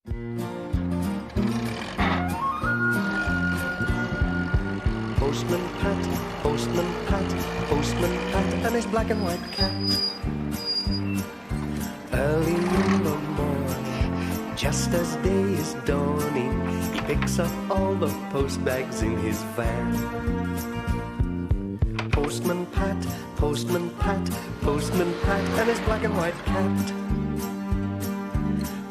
Postman Pat, Postman Pat, Postman Pat, and his black and white cat. Early in the morning, just as day is dawning, he picks up all the post bags in his van. Postman Pat, Postman Pat, Postman Pat, and his black and white cat.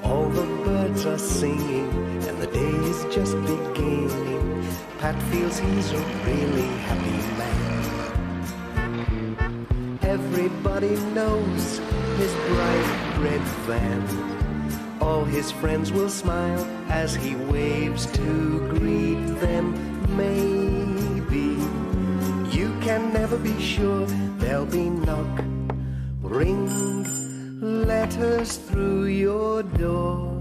All the birds are singing, and the day is just beginning. Pat feels he's a really happy man. Everybody knows his bright red van. All his friends will smile as he waves to greet them. Maybe you can never be sure. There'll be knock, ring, letters through your door.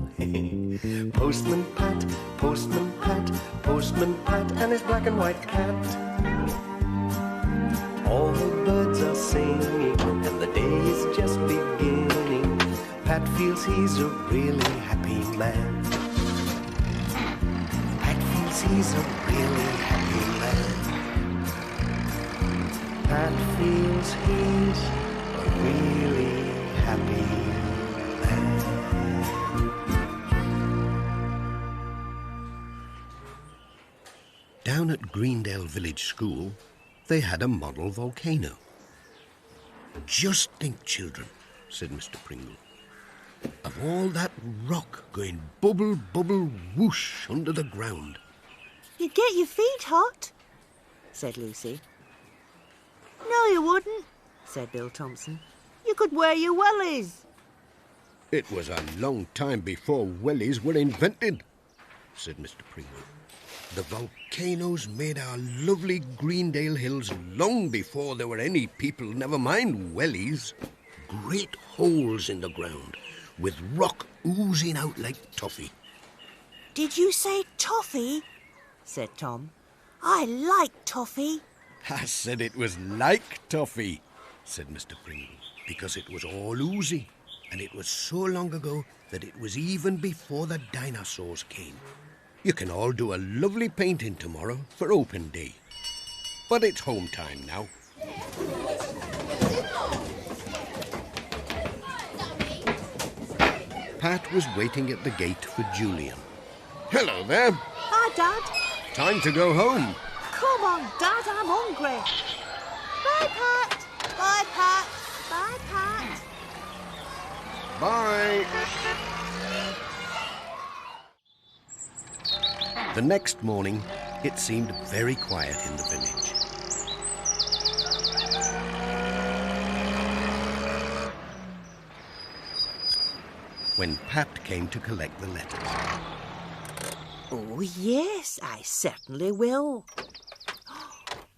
Postman Pat, Postman Pat, Postman Pat, and his black and white cat. All the birds are singing, and the day is just beginning. Pat feels he's a really happy man. Pat feels he's a really happy man. Pat feels he's a really happy man. Down at Greendale Village School, they had a model volcano. "Just think, children," said Mr. Pringle, "of all that rock going bubble, bubble, whoosh under the ground." "You'd get your feet hot," said Lucy. "No, you wouldn't," said Bill Thompson. "You could wear your wellies." "It was a long time before wellies were invented," said Mr. Pringle. "The volcanoes made our lovely Greendale hills long before there were any people, never mind wellies. Great holes in the ground, with rock oozing out like toffee." "Did you say toffee?" said Tom. "I like toffee." "I said it was like toffee," said Mr. Pringle, "because it was all oozy, and it was so long ago that it was even before the dinosaurs came. You can all do a lovely painting tomorrow for open day. But it's home time now." Pat was waiting at the gate for Julian. "Hello there. Hi, Dad. Time to go home." Come on, Dad, I'm hungry. Bye, Pat. Bye, Pat. Bye, Pat. Bye. The next morning, it seemed very quiet in the village. When Pat came to collect the letters. Oh, yes, I certainly will.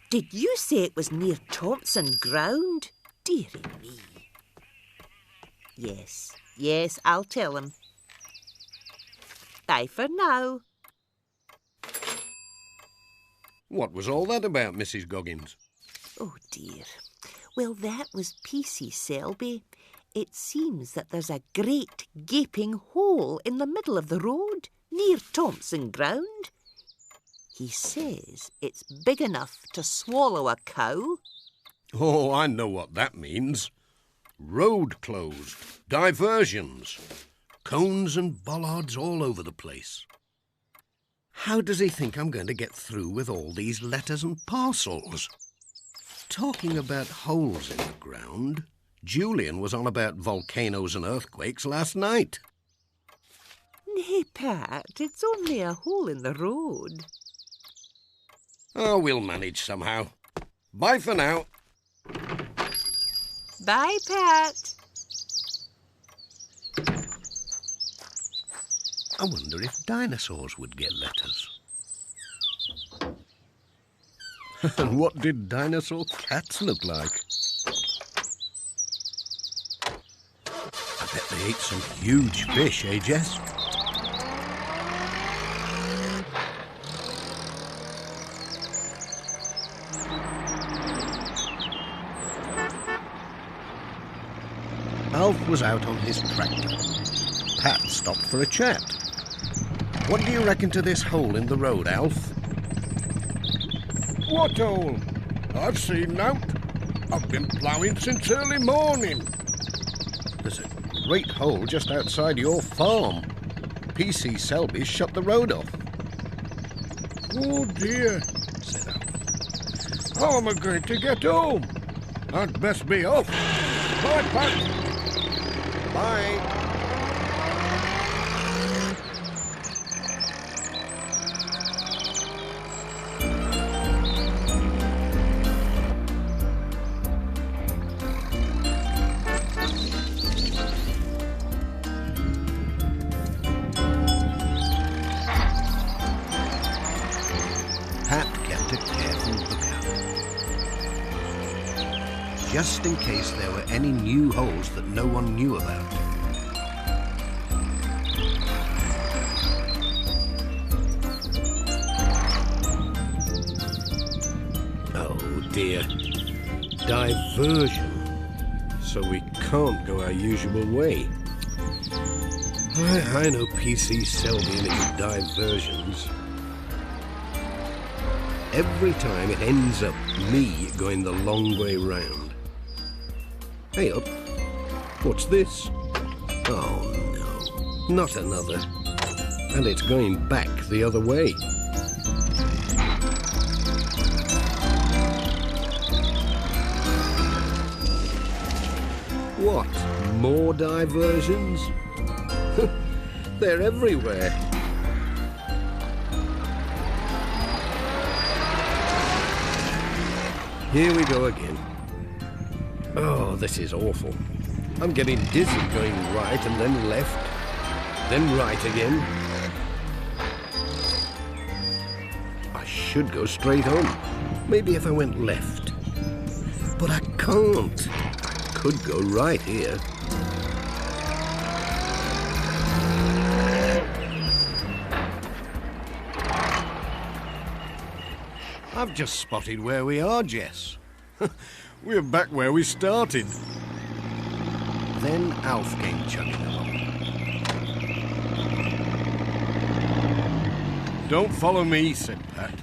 Did you say it was near Thompson Ground? Dearie me. Yes, I'll tell him. Bye for now. What was all that about, Mrs. Goggins? Oh, dear. Well, that was P.C. Selby. It seems that there's a great gaping hole in the middle of the road near Thompson Ground. He says it's big enough to swallow a cow. Oh, I know what that means. Road closed, diversions, cones and bollards all over the place. How does he think I'm going to get through with all these letters and parcels? Talking about holes in the ground, Julian was on about volcanoes and earthquakes last night. Nay, Pat, it's only a hole in the road. Oh, we'll manage somehow. Bye for now. Bye, Pat. I wonder if dinosaurs would get letters. And what did dinosaur cats look like? I bet they ate some huge fish, eh, Jess? Alf was out on his tractor. Pat stopped for a chat. What do you reckon to this hole in the road, Alf? What hole? I've seen nought. I've been ploughing since early morning. There's a great hole just outside your farm. PC Selby's shut the road off. Oh dear, said Alf. How am I going to get home? I'd best be off. Bye, Pat. Bye. Just in case there were any new holes that no one knew about. Oh dear. Diversion. So we can't go our usual way. I know PC Selby and his diversions. Every time it ends up me going the long way round. Hey up, what's this? Oh no, not another. And it's going back the other way. What, more diversions? They're everywhere. Here we go again. Oh, this is awful. I'm getting dizzy going right and then left, then right again. I should go straight home. Maybe if I went left. But I can't. I could go right here. I've just spotted where we are, Jess. We're back where we started. Then Alf came chugging along. Don't follow me, said Pat.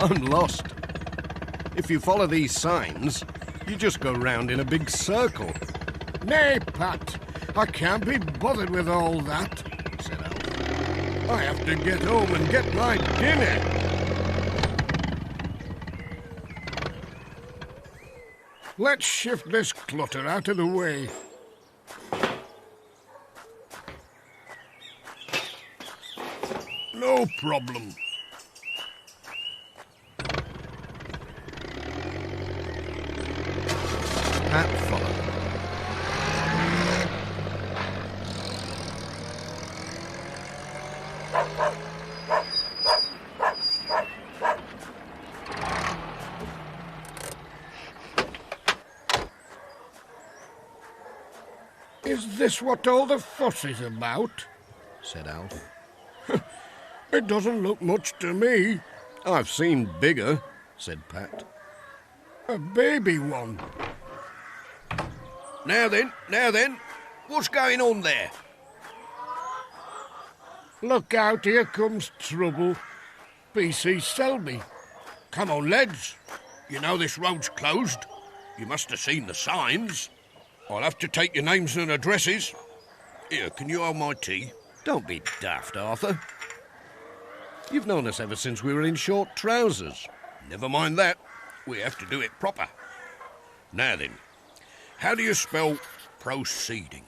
I'm lost. If you follow these signs, you just go round in a big circle. Nay, Pat, I can't be bothered with all that, said Alf. I have to get home and get my dinner. Let's shift this clutter out of the way. No problem. Pat followed. Is this what all the fuss is about? Said Alf. It doesn't look much to me. I've seen bigger, said Pat. A baby one. Now then, what's going on there? Look out, here comes trouble. PC Selby. Come on, lads. You know this road's closed. You must have seen the signs. I'll have to take your names and addresses. Here, can you hold my tea? Don't be daft, Arthur. You've known us ever since we were in short trousers. Never mind that. We have to do it proper. Now then, how do you spell proceeding?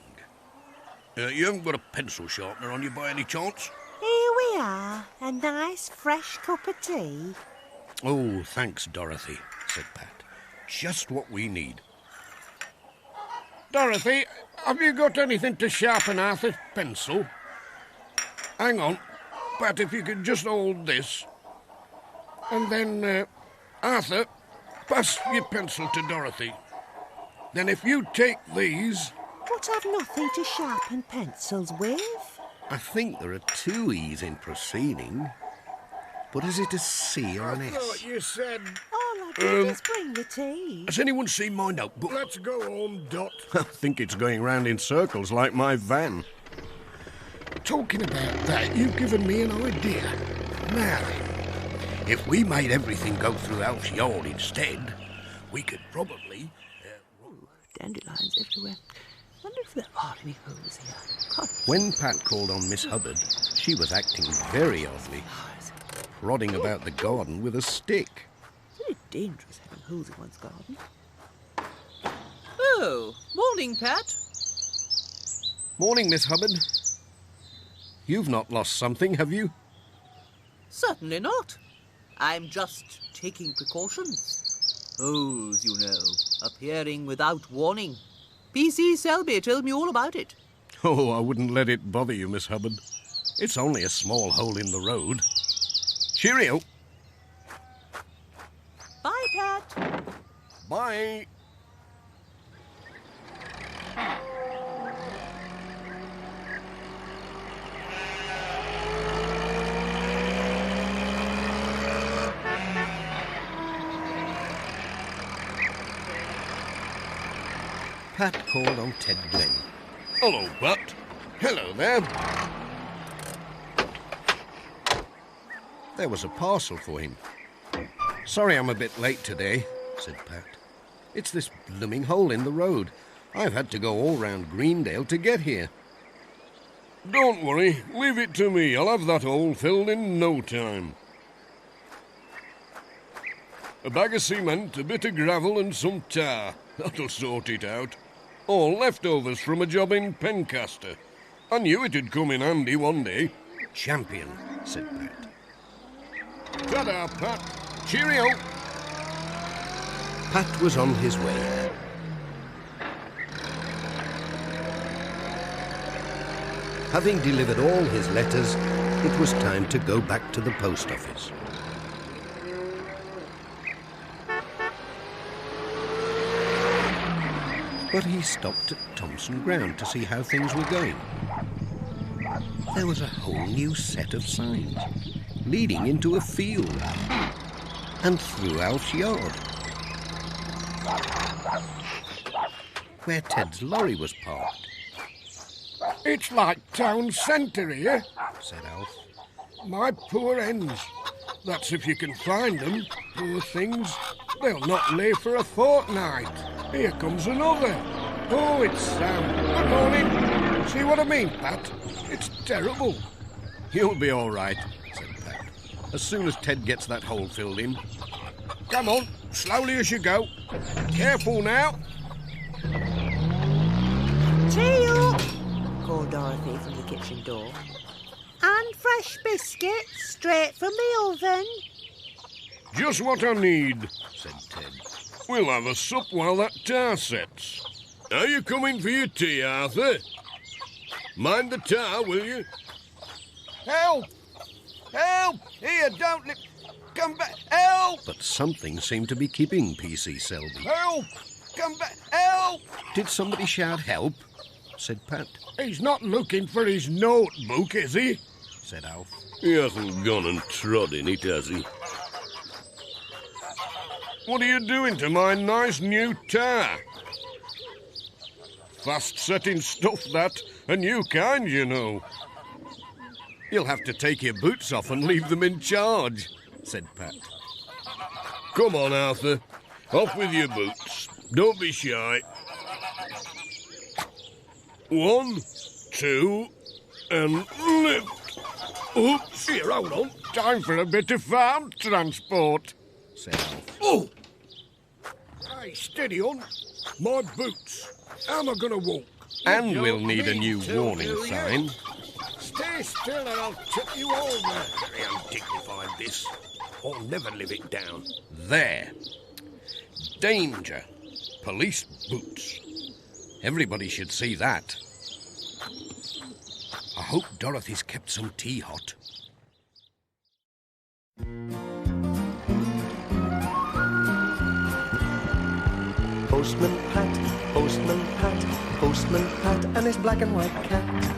You haven't got a pencil sharpener on you by any chance? Here we are, a nice fresh cup of tea. Oh, thanks, Dorothy, said Pat. Just what we need. Dorothy, have you got anything to sharpen Arthur's pencil? Hang on, Pat, if you could just hold this. And then, Arthur, pass your pencil to Dorothy. Then if you take these... But I've nothing to sharpen pencils with. I think there are two E's in proceeding. But is it a C or an S? I thought you said... All I did is bring the tea. Has anyone seen my notebook? Let's go home, Dot. I think it's going round in circles like my van. Talking about that, you've given me an idea. Now then, if we made everything go through Alf's yard instead, we could probably... Dandelions everywhere. Wonder if there are any holes here. Can't... When Pat called on Miss Hubbard, she was acting very oddly, prodding about the garden with a stick. Very dangerous having holes in one's garden. Oh, morning, Pat. Morning, Miss Hubbard. You've not lost something, have you? Certainly not. I'm just taking precautions. Holes, you know, appearing without warning. P.C. Selby told me all about it. Oh, I wouldn't let it bother you, Miss Hubbard. It's only a small hole in the road. Cheerio. Bye, Pat. Bye. Pat called on Ted Glen. Hello, Pat. Hello there. There was a parcel for him. Sorry I'm a bit late today, said Pat. It's this blooming hole in the road. I've had to go all round Greendale to get here. Don't worry. Leave it to me. I'll have that hole filled in no time. A bag of cement, a bit of gravel and some tar. That'll sort it out. All leftovers from a job in Pencaster. I knew it'd come in handy one day. Champion, said Pat. Ta-da, Pat. Cheerio. Pat was on his way. Having delivered all his letters, it was time to go back to the post office. But he stopped at Thompson Ground to see how things were going. There was a whole new set of signs leading into a field and through Alf's yard, where Ted's lorry was parked. It's like town centre here, said Alf. My poor hens. That's if you can find them, poor things. They'll not lay for a fortnight. Here comes another. Oh, it's Sam. Good morning. See what I mean, Pat? It's terrible. You'll be all right, said Pat, as soon as Ted gets that hole filled in. Come on, slowly as you go. Careful now. Tea up, called Dorothy from the kitchen door. And fresh biscuits, straight from the oven. Just what I need, said Ted. We'll have a sup while that tar sets. Are you coming for your tea, Arthur? Mind the tar, will you? Help! Help! Here, don't let... Come back! Help! But something seemed to be keeping P.C. Selby. Help! Come back! Help! Did somebody shout help? Said Pat. He's not looking for his notebook, is he? Said Alf. He hasn't gone and trod in it, has he? What are you doing to my nice new tar? Fast-setting stuff, that. A new kind, you know. You'll have to take your boots off and leave them in charge, said Pat. Come on, Arthur. Off with your boots. Don't be shy. 1, 2, and lift. Oops, here, hold on. Time for a bit of farm transport, said Alf. Oh! Hey, steady on. My boots. How am I going to walk? And You we'll don't need a new to, warning do you? sign. Stay still and I'll tip you over. Very undignified, this. I'll never live it down. There. Danger. Police boots. Everybody should see that. I hope Dorothy's kept some tea hot. Postman Pat, Postman Pat, Postman Pat, and his black and white cat.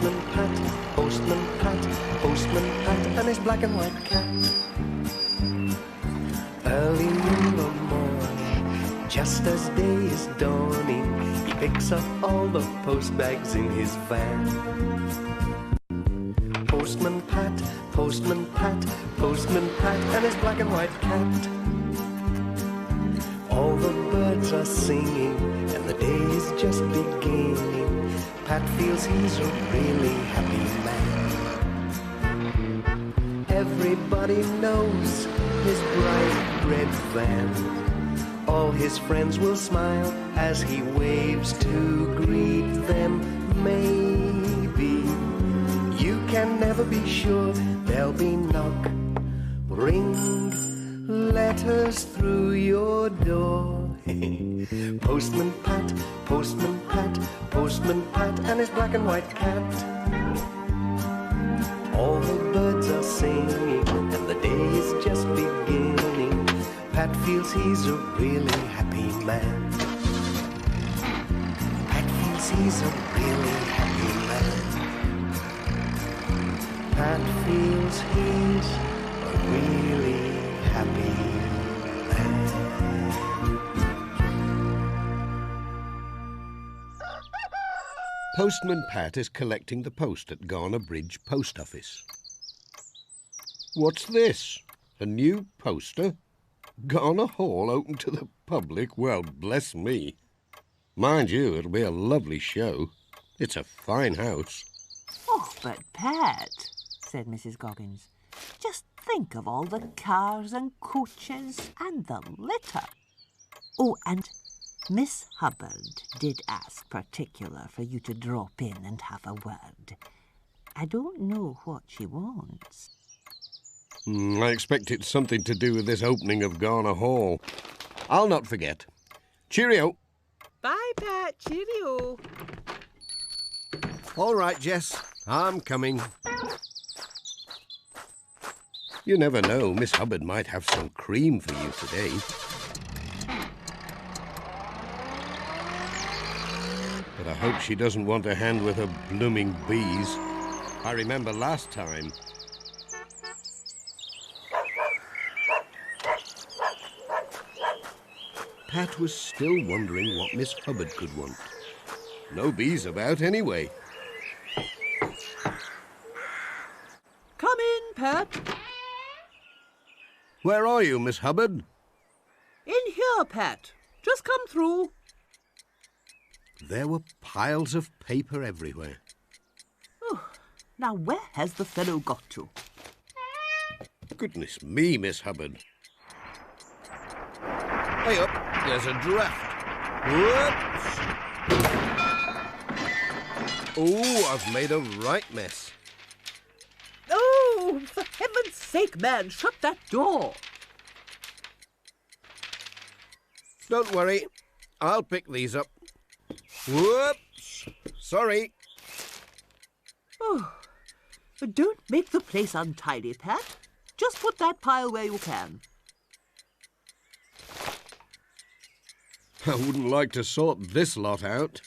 Postman Pat, Postman Pat, Postman Pat, and his black and white cat. Early in the morning, just as day is dawning, he picks up all the post bags in his van. Postman Pat, Postman Pat, Postman Pat, and his black and white cat. All the birds are singing, and the day is just beginning. Pat feels he's a really happy man. Everybody knows his bright red van. All his friends will smile as he waves to greet them. Maybe you can never be sure. There'll be knock, ring, letters through your door. Postman Pat, Postman Pat, Postman Pat, and his black and white cat. All the birds are singing, and the day is just beginning. Pat feels he's a really happy man. Pat feels he's a really happy man. Pat feels he's a really happy man. Postman Pat is collecting the post at Garner Bridge Post Office. What's this? A new poster? Garner Hall open to the public? Well, bless me. Mind you, it'll be a lovely show. It's a fine house. Oh, but Pat, said Mrs. Goggins, just think of all the cars and coaches and the litter. Oh, and Miss Hubbard did ask particular for you to drop in and have a word. I don't know what she wants. I expect it's something to do with this opening of Garner Hall. I'll not forget. Cheerio. Bye, Pat. Cheerio. All right, Jess. I'm coming. You never know. Miss Hubbard might have some cream for you today. But I hope she doesn't want a hand with her blooming bees. I remember last time. Pat was still wondering what Miss Hubbard could want. No bees about anyway. Come in, Pat. Where are you, Miss Hubbard? In here, Pat. Just come through. There were piles of paper everywhere. Oh, now where has the fellow got to? Goodness me, Miss Hubbard. Hey up, there's a draft. Whoops! Oh, I've made a right mess. Oh, for heaven's sake, man, shut that door. Don't worry, I'll pick these up. Whoops! Sorry. Oh, don't make the place untidy, Pat. Just put that pile where you can. I wouldn't like to sort this lot out.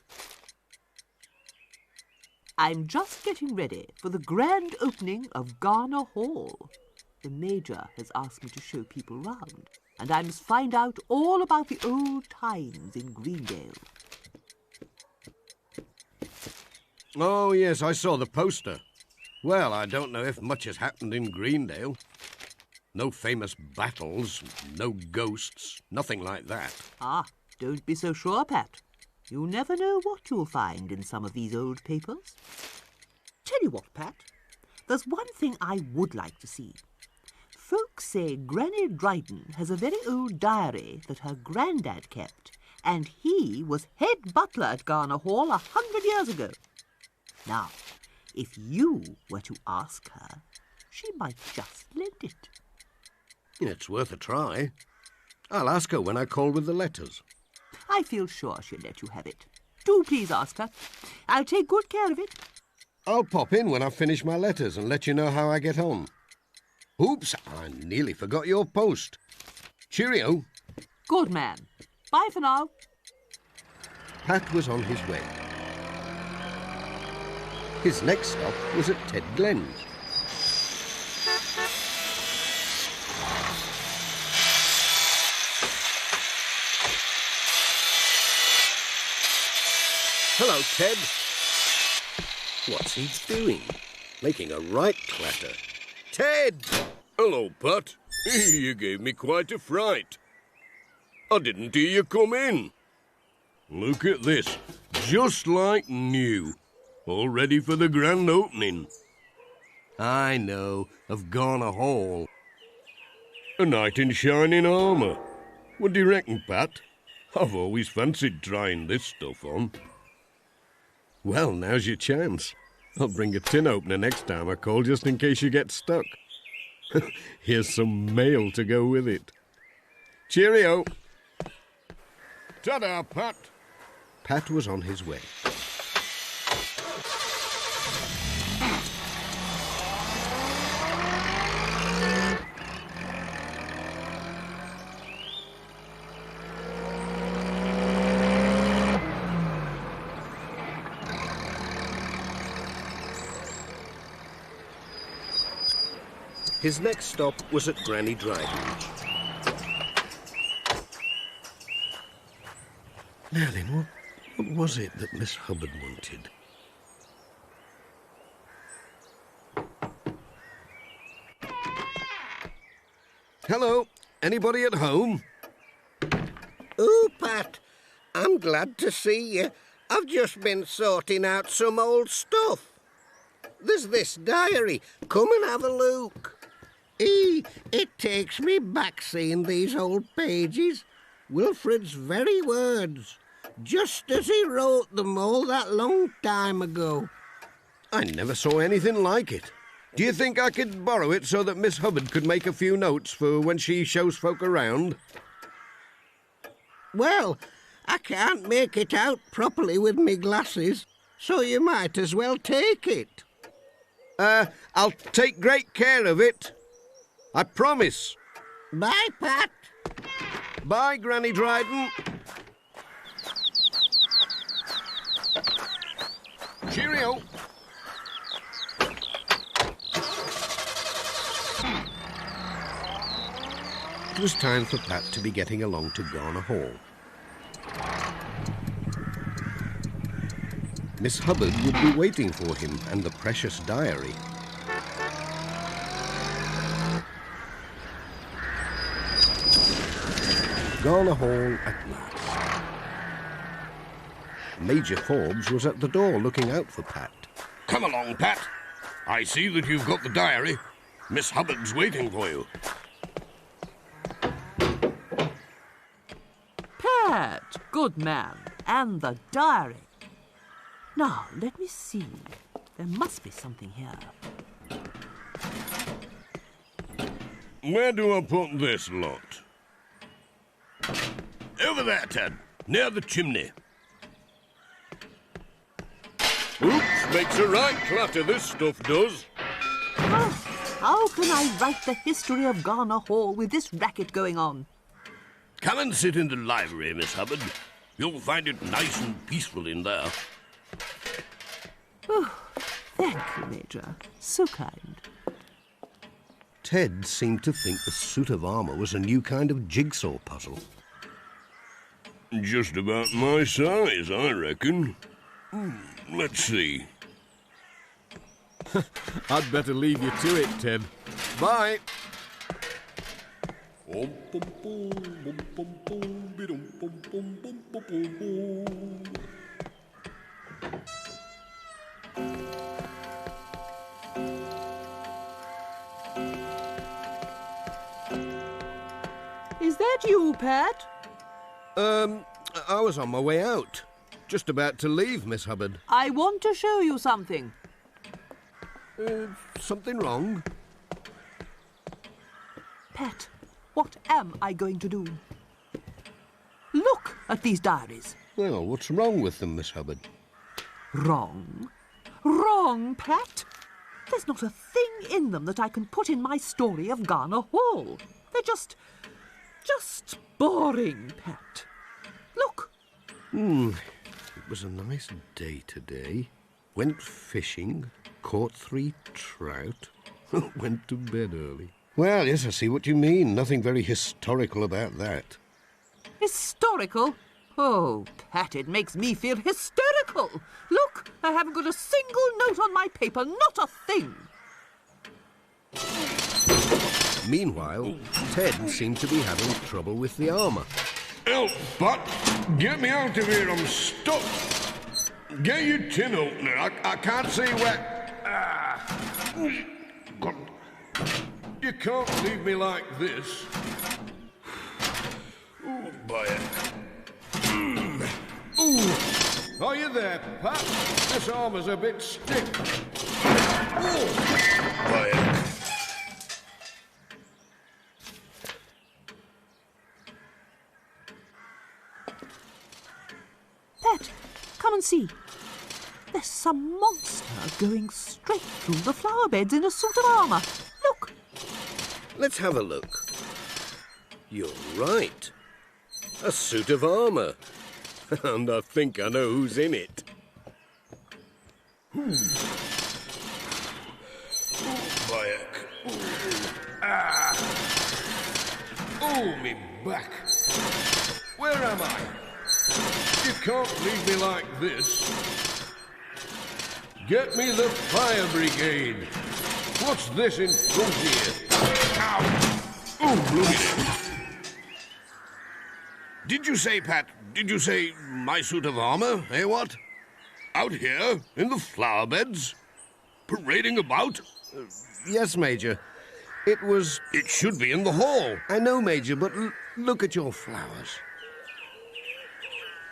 I'm just getting ready for the grand opening of Garner Hall. The Major has asked me to show people round, and I must find out all about the old times in Greendale. Oh, yes, I saw the poster. Well, I don't know if much has happened in Greendale. No famous battles, no ghosts, nothing like that. Ah, don't be so sure, Pat. You never know what you'll find in some of these old papers. Tell you what, Pat, there's one thing I would like to see. Folks say Granny Dryden has a very old diary that her granddad kept, and he was head butler at Garner Hall 100 years ago. Now, if you were to ask her, she might just lend it. It's worth a try. I'll ask her when I call with the letters. I feel sure she'll let you have it. Do please ask her. I'll take good care of it. I'll pop in when I've finished my letters and let you know how I get on. Oops, I nearly forgot your post. Cheerio. Good man. Bye for now. Pat was on his way. His next stop was at Ted Glen's. Hello, Ted. What's he doing? Making a right clatter. Ted! Hello, Pat. You gave me quite a fright. I didn't hear you come in. Look at this. Just like new. All ready for the grand opening. I know, of Garner Hall. A knight in shining armour. What do you reckon, Pat? I've always fancied trying this stuff on. Well, now's your chance. I'll bring a tin opener next time I call, just in case you get stuck. Here's some mail to go with it. Cheerio. Ta-da, Pat. Pat was on his way. His next stop was at Granny Dryden. Now then, what was it that Miss Hubbard wanted? Hello, anybody at home? Oh, Pat, I'm glad to see you. I've just been sorting out some old stuff. There's this diary. Come and have a look. It takes me back seeing these old pages. Wilfred's very words, just as he wrote them all that long time ago. I never saw anything like it. Do you think I could borrow it so that Miss Hubbard could make a few notes for when she shows folk around? Well, I can't make it out properly with me glasses, so you might as well take it. I'll take great care of it. I promise. Bye, Pat. Bye, Granny Dryden. Cheerio. It was time for Pat to be getting along to Garner Hall. Miss Hubbard would be waiting for him and the precious diary. Garner Hall at last. Major Forbes was at the door looking out for Pat. Come along, Pat. I see that you've got the diary. Miss Hubbard's waiting for you. Pat, good man, and the diary. Now, let me see. There must be something here. Where do I put this lot? Over there, Ted. Near the chimney. Oops, makes a right clatter, this stuff does. Oh, how can I write the history of Garner Hall with this racket going on? Come and sit in the library, Miss Hubbard. You'll find it nice and peaceful in there. Oh, thank you, Major. So kind. Ted seemed to think the suit of armour was a new kind of jigsaw puzzle. Just about my size, I reckon. Let's see. I'd better leave you to it, Ted. Bye. Is that you, Pat? I was on my way out. Just about to leave, Miss Hubbard. I want to show you something. Something wrong? Pat, what am I going to do? Look at these diaries. Well, what's wrong with them, Miss Hubbard? Wrong? Wrong, Pat? There's not a thing in them that I can put in my story of Garner Hall. They're just boring, Pat. Look. It was a nice day today. Went fishing, caught 3 trout, went to bed early. Well, yes, I see what you mean. Nothing very historical about that. Historical? Oh, Pat, it makes me feel hysterical. Look, I haven't got a single note on my paper, not a thing. Meanwhile, Ted seemed to be having trouble with the armour. Help, Pat! Get me out of here, I'm stuck! Get your tin opener, I can't see where... God. You can't leave me like this. Oh, boy. Ooh. Are you there, Pat? This armour's a bit stiff. Oh, boy. Pat, come and see. There's some monster going straight through the flower beds in a suit of armour. Look. Let's have a look. You're right. A suit of armour. And I think I know who's in it. Oh, Bayek. Oh, me back. Where am I? You can't leave me like this. Get me the fire brigade. What's this in front here? Ow! Oh, bloody. Did you say, Pat, did you say my suit of armour, eh, what? Out here, in the flower beds? Parading about? Yes, Major. It should be in the hall. I know, Major, but look at your flowers.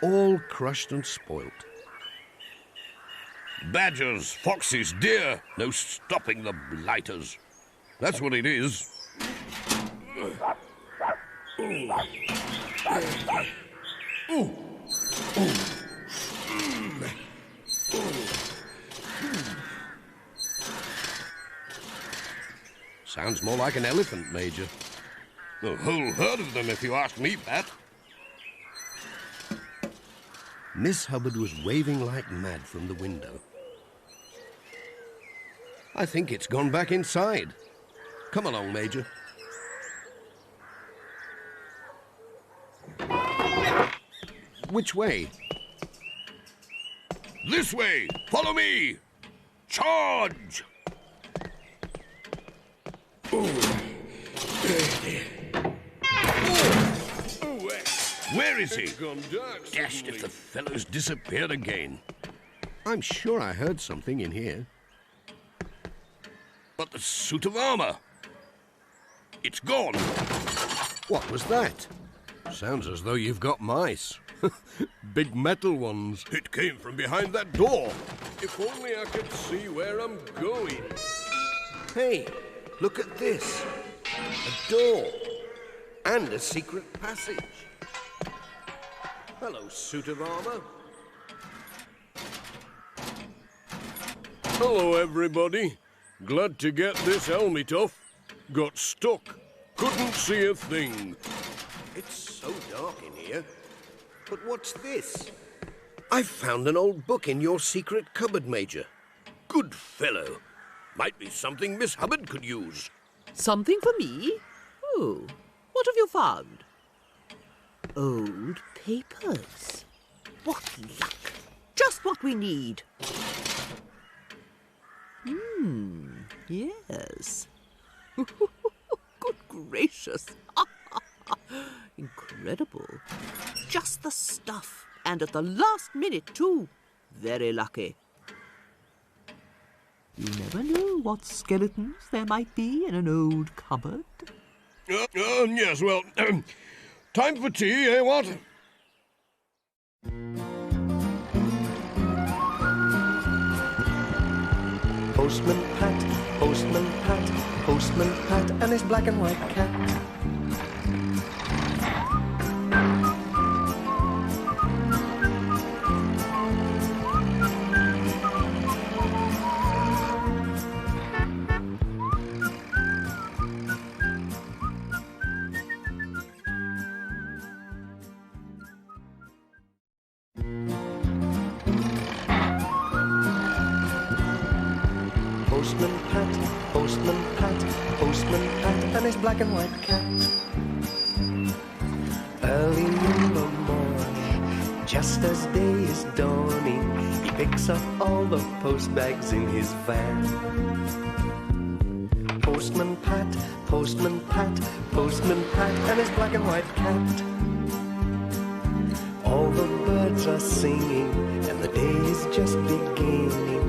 All crushed and spoilt. Badgers, foxes, deer. No stopping the blighters. That's what it is. Sounds more like an elephant, Major. A whole herd of them, if you ask me, Pat. Miss Hubbard was waving like mad from the window. I think it's gone back inside. Come along, Major. Which way? This way! Follow me! Charge! Where is he? Dashed if the fellow's disappeared again. I'm sure I heard something in here. But the suit of armour. It's gone. What was that? Sounds as though you've got mice. Big metal ones. It came from behind that door. If only I could see where I'm going. Hey, look at this. A door. And a secret passage. Hello, suit of armour. Hello, everybody. Glad to get this helmet off. Got stuck. Couldn't see a thing. It's so dark in here. But what's this? I've found an old book in your secret cupboard, Major. Good fellow. Might be something Miss Hubbard could use. Something for me? Oh, what have you found? Old papers. What luck. Just what we need. Yes. Good gracious. Incredible. Just the stuff. And at the last minute, too. Very lucky. You never know what skeletons there might be in an old cupboard. Yes, well, time for tea, eh, what? Postman Pat, Postman Pat, Postman Pat, and his black and white cat. Postman Pat, Postman Pat, Postman Pat, and his black and white cat. Early in the morning, just as day is dawning, he picks up all the post bags in his van. Postman Pat, Postman Pat, Postman Pat, and his black and white cat. All the birds are singing, and the day is just beginning.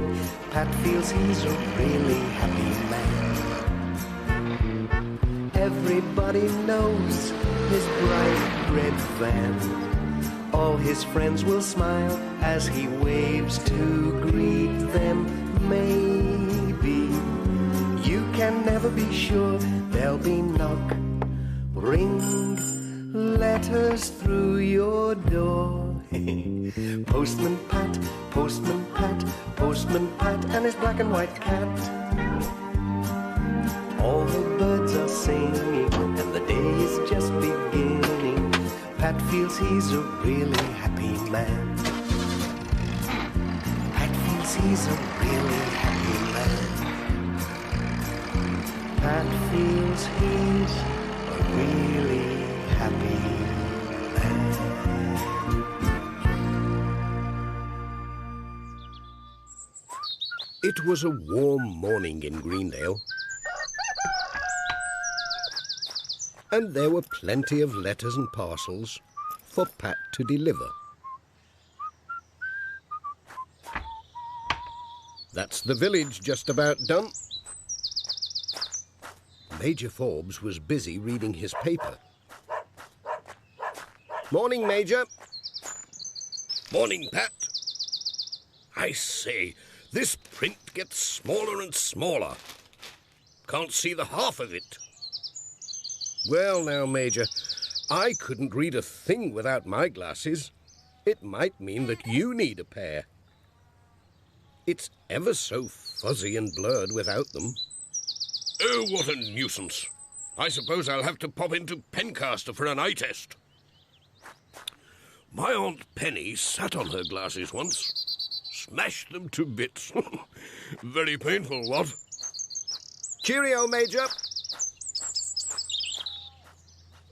Pat feels he's a really happy man. Everybody knows his bright red van. All his friends will smile as he waves to greet them. Maybe you can never be sure. There'll be knock, ring, letters through your door. Postman Pat, Postman Pat, Postman Pat, and his black and white cat. All the birds are singing, and the day is just beginning. Pat feels he's a really happy man. Pat feels he's a really happy man. Pat feels he's a really happy man. It was a warm morning in Greendale. And there were plenty of letters and parcels for Pat to deliver. That's the village just about done. Major Forbes was busy reading his paper. Morning, Major. Morning, Pat. I say, this print gets smaller and smaller. Can't see the half of it. Well now, Major, I couldn't read a thing without my glasses. It might mean that you need a pair. It's ever so fuzzy and blurred without them. Oh, what a nuisance. I suppose I'll have to pop into Pencaster for an eye test. My Aunt Penny sat on her glasses once. Smashed them to bits. Very painful, what? Cheerio, Major.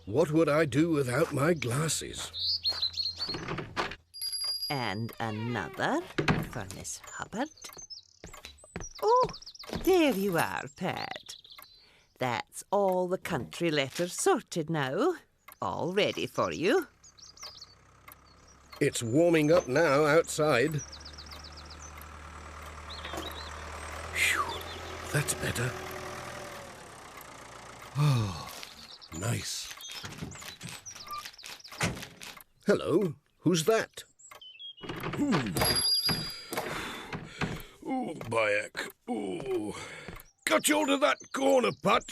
What would I do without my glasses? And another for Miss Hubbard. Oh, there you are, Pat. That's all the country letters sorted now. All ready for you. It's warming up now outside. Phew, that's better. Oh, nice. Hello, who's that? Ooh, Bayek. Ooh. Catch hold of that corner, Pat.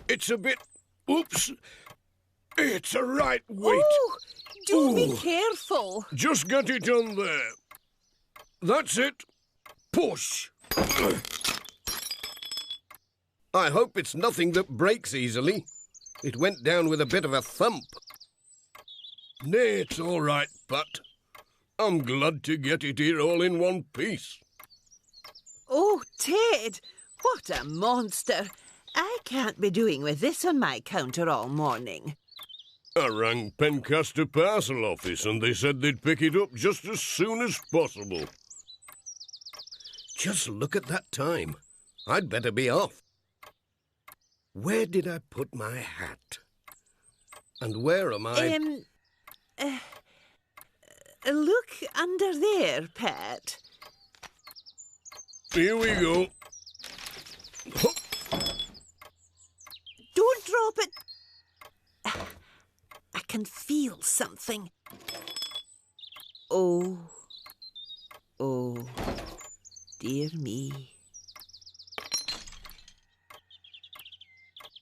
It's a bit... Oops. It's a right weight. Oh, do be Ooh. careful. Just get it on there. That's it. Push. I hope it's nothing that breaks easily. It went down with a bit of a thump. Nay, it's all right, Pat. I'm glad to get it here all in one piece. Oh, Ted, what a monster. I can't be doing with this on my counter all morning. I rang Pencaster Parcel Office and they said they'd pick it up just as soon as possible. Just look at that time. I'd better be off. Where did I put my hat? And where am I... Look under there, Pat. Here we go. Don't drop it. I can feel something. Oh, dear me.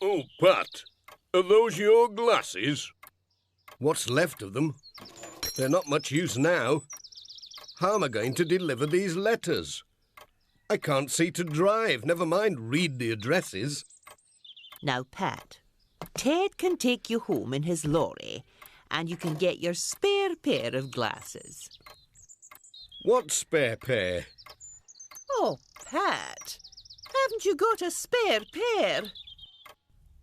Oh, Pat, are those your glasses? What's left of them? They're not much use now. How am I going to deliver these letters? I can't see to drive, never mind read the addresses. Now, Pat, Ted can take you home in his lorry and you can get your spare pair of glasses. What spare pair? Oh, Pat, haven't you got a spare pair?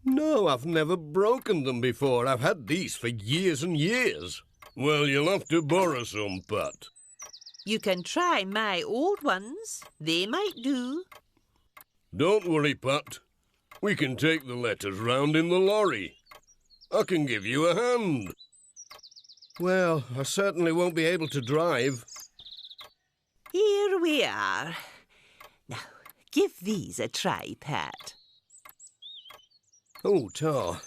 No, I've never broken them before. I've had these for years and years. Well, you'll have to borrow some, Pat. You can try my old ones. They might do. Don't worry, Pat. We can take the letters round in the lorry. I can give you a hand. Well, I certainly won't be able to drive. Here we are. Now, give these a try, Pat. Oh, tar.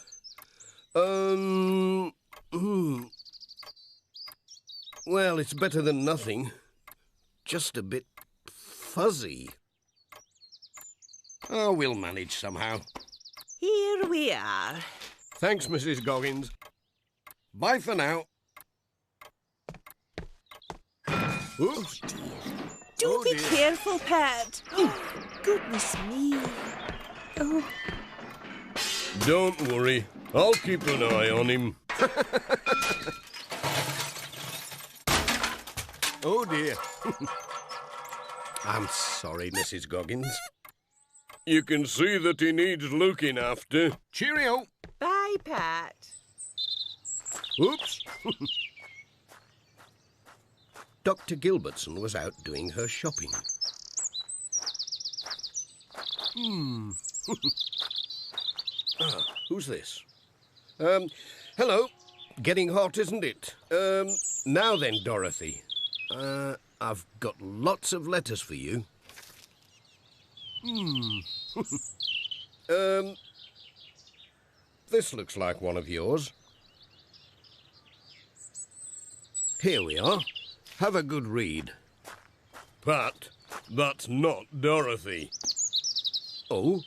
Well, it's better than nothing. Just a bit fuzzy. Oh, we'll manage somehow. Here we are. Thanks, Mrs. Goggins. Bye for now. Oops. Do be careful, Pat. Oh, goodness me. Oh. Don't worry. I'll keep an eye on him. Oh, dear. I'm sorry, Mrs. Goggins. You can see that he needs looking after. Cheerio. Bye, Pat. Oops. Dr. Gilbertson was out doing her shopping. Who's this? Hello. Getting hot, isn't it? Now then, Dorothy. I've got lots of letters for you. This looks like one of yours. Here we are. Have a good read. Pat, that's not Dorothy. Oh,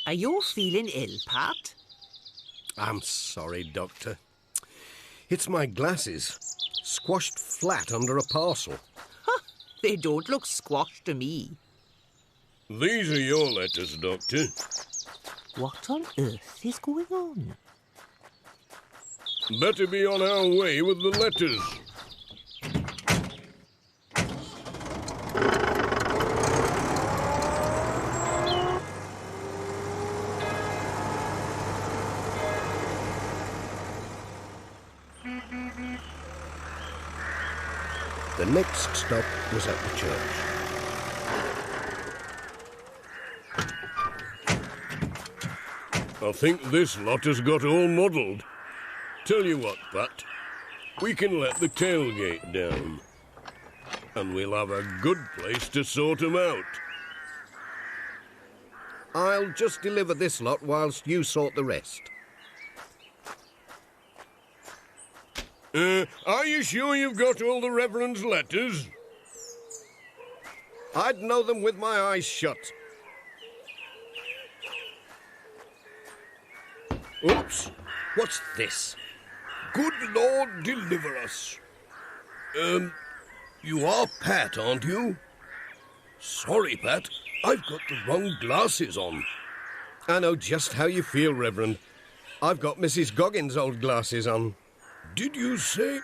Are you feeling ill, Pat? I'm sorry, Doctor. It's my glasses, squashed flat under a parcel. They don't look squashed to me. These are your letters, Doctor. What on earth is going on? Better be on our way with the letters. The next stop was at the church. I think this lot has got all muddled. Tell you what, Pat, we can let the tailgate down. And we'll have a good place to sort 'em out. I'll just deliver this lot whilst you sort the rest. Are you sure you've got all the Reverend's letters? I'd know them with my eyes shut. Oops, what's this? Good Lord, deliver us. You are Pat, aren't you? Sorry, Pat, I've got the wrong glasses on. I know just how you feel, Reverend. I've got Mrs. Goggins' old glasses on. Did you say?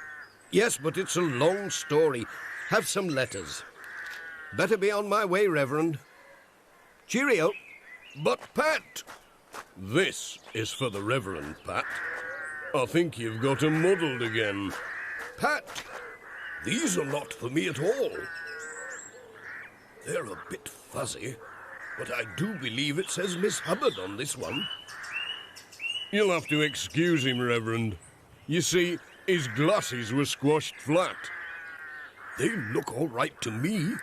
Yes, but it's a long story. Have some letters. Better be on my way, Reverend. Cheerio. But, Pat, this is for the Reverend, Pat. I think you've got 'em muddled again. Pat, these are not for me at all. They're a bit fuzzy, but I do believe it says Miss Hubbard on this one. You'll have to excuse him, Reverend. You see, his glasses were squashed flat. They look all right to me.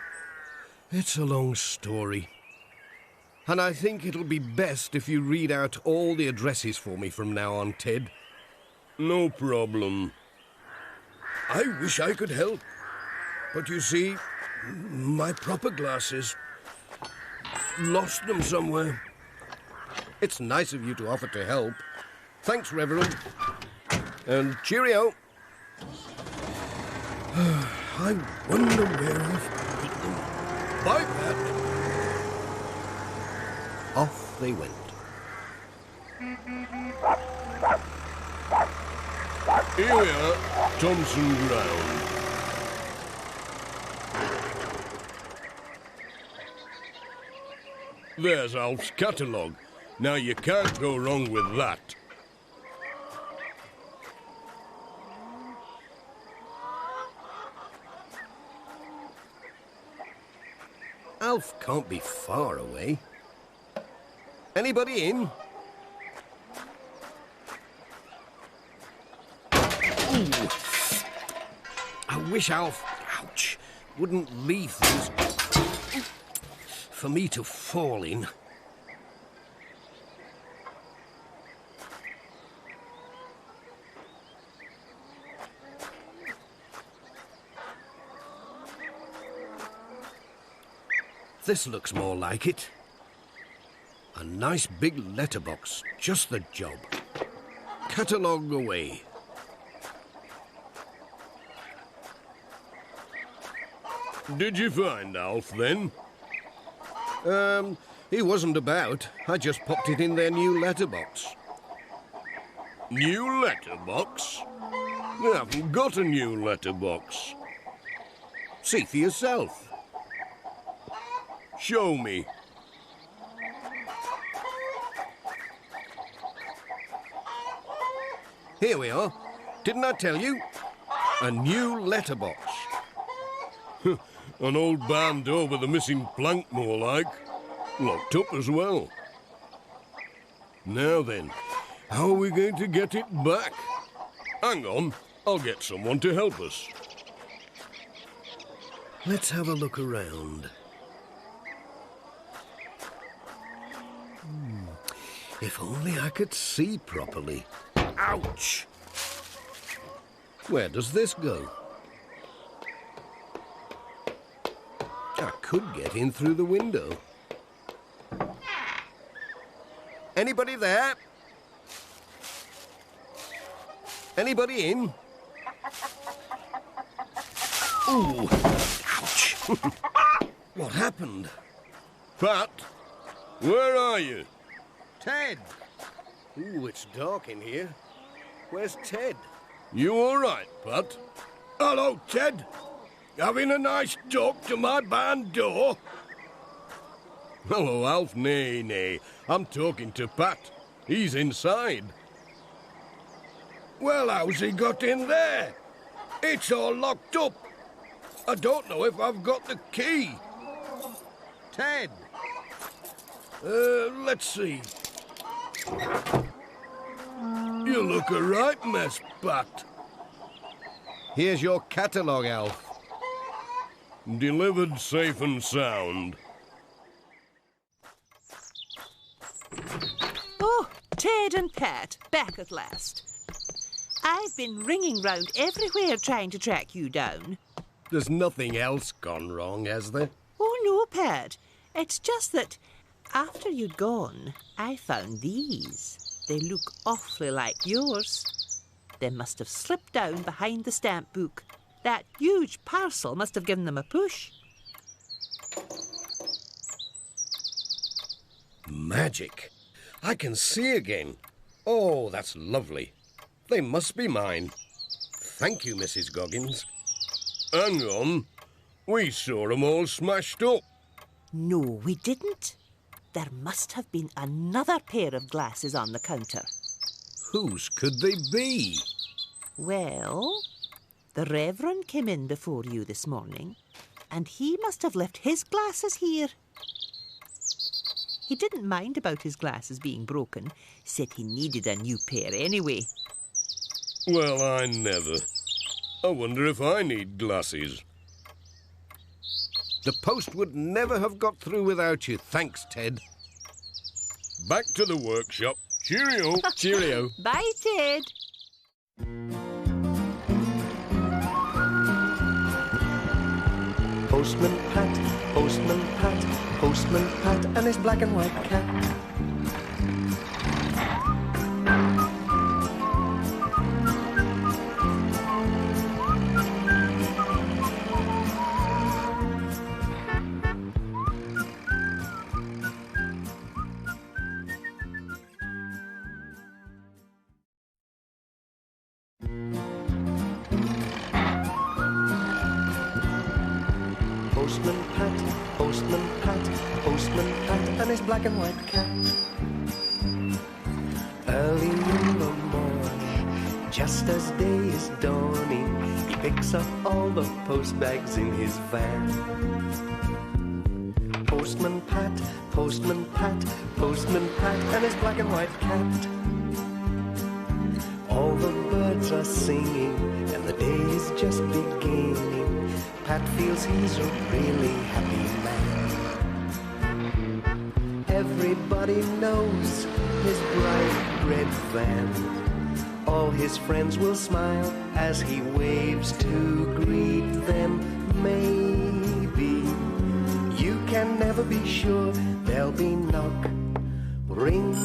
It's a long story. And I think it'll be best if you read out all the addresses for me from now on, Ted. No problem. I wish I could help. But you see, my proper glasses, lost them somewhere. It's nice of you to offer to help. Thanks, Reverend. And cheerio. I wonder where I've put them. Bye, Pat. Off they went. Here we are, Thompson Ground. There's Alf's catalogue. Now you can't go wrong with that. Alf can't be far away. Anybody in? Ooh. I wish Alf, ouch, wouldn't leave things for me to fall in. This looks more like it. A nice big letterbox, just the job. Catalogue away. Did you find Alf, then? He wasn't about. I just popped it in their new letterbox. New letterbox? They haven't got a new letterbox. See for yourself. Show me. Here we are. Didn't I tell you? A new letterbox. An old barn door with a missing plank, more like. Locked up as well. Now then, how are we going to get it back? Hang on, I'll get someone to help us. Let's have a look around. If only I could see properly. Ouch! Where does this go? I could get in through the window. Anybody there? Anybody in? Ooh, ouch! What happened? Pat, where are you? Ted! Ooh, it's dark in here. Where's Ted? You all right, Pat? Hello, Ted. Having a nice talk to my barn door? Hello, Alf. Nay. I'm talking to Pat. He's inside. Well, how's he got in there? It's all locked up. I don't know if I've got the key. Ted! Let's see. You look a right mess, Pat. Here's your catalogue, Alf. Delivered safe and sound. Oh, Ted and Pat, back at last. I've been ringing round everywhere trying to track you down. There's nothing else gone wrong, has there? Oh, no, Pat. It's just that after you'd gone, I found these. They look awfully like yours. They must have slipped down behind the stamp book. That huge parcel must have given them a push. Magic. I can see again. Oh, that's lovely. They must be mine. Thank you, Mrs. Goggins. Hang on. We saw 'em all smashed up. No, we didn't. There must have been another pair of glasses on the counter. Whose could they be? Well, the Reverend came in before you this morning, and he must have left his glasses here. He didn't mind about his glasses being broken, said he needed a new pair anyway. Well, I never. I wonder if I need glasses. The post would never have got through without you. Thanks, Ted. Back to the workshop. Cheerio. Cheerio. Bye, Ted. Postman Pat, Postman Pat, Postman Pat, and his black and white cat. Postman Pat, Postman Pat, and his black and white cat. Early in the morning, just as day is dawning, he picks up all the post bags in his van. Postman Pat, Postman Pat, Postman Pat, and his black and white cat. All the birds are singing, and the day is just beginning. Pat feels he's a really happy man. Everybody knows his bright red van. All his friends will smile as he waves to greet them. Maybe you can never be sure. There'll be knock, ring,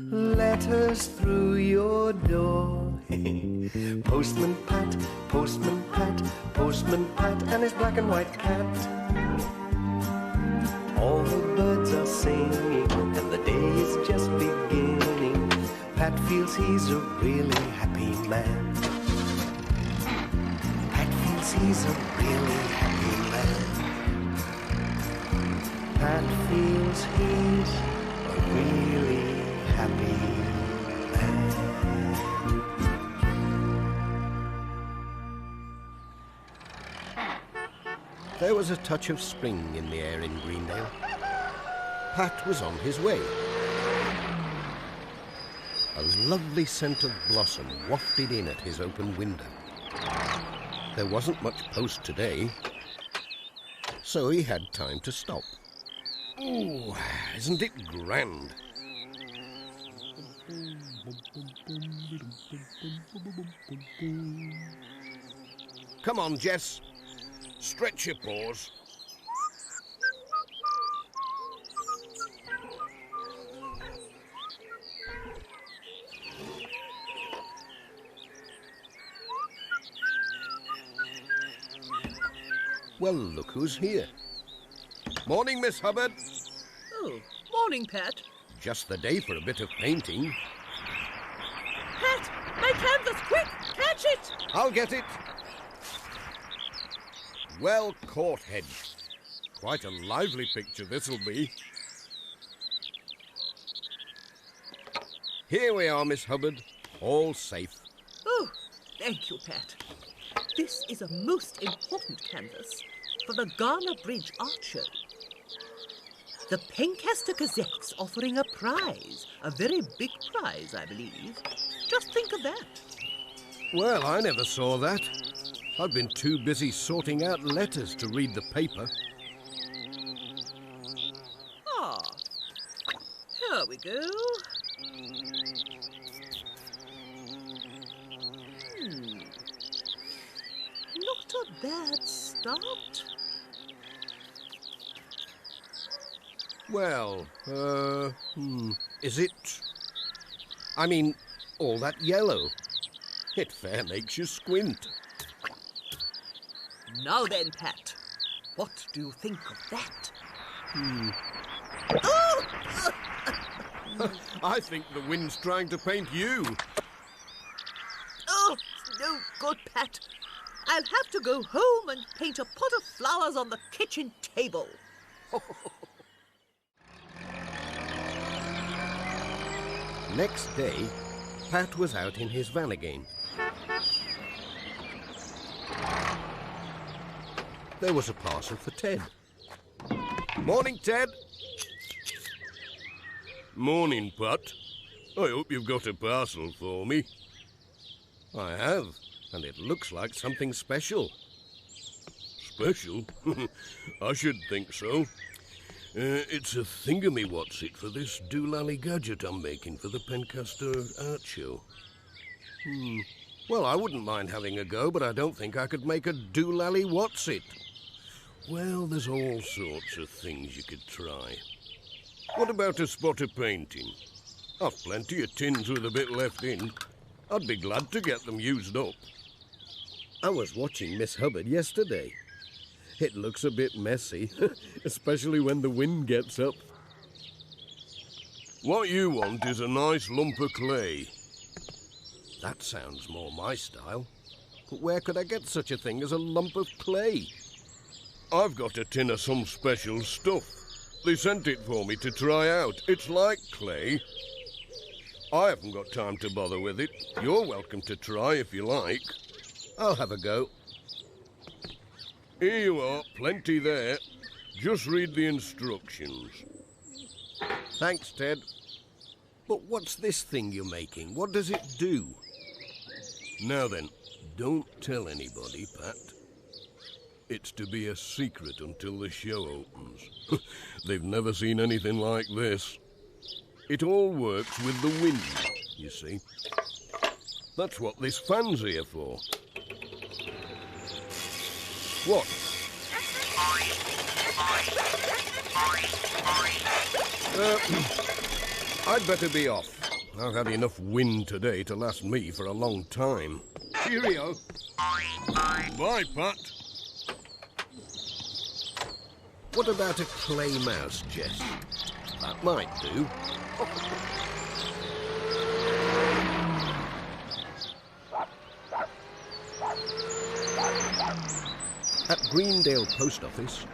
letters through your door. Postman Pat, Postman Pat, Postman Pat, and his black and white cat. All the birds are singing, and the day is just beginning. Pat feels he's a really happy man. Pat feels he's a really happy man. Pat feels he's a really happy man. There was a touch of spring in the air in Greendale. Pat was on his way. A lovely scent of blossom wafted in at his open window. There wasn't much post today, so he had time to stop. Ooh, isn't it grand? Come on, Jess. Stretch your paws. Well, look who's here. Morning, Miss Hubbard. Oh, morning, Pat. Just the day for a bit of painting. Pat, my canvas, quick, catch it! I'll get it. Well caught, Head. Quite a lively picture this'll be. Here we are, Miss Hubbard. All safe. Oh, thank you, Pat. This is a most important canvas for the Garner Bridge Art Show. The Pencaster Gazette's offering a prize, a very big prize, I believe. Just think of that. Well, I never saw that. I've been too busy sorting out letters to read the paper. Ah, here we go. Not a bad start. Well, is it... I mean, all that yellow. It fair makes you squint. Now then, Pat, what do you think of that? I think the wind's trying to paint you. Oh, no good, Pat. I'll have to go home and paint a pot of flowers on the kitchen table. Next day, Pat was out in his van again. There was a parcel for Ted. Morning, Ted. Morning, Pat. I hope you've got a parcel for me. I have, and it looks like something special. Special? I should think so. It's a thingammy-what's-it for this doolally gadget I'm making for the Pencaster Art Show. Well, I wouldn't mind having a go, but I don't think I could make a doolally what's-it. Well, there's all sorts of things you could try. What about a spot of painting? I've plenty of tins with a bit left in. I'd be glad to get them used up. I was watching Miss Hubbard yesterday. It looks a bit messy, especially when the wind gets up. What you want is a nice lump of clay. That sounds more my style. But where could I get such a thing as a lump of clay? I've got a tin of some special stuff. They sent it for me to try out. It's like clay. I haven't got time to bother with it. You're welcome to try if you like. I'll have a go. Here you are, plenty there. Just read the instructions. Thanks, Ted. But what's this thing you're making? What does it do? Now then, don't tell anybody, Pat. It's to be a secret until the show opens. They've never seen anything like this. It all works with the wind, you see. That's what this fan's here for. What? I'd better be off. I've had enough wind today to last me for a long time. Cheerio. Bye, Pat. What about a clay mouse, Jess? That might do. At Greendale Post Office,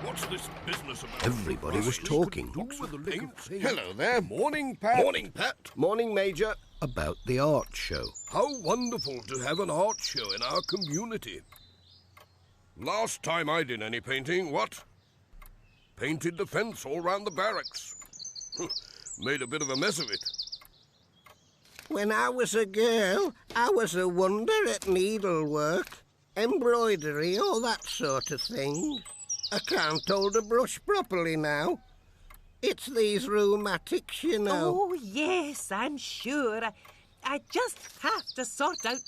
What's this business about? everybody was talking. Hello there. Morning, Pat. Morning, Pat. Morning, Major. About the art show. How wonderful to have an art show in our community. Last time I did any painting, what? Painted the fence all round the barracks. Made a bit of a mess of it. When I was a girl, I was a wonder at needlework, embroidery, all that sort of thing. I can't hold a brush properly now. It's these rheumatics, you know. Oh, yes, I'm sure. I just have to sort out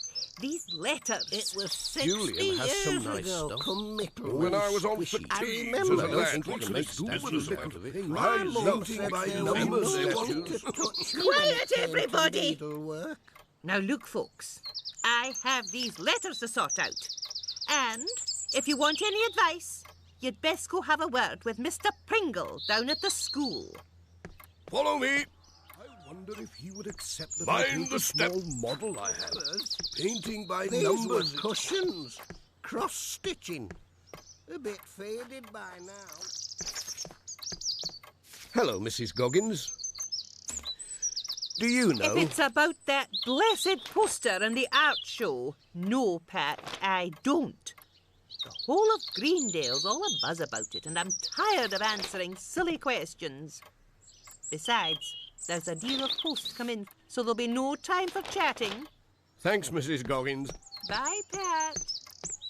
these letters. It was 60 Julian has some years nice ago. stuff. Come Middle When I and was on squishy. I fatigues as remember a those lad, what's this business about? My I mum love said by there numbers was no of one shoes. to touch me Quiet, when it came to everybody. needlework. Now, look, folks, I have these letters to sort out. And if you want any advice, you'd best go have a word with Mr. Pringle down at the school. Follow me. I wonder if he would accept that Mind I paint the a step. small model I have. Painting by These numbers. were cushions. Cross-stitching. A bit faded by now. Hello, Mrs. Goggins. Do you know? If it's about that blessed poster and the art show, no, Pat, I don't. The whole of Greendale's all a buzz about it, and I'm tired of answering silly questions. Besides, there's a deal of post come in, so there'll be no time for chatting. Thanks, Mrs. Goggins. Bye, Pat.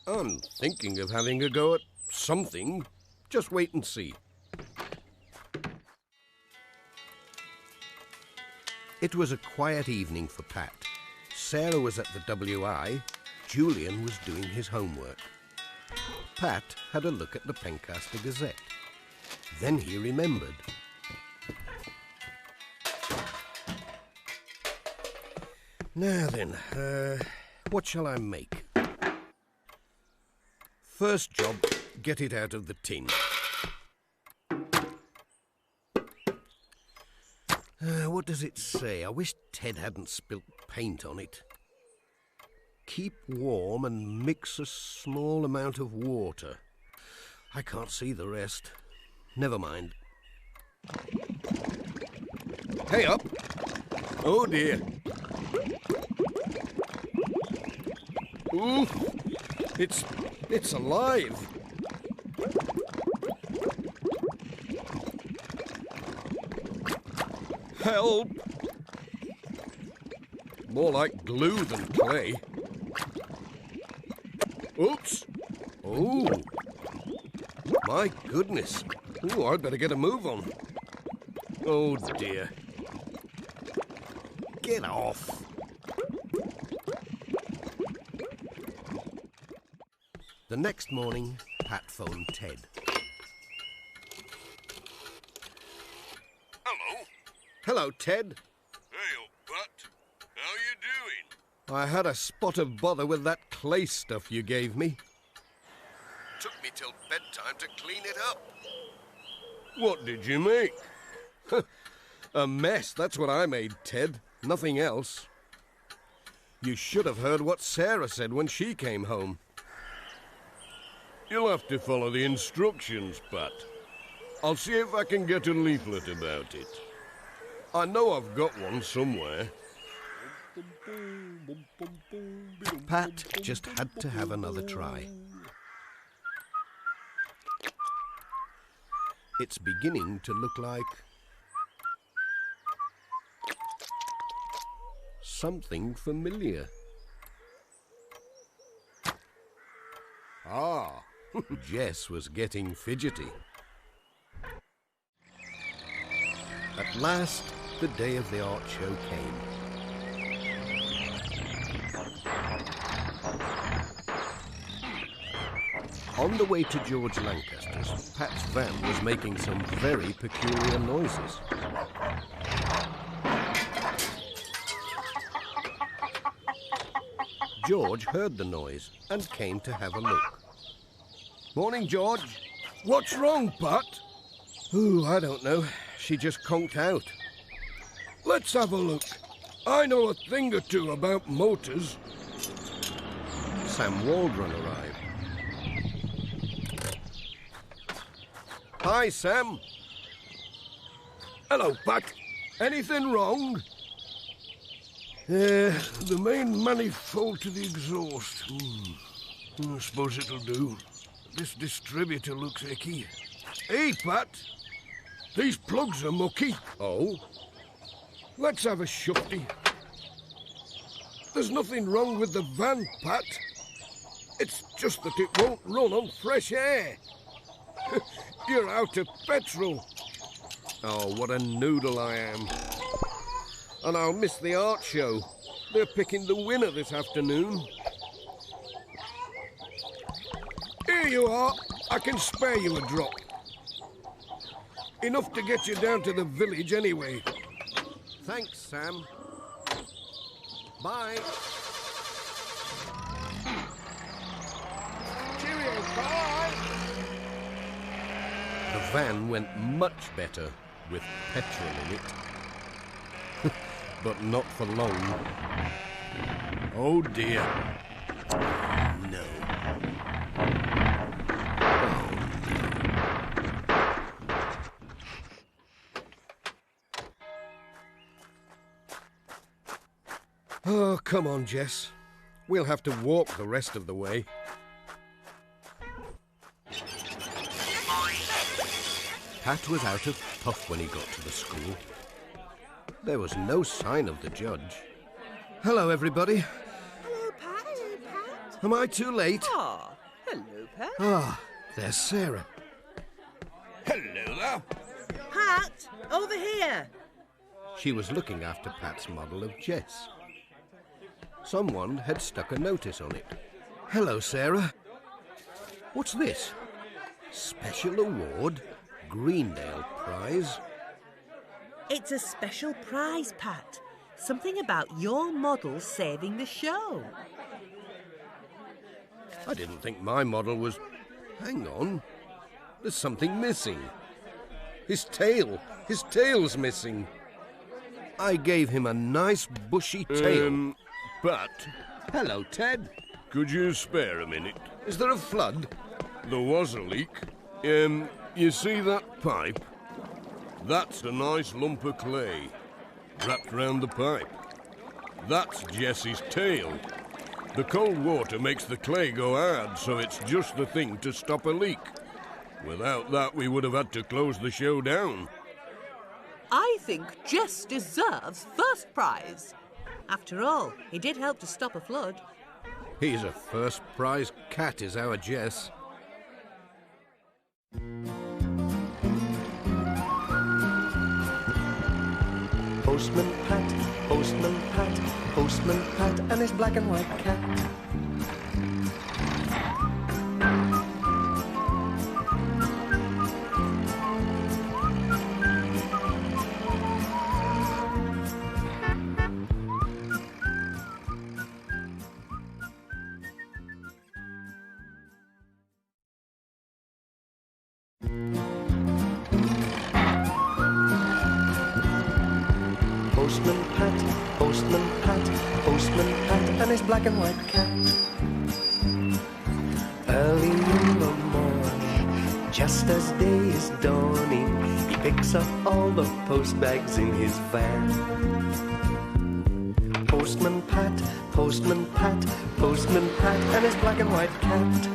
I'm thinking of having a go at something. Just wait and see. It was a quiet evening for Pat. Sarah was at the WI. Julian was doing his homework. Pat had a look at the Pencaster Gazette. Then he remembered. Now then, what shall I make? First job, get it out of the tin. What does it say? I wish Ted hadn't spilt paint on it. Keep warm and mix a small amount of water. I can't see the rest. Never mind. Hey up! Oh dear. Ooh, it's alive. Help! More like glue than clay. Oops! Oh! My goodness! Ooh, I'd better get a move on. Oh dear. Get off! The next morning, Pat phoned Ted. Hello. Hello, Ted. Hey, old Pat. How you doing? I had a spot of bother with that clay stuff you gave me. Took me till bedtime to clean it up. What did you make? A mess, that's what I made, Ted. Nothing else. You should have heard what Sarah said when she came home. You'll have to follow the instructions, Pat. I'll see if I can get a leaflet about it. I know I've got one somewhere. Pat just had to have another try. It's beginning to look like something familiar. Ah, Jess was getting fidgety. At last, the day of the art show came. On the way to George Lancaster's, Pat's van was making some very peculiar noises. George heard the noise and came to have a look. Morning, George. What's wrong, Pat? Ooh, I don't know. She just conked out. Let's have a look. I know a thing or two about motors. Sam Waldron arrived. Hi, Sam. Hello, Pat. Anything wrong? The main manifold to the exhaust. I suppose it'll do. This distributor looks icky. Hey, Pat. These plugs are mucky. Oh? Let's have a shufty. There's nothing wrong with the van, Pat. It's just that it won't run on fresh air. You're out of petrol. Oh, what a noodle I am. And I'll miss the art show. They're picking the winner this afternoon. Here you are. I can spare you a drop. Enough to get you down to the village anyway. Thanks, Sam. Bye. Cheerio, bye. The van went much better with petrol in it. But not for long. Oh dear. No. Oh, come on, Jess. We'll have to walk the rest of the way. Pat was out of puff when he got to the school. There was no sign of the judge. Hello, everybody. Hello, Pat. Hello, Pat. Am I too late? Ah, hello, Pat. Ah, there's Sarah. Hello there. Pat, over here. She was looking after Pat's model of Jess. Someone had stuck a notice on it. Hello, Sarah. What's this? Special award, Greendale prize. It's a special prize, Pat. Something about your model saving the show. I didn't think my model was... Hang on. There's something missing. His tail. His tail's missing. I gave him a nice bushy tail. Pat, Hello, Ted. could you spare a minute? Is there a flood? There was a leak. You see that pipe? That's a nice lump of clay wrapped round the pipe. That's Jessie's tail. The cold water makes the clay go hard, so it's just the thing to stop a leak. Without that, we would have had to close the show down. I think Jess deserves first prize. After all, he did help to stop a flood. He's a first prize cat, is our Jess. Postman Pat, Postman Pat, Postman Pat, and his black and white cat. Postman Pat, Postman Pat, Postman Pat, and his black and white cat. Early in the Just as day is dawning, he picks up all the post bags in his van. Postman Pat, Postman Pat, Postman Pat, and his black and white cat.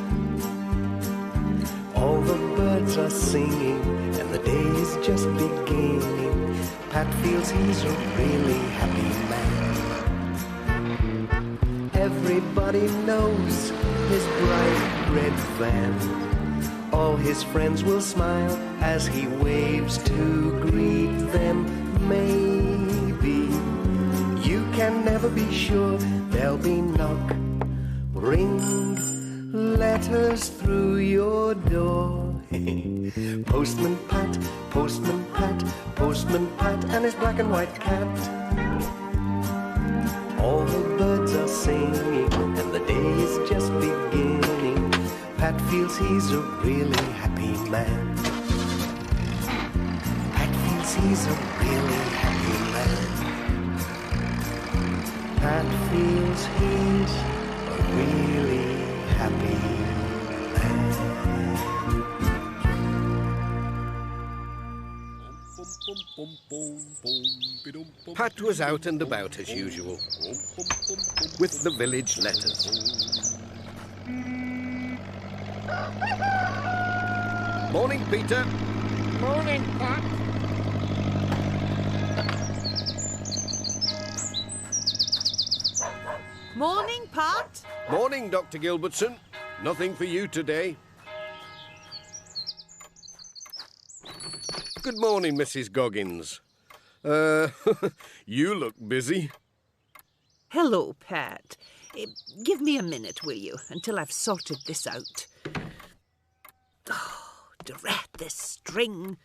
All the birds are singing, and the day is just beginning. Pat feels he's a really happy man. Everybody knows his bright red van. All his friends will smile as he waves to greet them. Maybe you can never be sure. There'll be knock, ring, letters through your door. Postman Pat, Postman Pat, Postman Pat, and his black and white cat. All the birds are singing, and the day is just beginning. Pat feels he's a really happy man. Pat feels he's a really happy man. Pat feels he's a really happy man. Pat was out and about as usual, with the village letters. Morning, Peter. Morning, Pat. Morning, Pat. Morning, Dr. Gilbertson. Nothing for you today. Good morning, Mrs. Goggins. You look busy. Hello, Pat. Give me a minute, will you, until I've sorted this out. Oh, drat this string.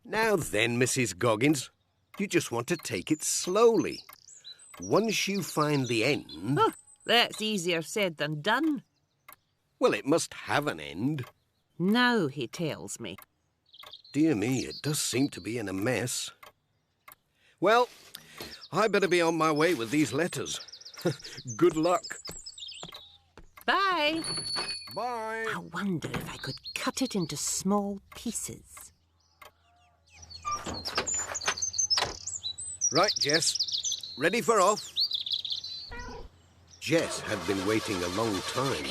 Now then, Mrs. Goggins, you just want to take it slowly. Once you find the end... Oh, that's easier said than done. Well, it must have an end. Now he tells me. Dear me, it does seem to be in a mess. Well, I better be on my way with these letters. Good luck. Bye. Bye. I wonder if I could cut it into small pieces. Right, Jess. Ready for off? Jess had been waiting a long time.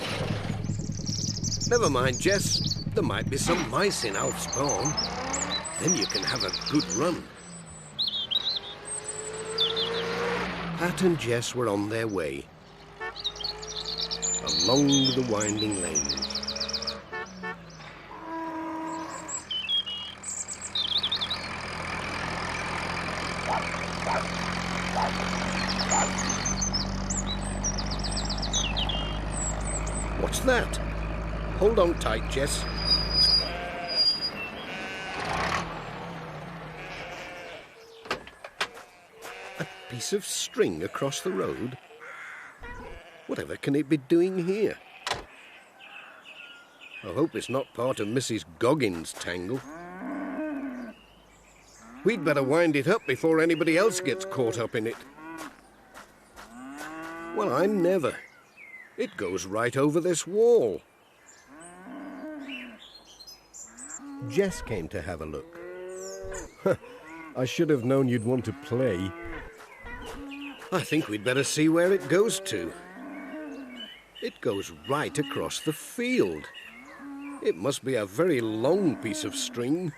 Never mind, Jess. There might be some mice in Alf's barn. Then you can have a good run. Pat and Jess were on their way. Along the winding lanes. What's that? Hold on tight, Jess. A piece of string across the road? Whatever can it be doing here? I hope it's not part of Mrs. Goggins' tangle. We'd better wind it up before anybody else gets caught up in it. Well, I never. It goes right over this wall. Jess came to have a look. I should have known you'd want to play. I think we'd better see where it goes to. It goes right across the field. It must be a very long piece of string.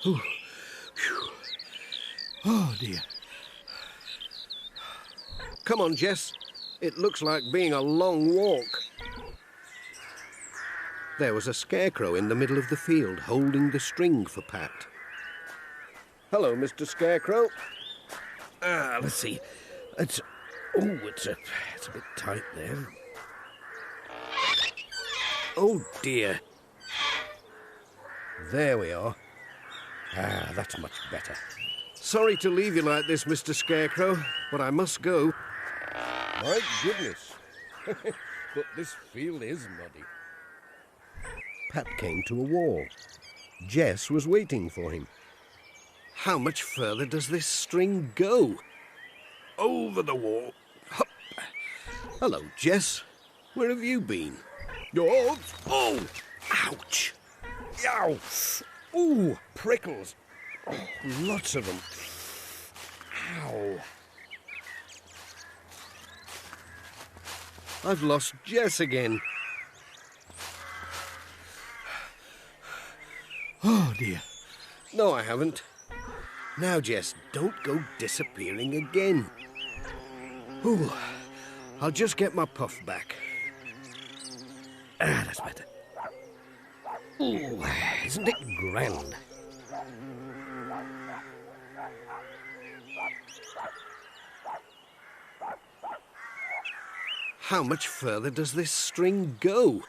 Oh, oh dear. Come on, Jess. It looks like being a long walk. There was a scarecrow in the middle of the field holding the string for Pat. Hello, Mr. Scarecrow. Let's see. It's a bit tight there. Oh, dear. There we are. That's much better. Sorry to leave you like this, Mr. Scarecrow, but I must go. My goodness. But this field is muddy. Pat came to a wall. Jess was waiting for him. How much further does this string go? Over the wall. Hup. Hello, Jess. Where have you been? Oh! Ouch! Ow! Ooh, prickles. Oh, lots of them. Ow! I've lost Jess again. Oh, dear. No, I haven't. Now, Jess, don't go disappearing again. Ooh, I'll just get my puff back. Ah, that's better. Ooh, isn't it grand? How much further does this string go?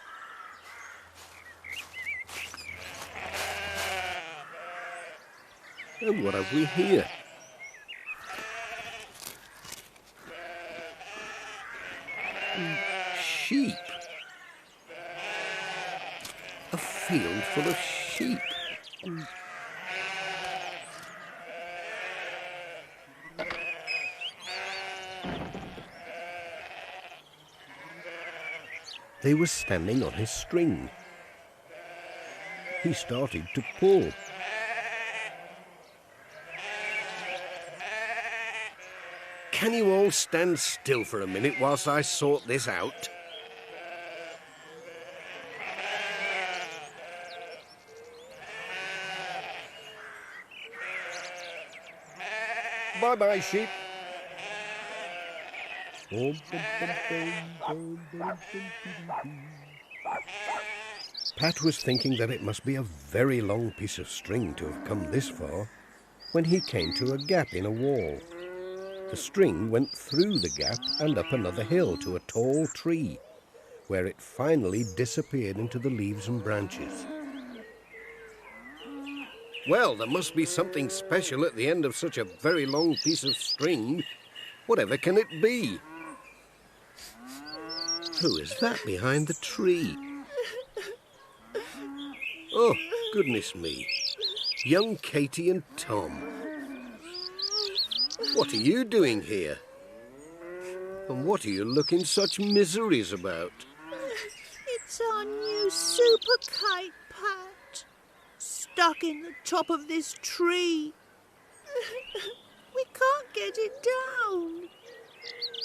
And what have we here? Sheep. A field full of sheep. They were standing on his string. He started to pull. Can you all stand still for a minute whilst I sort this out? Bye-bye, sheep. Pat was thinking that it must be a very long piece of string to have come this far when he came to a gap in a wall. The string went through the gap and up another hill to a tall tree, where it finally disappeared into the leaves and branches. Well, there must be something special at the end of such a very long piece of string. Whatever can it be? Who is that behind the tree? Oh, goodness me. Young Katie and Tom. What are you doing here? And what are you looking such miseries about? It's our new super kite, Pat. Stuck in the top of this tree. We can't get it down.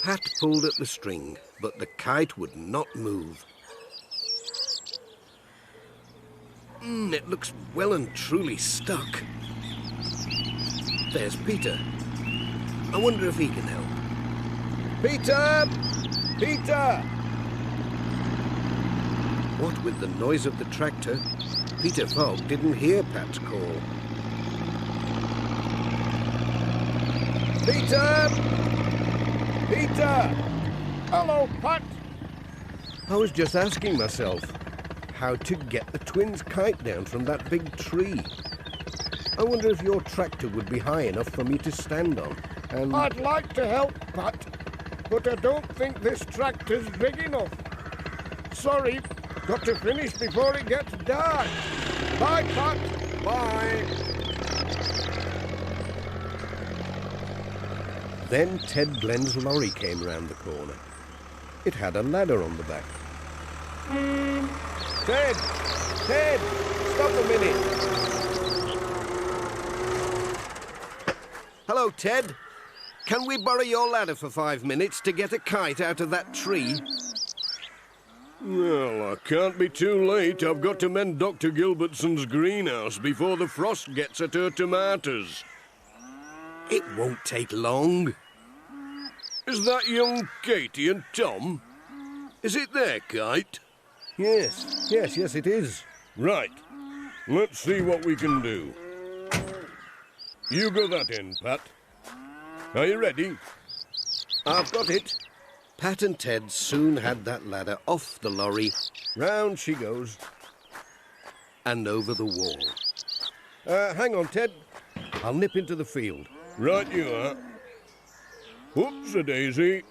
Pat pulled at the string, but the kite would not move. It looks well and truly stuck. There's Peter. I wonder if he can help. Peter! Peter! What with the noise of the tractor, Peter Fogg didn't hear Pat's call. Peter! Peter! Hello, Pat. I was just asking myself how to get the twins' kite down from that big tree. I wonder if your tractor would be high enough for me to stand on. And I'd like to help, Pat, but I don't think this tractor's big enough. Sorry, got to finish before it gets dark. Bye, Pat. bye! Then Ted Glenn's lorry came round the corner. It had a ladder on the back. Ted! Ted! Stop a minute! Hello, Ted. Can we borrow your ladder for 5 minutes to get a kite out of that tree? Well, I can't be too late. I've got to mend Dr. Gilbertson's greenhouse before the frost gets at her tomatoes. It won't take long. Is that young Katie and Tom? Is it their kite? Yes, it is. Right. Let's see what we can do. You go that end, Pat. Are you ready? I've got it. Pat and Ted soon had that ladder off the lorry. Round she goes. And over the wall. Hang on, Ted. I'll nip into the field. Right you are. Whoops-a-daisy.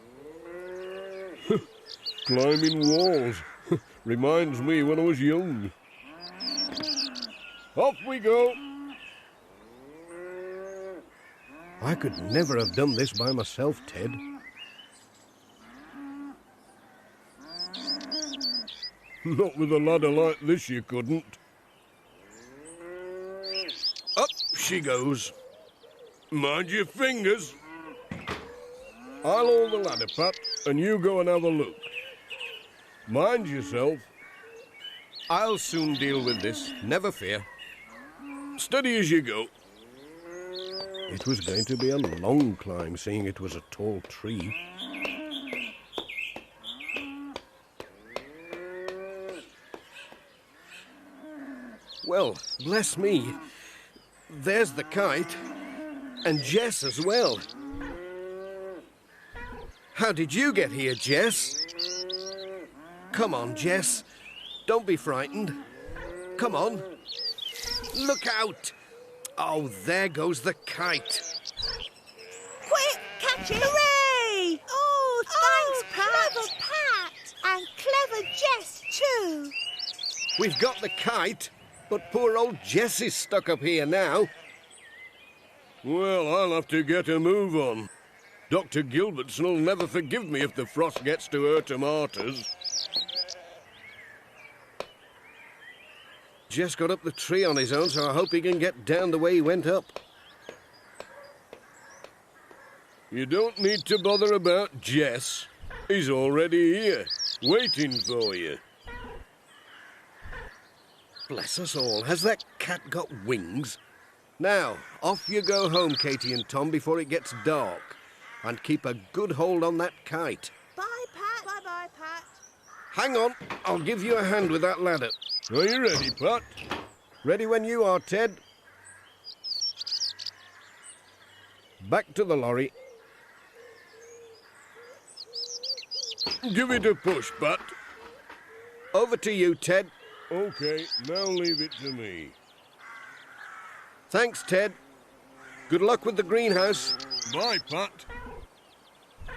Climbing walls. Reminds me when I was young. Off we go. I could never have done this by myself, Ted. Not with a ladder like this, you couldn't. Up she goes. Mind your fingers. I'll hold the ladder, Pat, and you go and have a look. Mind yourself. I'll soon deal with this, never fear. Steady as you go. It was going to be a long climb, seeing it was a tall tree. Well, bless me. There's the kite. And Jess as well. How did you get here, Jess? Come on, Jess. Don't be frightened. Come on. Look out! Oh, there goes the kite. Quick, catch it! Hooray! Oh, thanks, Pat. Clever Pat! And clever Jess, too. We've got the kite, but poor old Jess is stuck up here now. Well, I'll have to get a move on. Dr. Gilbertson will never forgive me if the frost gets to her tomatoes. Jess got up the tree on his own, so I hope he can get down the way he went up. You don't need to bother about Jess. He's already here, waiting for you. Bless us all, has that cat got wings? Now, off you go home, Katie and Tom, before it gets dark. And keep a good hold on that kite. Bye, Pat. Bye-bye, Pat. Hang on, I'll give you a hand with that ladder. Are you ready, Pat? Ready when you are, Ted. Back to the lorry. Give it a push, Pat. Over to you, Ted. OK, now leave it to me. Thanks, Ted. Good luck with the greenhouse. Bye, Pat.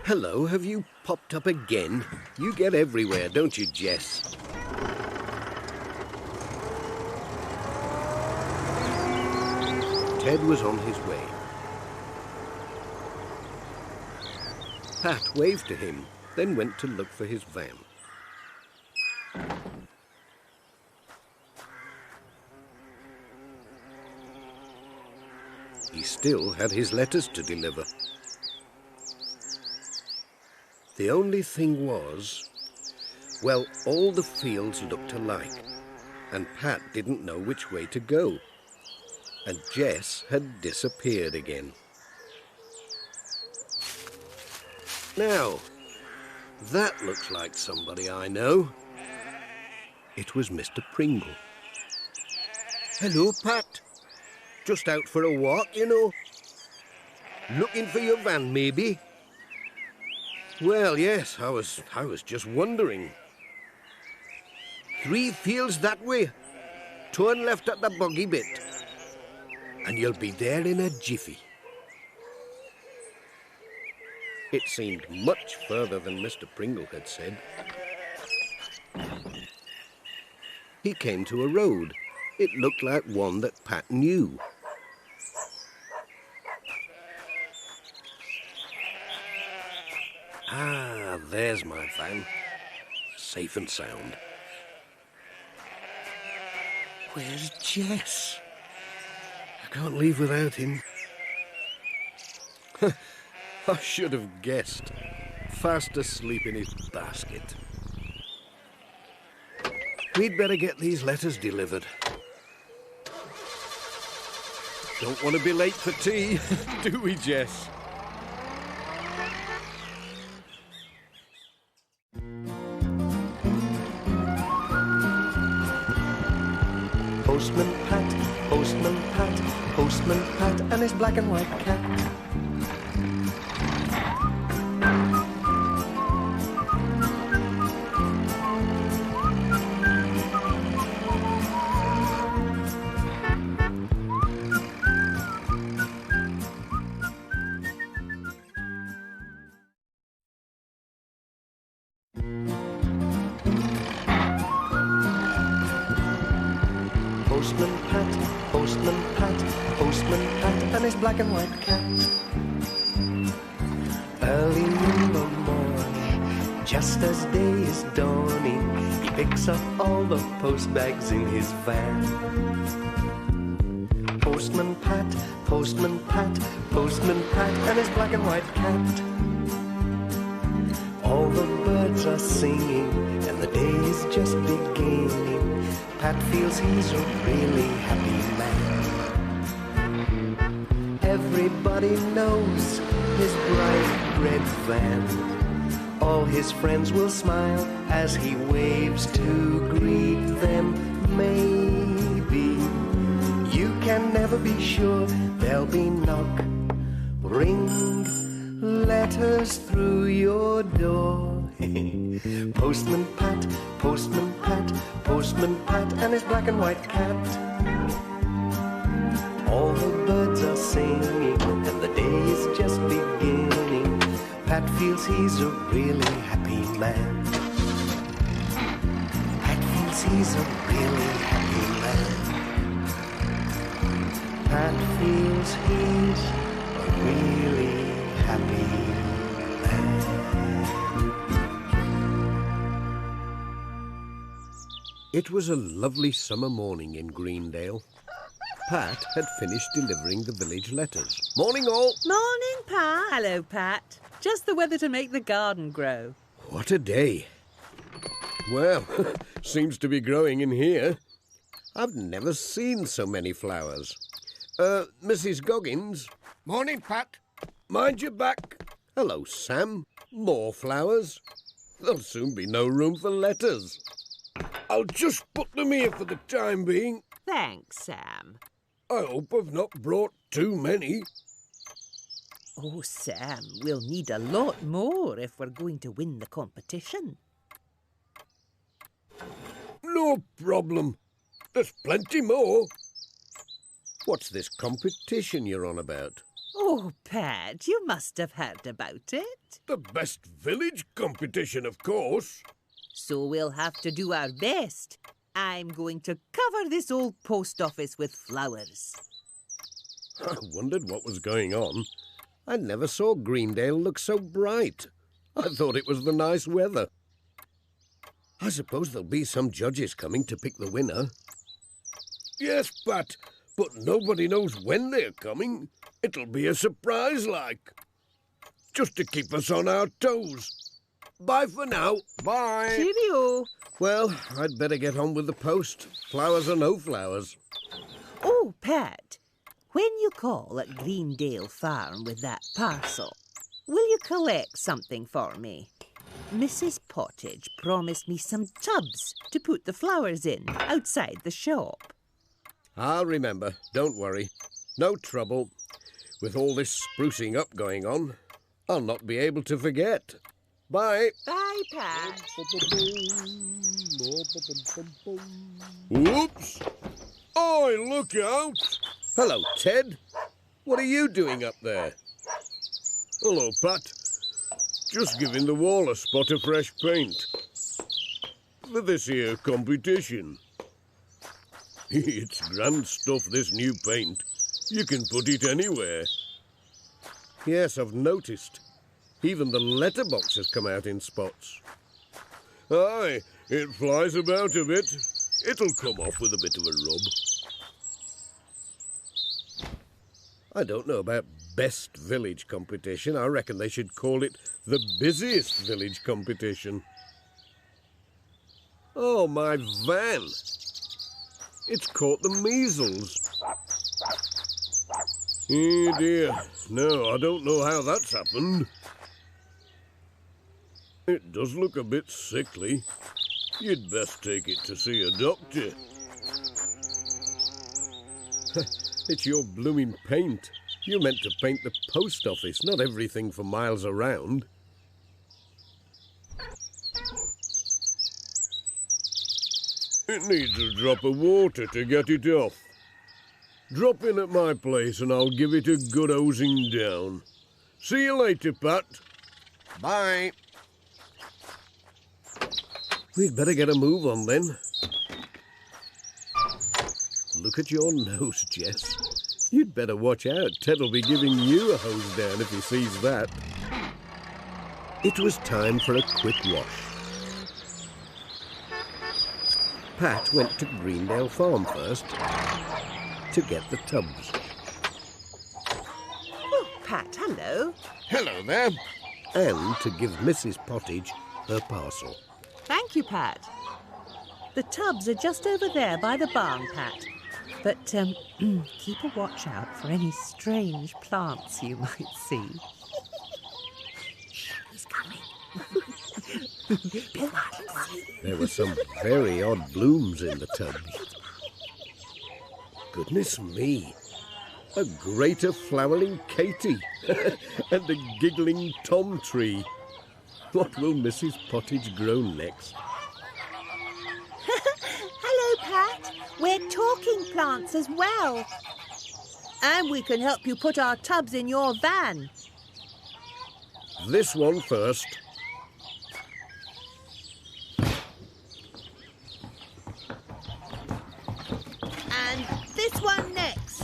Hello, have you popped up again? You get everywhere, don't you, Jess? Ted was on his way. Pat waved to him, then went to look for his van. He still had his letters to deliver. The only thing was, well, all the fields looked alike, and Pat didn't know which way to go. And Jess had disappeared again. Now, that looks like somebody I know. It was Mr. Pringle. Hello, Pat. Just out for a walk, you know. Looking for your van, maybe? Well, yes, I was just wondering. 3 fields that way. Turn left at the buggy bit. And you'll be there in a jiffy. It seemed much further than Mr. Pringle had said. He came to a road. It looked like one that Pat knew. Ah, there's my van. Safe and sound. Where's Jess? I can't leave without him. I should have guessed. Fast asleep in his basket. We'd better get these letters delivered. Don't want to be late for tea, do we, Jess? Postman Pat, Postman Pat, Postman Pat, and his black and white cat. Postman Pat, Postman Pat, Postman Pat, and his black and white cat. Early in the morning, just just as day is dawning, he picks up all the post bags in his van. Postman Pat, Postman Pat, Postman Pat, and his black and white cat. All the birds are singing, and the day is just beginning. Pat feels he's a really happy man. Everybody knows his bright red van. All his friends will smile as he waves to greet them. Maybe you can never be sure. There'll be knock, ring, letters through your door. Postman Pat, Postman Pat, Postman Pat, and his black and white cat. All the birds are singing, and the day is just beginning. Pat feels he's a really happy man. Pat feels he's a really happy man. Pat feels he's a really happy man. It was a lovely summer morning in Greendale. Pat had finished delivering the village letters. Morning, all. Morning, Pat. Hello, Pat. Just the weather to make the garden grow. What a day. Well, seems to be growing in here. I've never seen so many flowers. Mrs. Goggins? Morning, Pat. Mind your back. Hello, Sam. More flowers? There'll soon be no room for letters. I'll just put them here for the time being. Thanks, Sam. I hope I've not brought too many. Oh, Sam, we'll need a lot more if we're going to win the competition. No problem. There's plenty more. What's this competition you're on about? Oh, Pat, you must have heard about it. The best village competition, of course. So we'll have to do our best. I'm going to cover this old post office with flowers. I wondered what was going on. I never saw Greendale look so bright. I thought it was the nice weather. I suppose there'll be some judges coming to pick the winner. Yes, Pat, but nobody knows when they're coming. It'll be a surprise, like. Just to keep us on our toes. Bye for now. Bye. Cheerio. Well, I'd better get on with the post. Flowers or no flowers. Oh, Pat, when you call at Greendale Farm with that parcel, will you collect something for me? Mrs. Pottage promised me some tubs to put the flowers in outside the shop. I'll remember. Don't worry. No trouble. With all this sprucing up going on, I'll not be able to forget. Bye. Bye, Pat. Whoops! Oi, look out! Hello, Ted. What are you doing up there? Hello, Pat. Just giving the wall a spot of fresh paint. For this here competition. It's grand stuff, this new paint. You can put it anywhere. Yes, I've noticed. Even the letterbox has come out in spots. Aye, it flies about a bit. It'll come off with a bit of a rub. I don't know about best village competition. I reckon they should call it the busiest village competition. Oh, my van. It's caught the measles. Oh, dear. No, I don't know how that's happened. It does look a bit sickly. You'd best take it to see a doctor. It's your blooming paint. You're meant to paint the post office, not everything for miles around. It needs a drop of water to get it off. Drop in at my place and I'll give it a good hosing down. See you later, Pat. Bye. We'd better get a move on then. Look at your nose, Jess. You'd better watch out. Ted'll be giving you a hose down if he sees that. It was time for a quick wash. Pat went to Greendale Farm first to get the tubs. Oh, Pat, hello. Hello there. And to give Mrs. Pottage her parcel. Thank you, Pat. The tubs are just over there by the barn, Pat. But keep a watch out for any strange plants you might see. He's coming. There were some very odd blooms in the tubs. Goodness me, a greater flowering Katie and a giggling Tom tree. What will Mrs. Pottage grow next? Hello, Pat. We're talking plants as well. And we can help you put our tubs in your van. This one first. And this one next.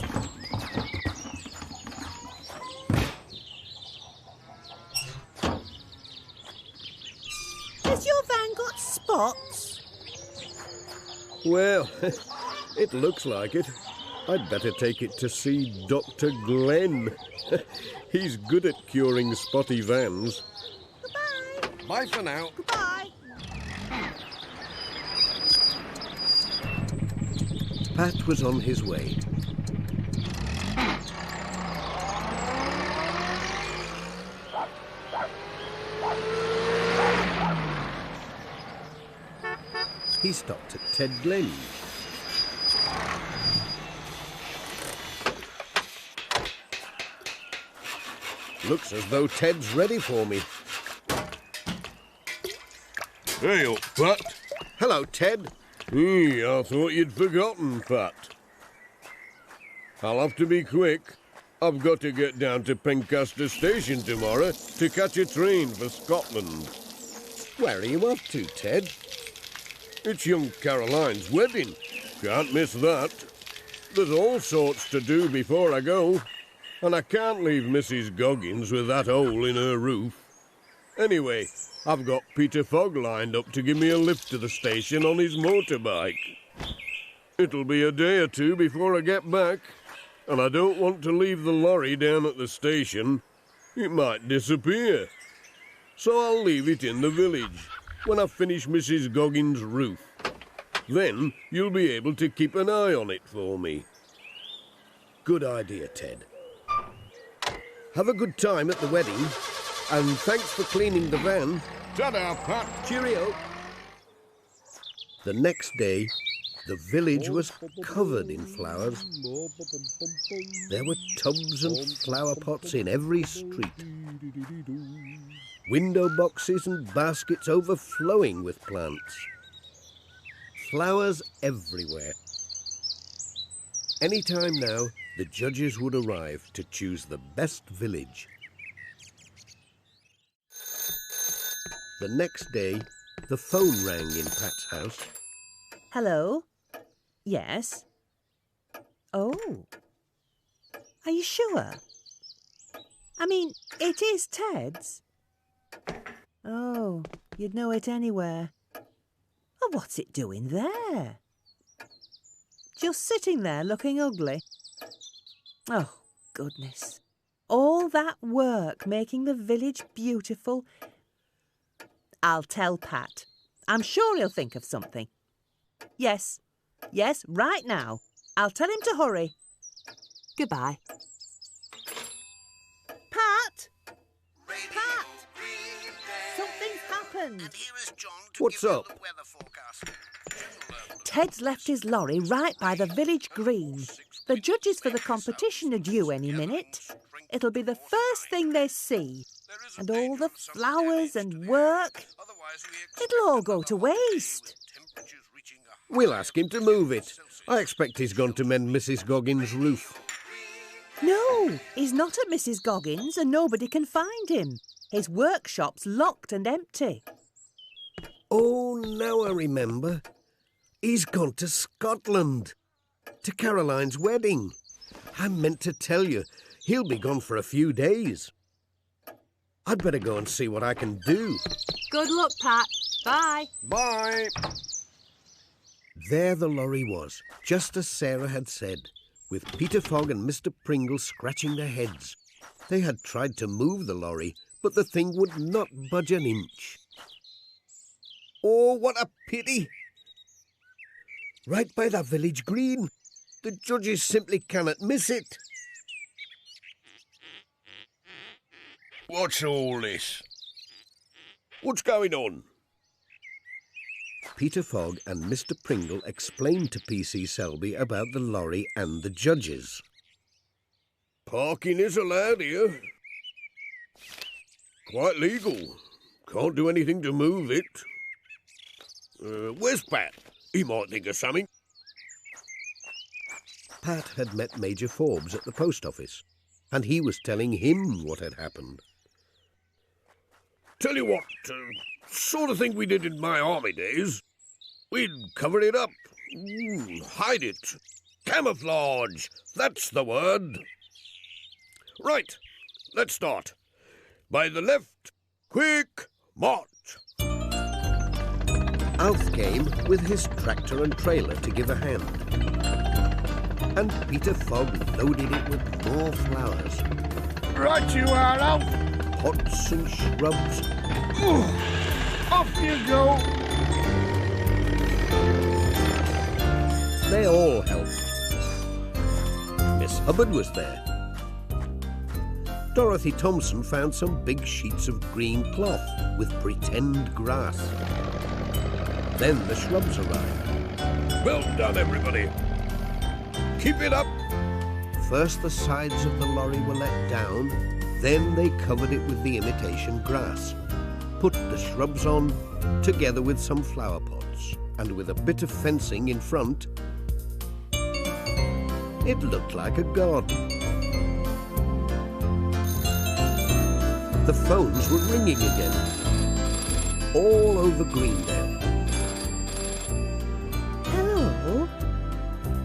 Has your van got spots? Well, it looks like it. I'd better take it to see Dr. Glenn. He's good at curing spotty vans. Goodbye. Bye for now. Goodbye. Pat was on his way. He stopped at Ted Glenn's. Looks as though Ted's ready for me. Hey up, Pat. Hello, Ted. I thought you'd forgotten, Pat. I'll have to be quick. I've got to get down to Pencaster Station tomorrow to catch a train for Scotland. Where are you off to, Ted? It's young Caroline's wedding. Can't miss that. There's all sorts to do before I go, and I can't leave Mrs. Goggins with that hole in her roof. Anyway, I've got Peter Fogg lined up to give me a lift to the station on his motorbike. It'll be a day or two before I get back, and I don't want to leave the lorry down at the station. It might disappear. So I'll leave it in the village when I finish Mrs. Goggins' roof. Then you'll be able to keep an eye on it for me. Good idea, Ted. Have a good time at the wedding, and thanks for cleaning the van. Ta-da, Pat. Cheerio. The next day, the village was covered in flowers. There were tubs and flower pots in every street. Window boxes and baskets overflowing with plants. Flowers everywhere. Any time now, the judges would arrive to choose the best village. The next day, the phone rang in Pat's house. Hello? Yes? Oh. Are you sure? I mean, it is Ted's. Oh, you'd know it anywhere. Oh, what's it doing there? Just sitting there looking ugly. Oh, goodness. All that work making the village beautiful. I'll tell Pat. I'm sure he'll think of something. Yes, right now. I'll tell him to hurry. Goodbye. Pat! Pat! Something's happened. What's up? Ted's left his lorry right by the village green. The judges for the competition are due any minute. It'll be the first thing they see. And all the flowers and work. It'll all go to waste. We'll ask him to move it. I expect he's gone to mend Mrs. Goggins' roof. No, he's not at Mrs. Goggins and nobody can find him. His workshop's locked and empty. Oh, now I remember. He's gone to Scotland. To Caroline's wedding. I meant to tell you, he'll be gone for a few days. I'd better go and see what I can do. Good luck, Pat. Bye. Bye. There the lorry was, just as Sarah had said, with Peter Fogg and Mr. Pringle scratching their heads. They had tried to move the lorry, but the thing would not budge an inch. Oh, what a pity! Right by the village green. The judges simply cannot miss it. What's all this? What's going on? Peter Fogg and Mr. Pringle explained to P.C. Selby about the lorry and the judges. Parking is allowed here. Quite legal. Can't do anything to move it. Where's Pat? He might think of something. Pat had met Major Forbes at the post office, and he was telling him what had happened. Tell you what, sort of thing we did in my army days. We'd cover it up, hide it. Camouflage, that's the word. Right, let's start. By the left, quick march. Alf came with his tractor and trailer to give a hand. And Peter Fogg loaded it with more flowers. Right you are, Alf. Pots and shrubs. Off you go. They all helped. Miss Hubbard was there. Dorothy Thompson found some big sheets of green cloth with pretend grass. Then the shrubs arrived. Well done, everybody. Keep it up. First the sides of the lorry were let down, then they covered it with the imitation grass, put the shrubs on, together with some flower pots, and with a bit of fencing in front, it looked like a garden. The phones were ringing again, all over Greendale. Hello?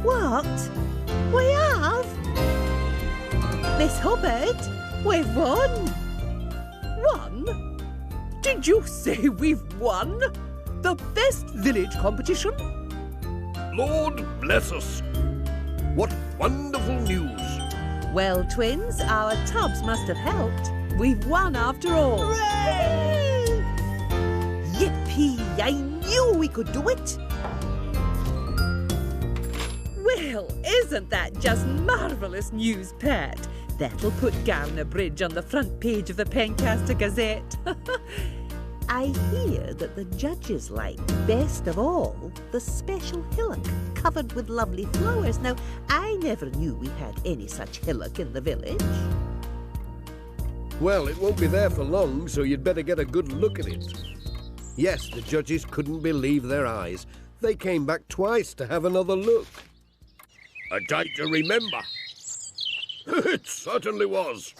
What? We have? Miss Hubbard, we've won. Won? Did you say we've won? The best village competition? Lord bless us. What wonderful news. Well, twins, our tubs must have helped. We've won after all. Hooray! Yippee! I knew we could do it. Well, isn't that just marvellous news, Pat? That'll put Gowner Bridge on the front page of the Pencaster Gazette. I hear that the judges liked best of all the special hillock covered with lovely flowers. Now, I never knew we had any such hillock in the village. Well, it won't be there for long, so you'd better get a good look at it. Yes, the judges couldn't believe their eyes. They came back twice to have another look. A day to remember. It certainly was.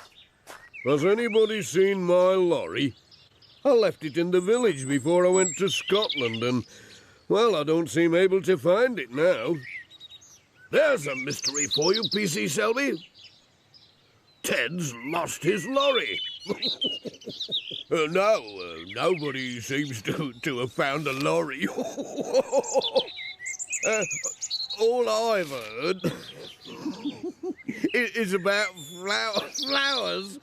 Has anybody seen my lorry? I left it in the village before I went to Scotland and, well, I don't seem able to find it now. There's a mystery for you, P.C. Selby. Ted's lost his lorry. No, nobody seems to have found a lorry. All I've heard is about flowers.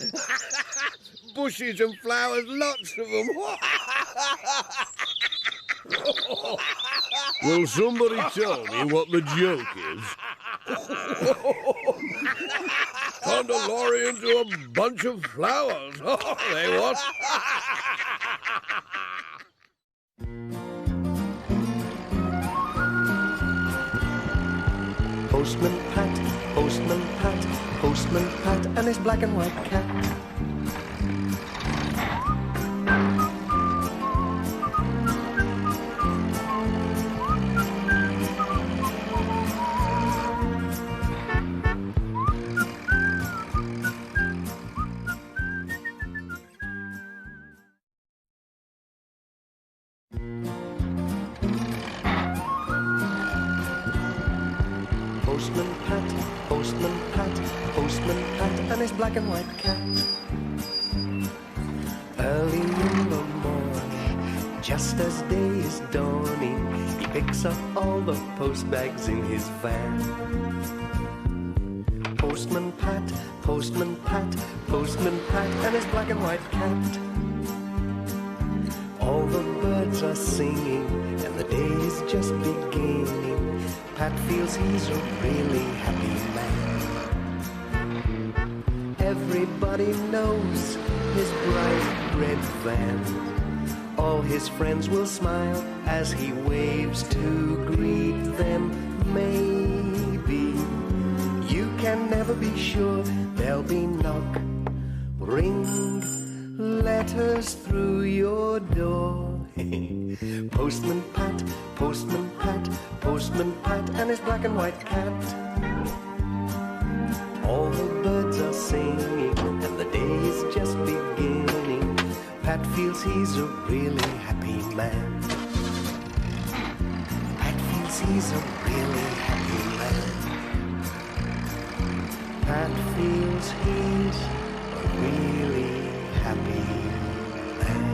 Bushes and flowers, lots of them. Will somebody tell me what the joke is? Turned a lorry into a bunch of flowers. Oh, they was. Postman Pat, Postman Pat, Postman Pat, and his black and white cat. Postman Pat, Postman Pat, Postman Pat, and his black and white cat. Early in the morning, just as day is dawning, he picks up all the post bags in his van. Postman Pat, Postman Pat, Postman Pat, and his black and white cat. All the birds are singing, and the day is just beginning. Pat feels he's a really happy man. Everybody knows his bright red van. All his friends will smile as he waves to greet them. Maybe you can never be sure. There'll be knock, ring, letters through your door. Postman Pat, Postman Pat, Postman Pat, and his black and white cat. All the birds are singing, and the day is just beginning. Pat feels he's a really happy man. Pat feels he's a really happy man. Pat feels he's a really happy man.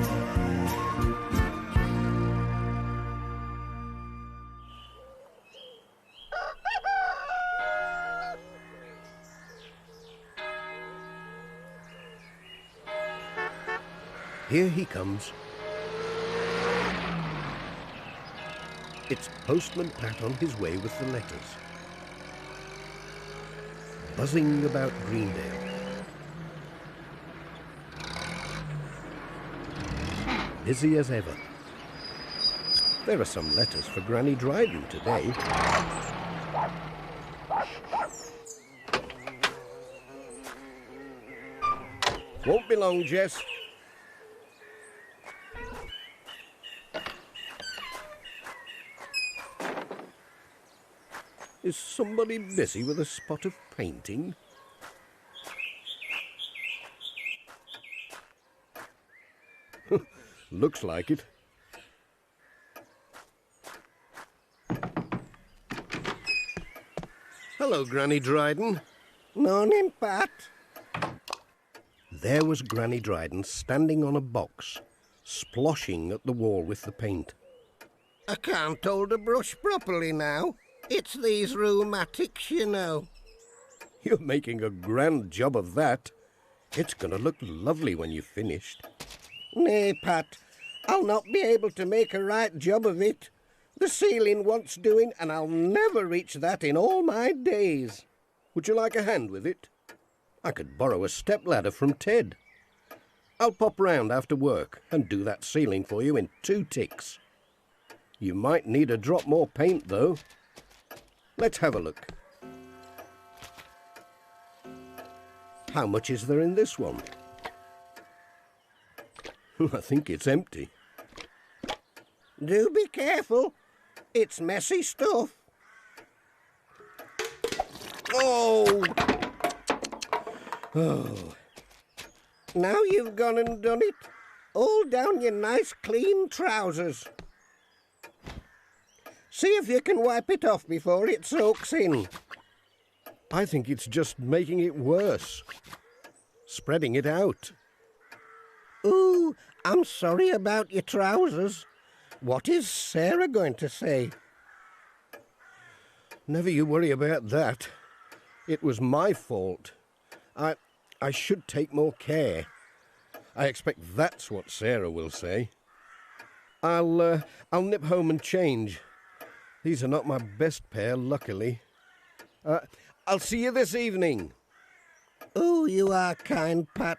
Here he comes. It's Postman Pat on his way with the letters. Buzzing about Greendale. Busy as ever. There are some letters for Granny Dryden today. Won't be long, Jess. Is somebody busy with a spot of painting? Looks like it. Hello, Granny Dryden. Morning, Pat. There was Granny Dryden standing on a box, sploshing at the wall with the paint. I can't hold a brush properly now. It's these rheumatics, you know. You're making a grand job of that. It's going to look lovely when you've finished. Nay, Pat, I'll not be able to make a right job of it. The ceiling wants doing, and I'll never reach that in all my days. Would you like a hand with it? I could borrow a stepladder from Ted. I'll pop round after work and do that ceiling for you in 2 ticks. You might need a drop more paint, though. Let's have a look. How much is there in this one? I think it's empty. Do be careful. It's messy stuff. Oh! Oh. Now you've gone and done it. All down your nice clean trousers. See if you can wipe it off before it soaks in. I think it's just making it worse. Spreading it out. Ooh, I'm sorry about your trousers. What is Sarah going to say? Never you worry about that. It was my fault. I should take more care. I expect that's what Sarah will say. I'll nip home and change. These are not my best pair, luckily. I'll see you this evening. Oh, you are kind, Pat.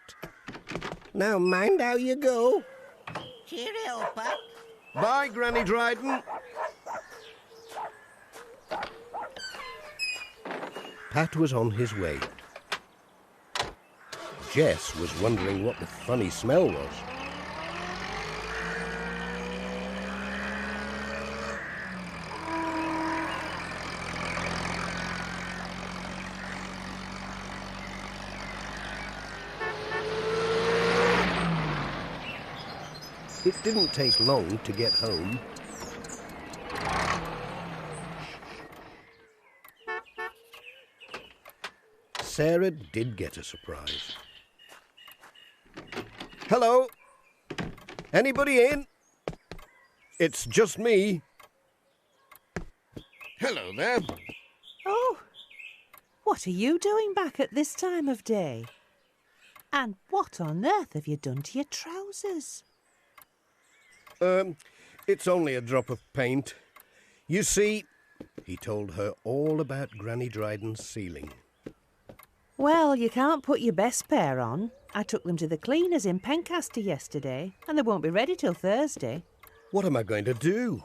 Now mind how you go. Cheerio, Pat. Bye, Granny Dryden. Pat was on his way. Jess was wondering what the funny smell was. It didn't take long to get home. Sarah did get a surprise. Hello, Anybody in? It's just me. Hello there. Oh, what are you doing back at this time of day? And what on earth have you done to your trousers? It's only a drop of paint. You see, he told her all about Granny Dryden's ceiling. Well, you can't put your best pair on. I took them to the cleaners in Pencaster yesterday, and they won't be ready till Thursday. What am I going to do?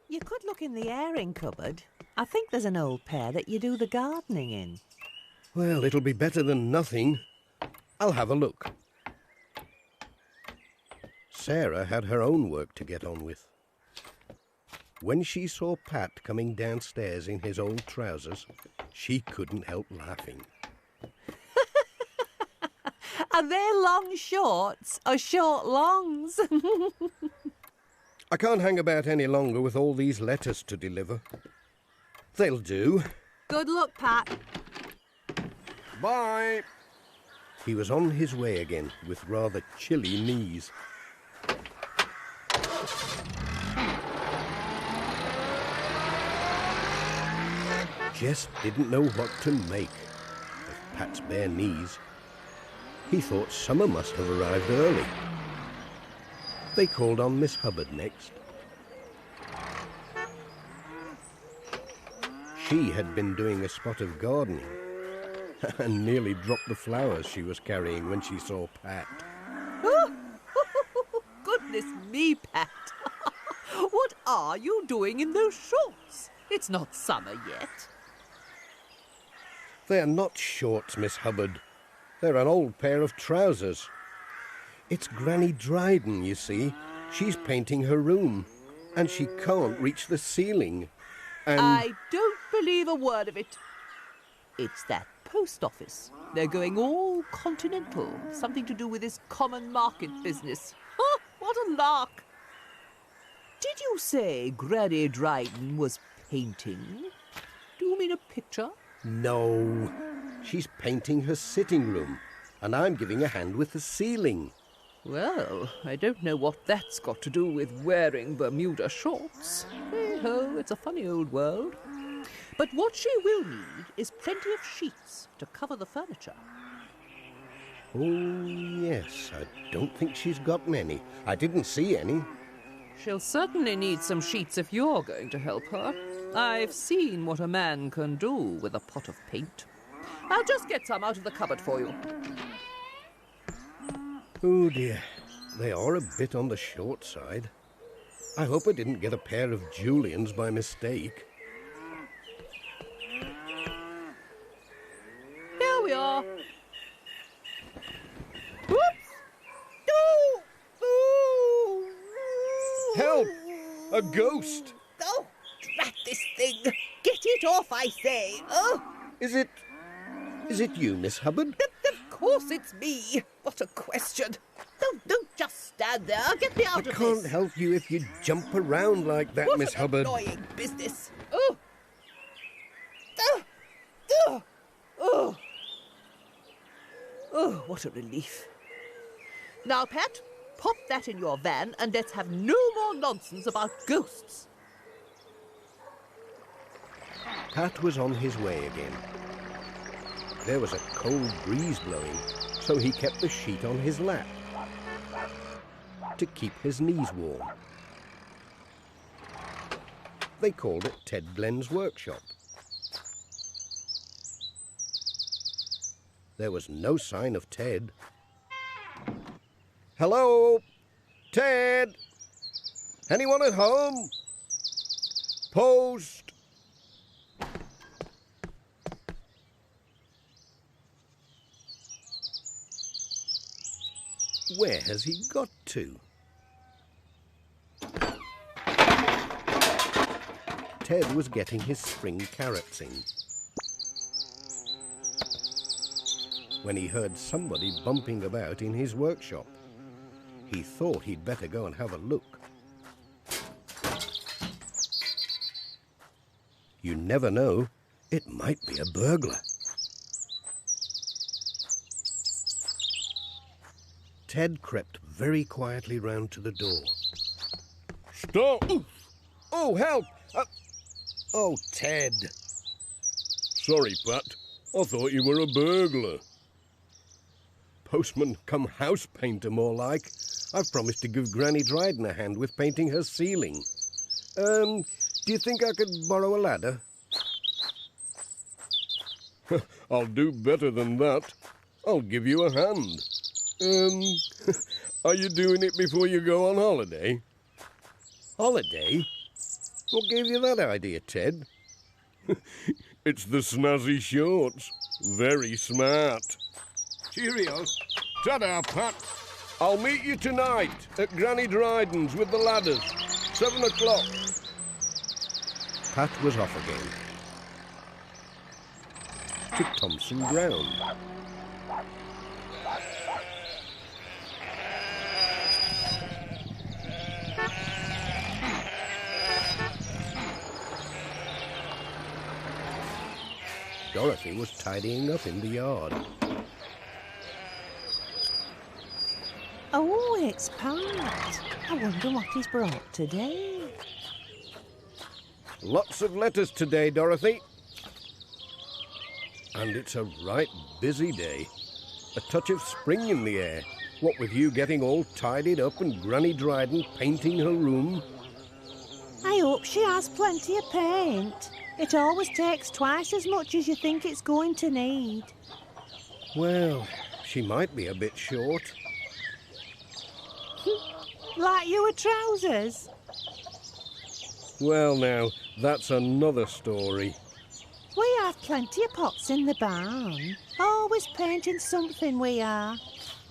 You could look in the airing cupboard. I think there's an old pair that you do the gardening in. Well, it'll be better than nothing. I'll have a look. Sarah had her own work to get on with. When she saw Pat coming downstairs in his old trousers, she couldn't help laughing. Are they long shorts or short longs? I can't hang about any longer with all these letters to deliver. They'll do. Good luck, Pat. Bye. He was on his way again with rather chilly knees. Jess didn't know what to make of Pat's bare knees. He thought summer must have arrived early. They called on Miss Hubbard next. She had been doing a spot of gardening and nearly dropped the flowers she was carrying when she saw Pat. Oh, goodness me, Pat. What are you doing in those shorts? It's not summer yet. They're not shorts, Miss Hubbard. They're an old pair of trousers. It's Granny Dryden, you see. She's painting her room, and she can't reach the ceiling. And I don't believe a word of it. It's that post office. They're going all continental. Something to do with this common market business. Oh, what a lark. Did you say Granny Dryden was painting? Do you mean a picture? no, she's painting her sitting room, and I'm giving a hand with the ceiling. Well, I don't know what that's got to do with wearing Bermuda shorts. Hey-ho, it's a funny old world. But what she will need is plenty of sheets to cover the furniture. Oh, yes, I don't think she's got many. I didn't see any. She'll certainly need some sheets if you're going to help her. I've seen what a man can do with a pot of paint. I'll just get some out of the cupboard for you. Oh, dear. They are a bit on the short side. I hope I didn't get a pair of Julians by mistake. Here we are. Whoops! Help! A ghost! Oh, drat this thing! Get it off, I say! Oh! Is it you, Miss Hubbard? Of course it's me! What a question! Don't just stand there. Get me out I of can't this! help you if you jump around like that, What Miss an Hubbard. annoying business! Oh! Oh! Oh! Oh! Oh, what a relief. Now, Pat, pop that in your van and let's have no more nonsense about ghosts. Pat was on his way again. There was a cold breeze blowing, so he kept the sheet on his lap to keep his knees warm. They called it Ted Glenn's workshop. There was no sign of Ted. Hello? Ted? Anyone at home? Post? Where has he got to? Ted was getting his spring carrots in when he heard somebody bumping about in his workshop. He thought he'd better go and have a look. You never know, it might be a burglar. Ted crept very quietly round to the door. Stop! Oh, help! Oh, Ted. Sorry, Pat. I thought you were a burglar. Postman come house painter, more like. I've promised to give Granny Dryden a hand with painting her ceiling. Do you think I could borrow a ladder? I'll do better than that. I'll give you a hand. Are you doing it before you go on holiday? Holiday? What gave you that idea, Ted? It's the snazzy shorts. Very smart. Cheerio. Ta-da, Pat. I'll meet you tonight at Granny Dryden's with the ladders. 7 o'clock. Pat was off again. To Thompson Ground. Dorothy was tidying up in the yard. Oh, it's Pat. I wonder what he's brought today. Lots of letters today, Dorothy. And it's a right busy day. A touch of spring in the air. What with you getting all tidied up and Granny Dryden painting her room. I hope she has plenty of paint. It always takes twice as much as you think it's going to need. Well, she might be a bit short. Like your trousers. Well now, that's another story. We have plenty of pots in the barn. Always painting something we are.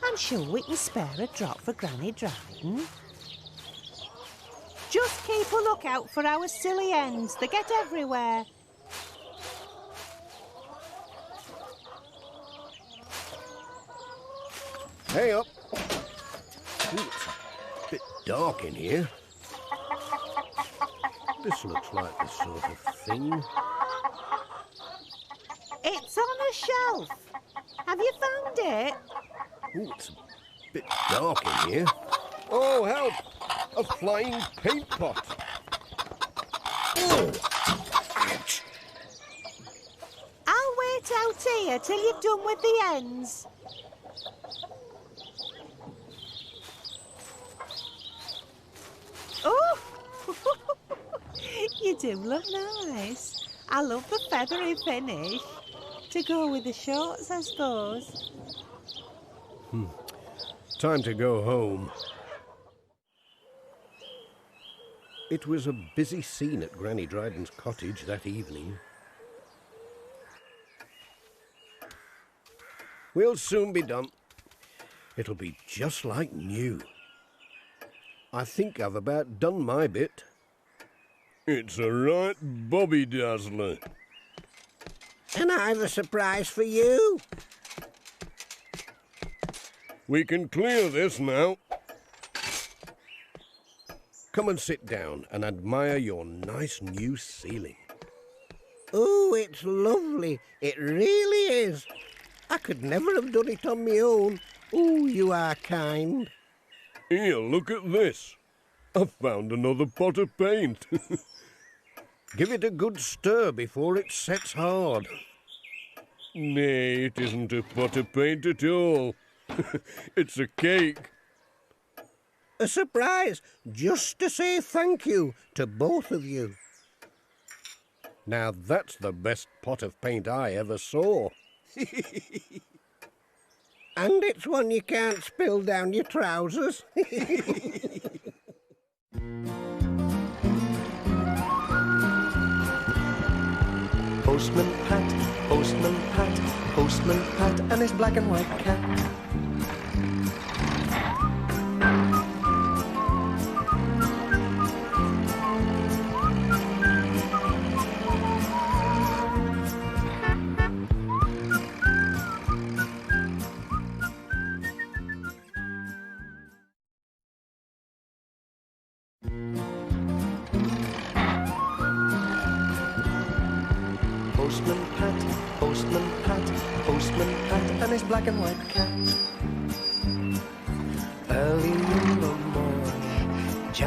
I'm sure we can spare a drop for Granny Dryden. Just keep a lookout for our silly hens. They get everywhere. Hey up. Ooh, it's a bit dark in here. This looks like the sort of thing. It's on a shelf. Have you found it? Ooh, it's a bit dark in here. Oh, help! A flying paint pot. Oh, ouch. I'll wait out here till you've done with the ends. Oh! You do look nice. I love the feathery finish. To go with the shorts, I suppose. Time to go home. It was a busy scene at Granny Dryden's cottage that evening. We'll soon be done. It'll be just like new. I think I've about done my bit. It's a right bobby dazzler. And I've a surprise for you. We can clear this now. Come and sit down and admire your nice new ceiling. Oh, it's lovely. It really is. I could never have done it on my own. Oh, you are kind. Here, look at this. I've found another pot of paint. Give it a good stir before it sets hard. Nay, it isn't a pot of paint at all. It's a cake. A surprise, just to say thank you to both of you. Now that's the best pot of paint I ever saw. And it's one you can't spill down your trousers. Postman Pat, Postman Pat, Postman Pat and his black and white cat. Postman Pat, Postman Pat, Postman Pat and his black and white cat.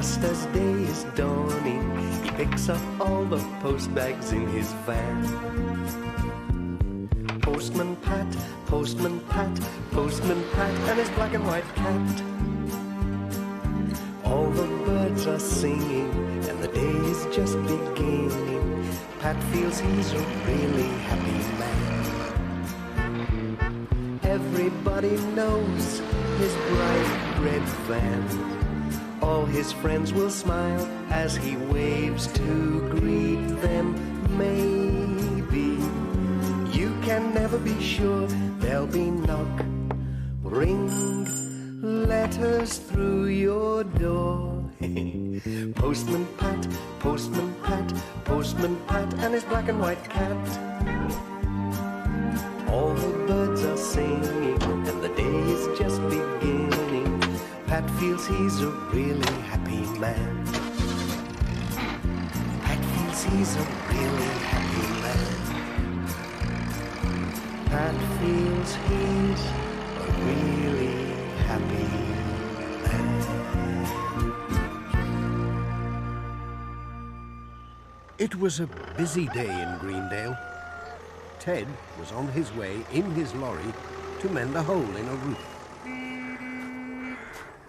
Just as day is dawning, he picks up all the post bags in his van. Postman Pat, Postman Pat, Postman Pat, and his black and white cat. All the birds are singing, and the day is just beginning. Pat feels he's a really happy man. Everybody knows his bright red van. All his friends will smile as he waves to greet them. Maybe you can never be sure. There'll be knock, ring, letters through your door. Postman Pat, Postman Pat, Postman Pat, and his black and white cat. All the birds are singing, and the day is just beginning. Pat feels he's a really happy man. Pat feels he's a really happy man. Pat feels he's a really happy man. It was a busy day in Greendale. Ted was on his way in his lorry to mend a hole in a roof.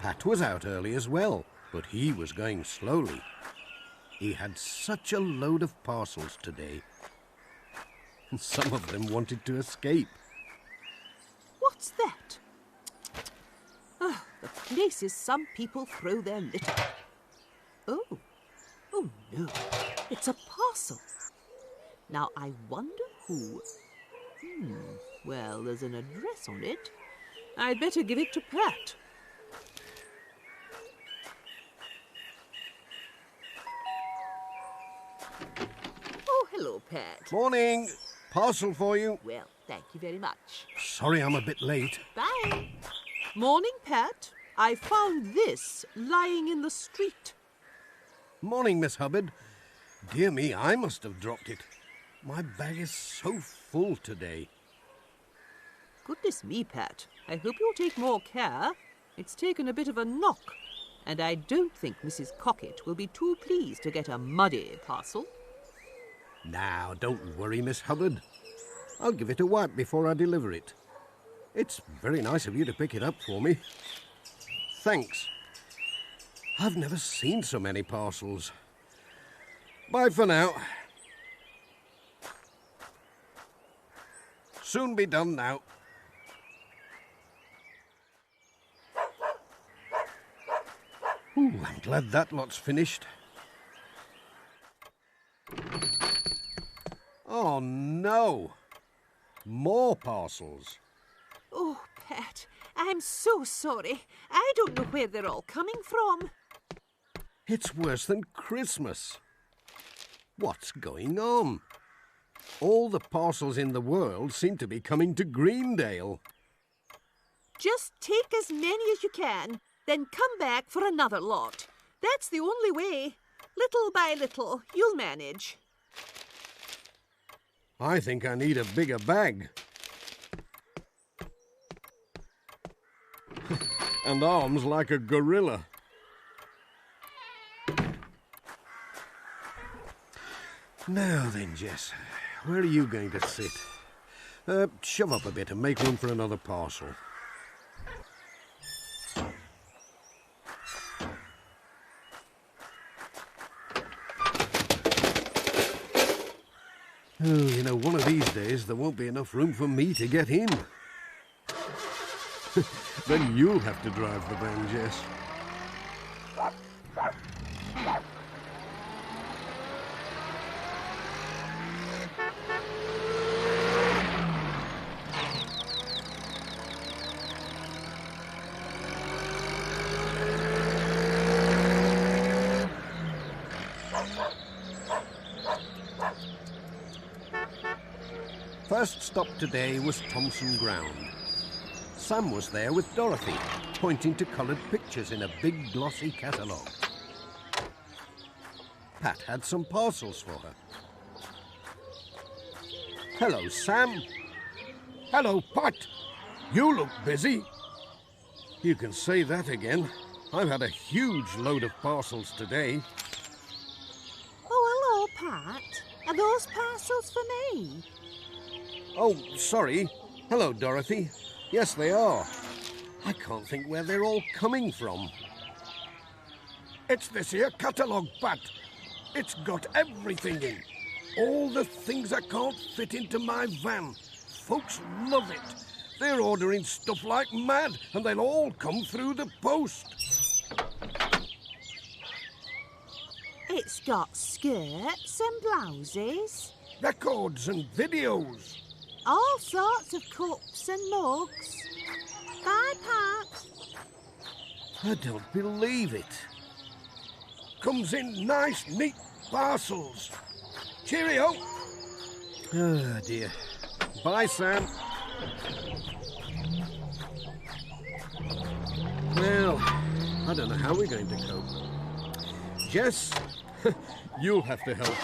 Pat was out early as well, but he was going slowly. He had such a load of parcels today. And some of them wanted to escape. What's that? Oh, the places some people throw their litter. Oh no, it's a parcel. Now I wonder who... well, there's an address on it. I'd better give it to Pat. Oh, hello, Pat. Morning. Parcel for you. Well, thank you very much. Sorry I'm a bit late. Bye. Morning, Pat. I found this lying in the street. Morning, Miss Hubbard. Dear me, I must have dropped it. My bag is so full today. Goodness me, Pat. I hope you'll take more care. It's taken a bit of a knock, and I don't think Mrs. Cockett will be too pleased to get a muddy parcel. Now, don't worry, Miss Hubbard. I'll give it a wipe before I deliver it. It's very nice of you to pick it up for me. Thanks. I've never seen so many parcels. Bye for now. Soon be done now. Ooh, I'm glad that lot's finished. Oh, no. More parcels. Oh, Pat, I'm so sorry. I don't know where they're all coming from. It's worse than Christmas. What's going on? All the parcels in the world seem to be coming to Greendale. Just take as many as you can, then come back for another lot. That's the only way. Little by little, you'll manage. I think I need a bigger bag. And arms like a gorilla. Now then, Jess, where are you going to sit? Shove up a bit and make room for another parcel. Oh, you know, one of these days there won't be enough room for me to get in. Then you'll have to drive the van, Jess. First stop today was Thompson Ground. Sam was there with Dorothy, pointing to coloured pictures in a big glossy catalogue. Pat had some parcels for her. Hello, Sam. Hello, Pat. You look busy. You can say that again. I've had a huge load of parcels today. Oh, hello, Pat. Are those parcels for me? Oh, sorry. Hello, Dorothy. Yes, they are. I can't think where they're all coming from. It's this here catalogue, Pat. It's got everything in. All the things I can't fit into my van. Folks love it. They're ordering stuff like mad, and they'll all come through the post. It's got skirts and blouses. Records and videos. All sorts of cups and mugs. Bye, Pat. I don't believe it. Comes in nice, neat parcels. Cheerio. Oh, dear. Bye, Sam. Well, I don't know how we're going to cope. Jess, you'll have to help.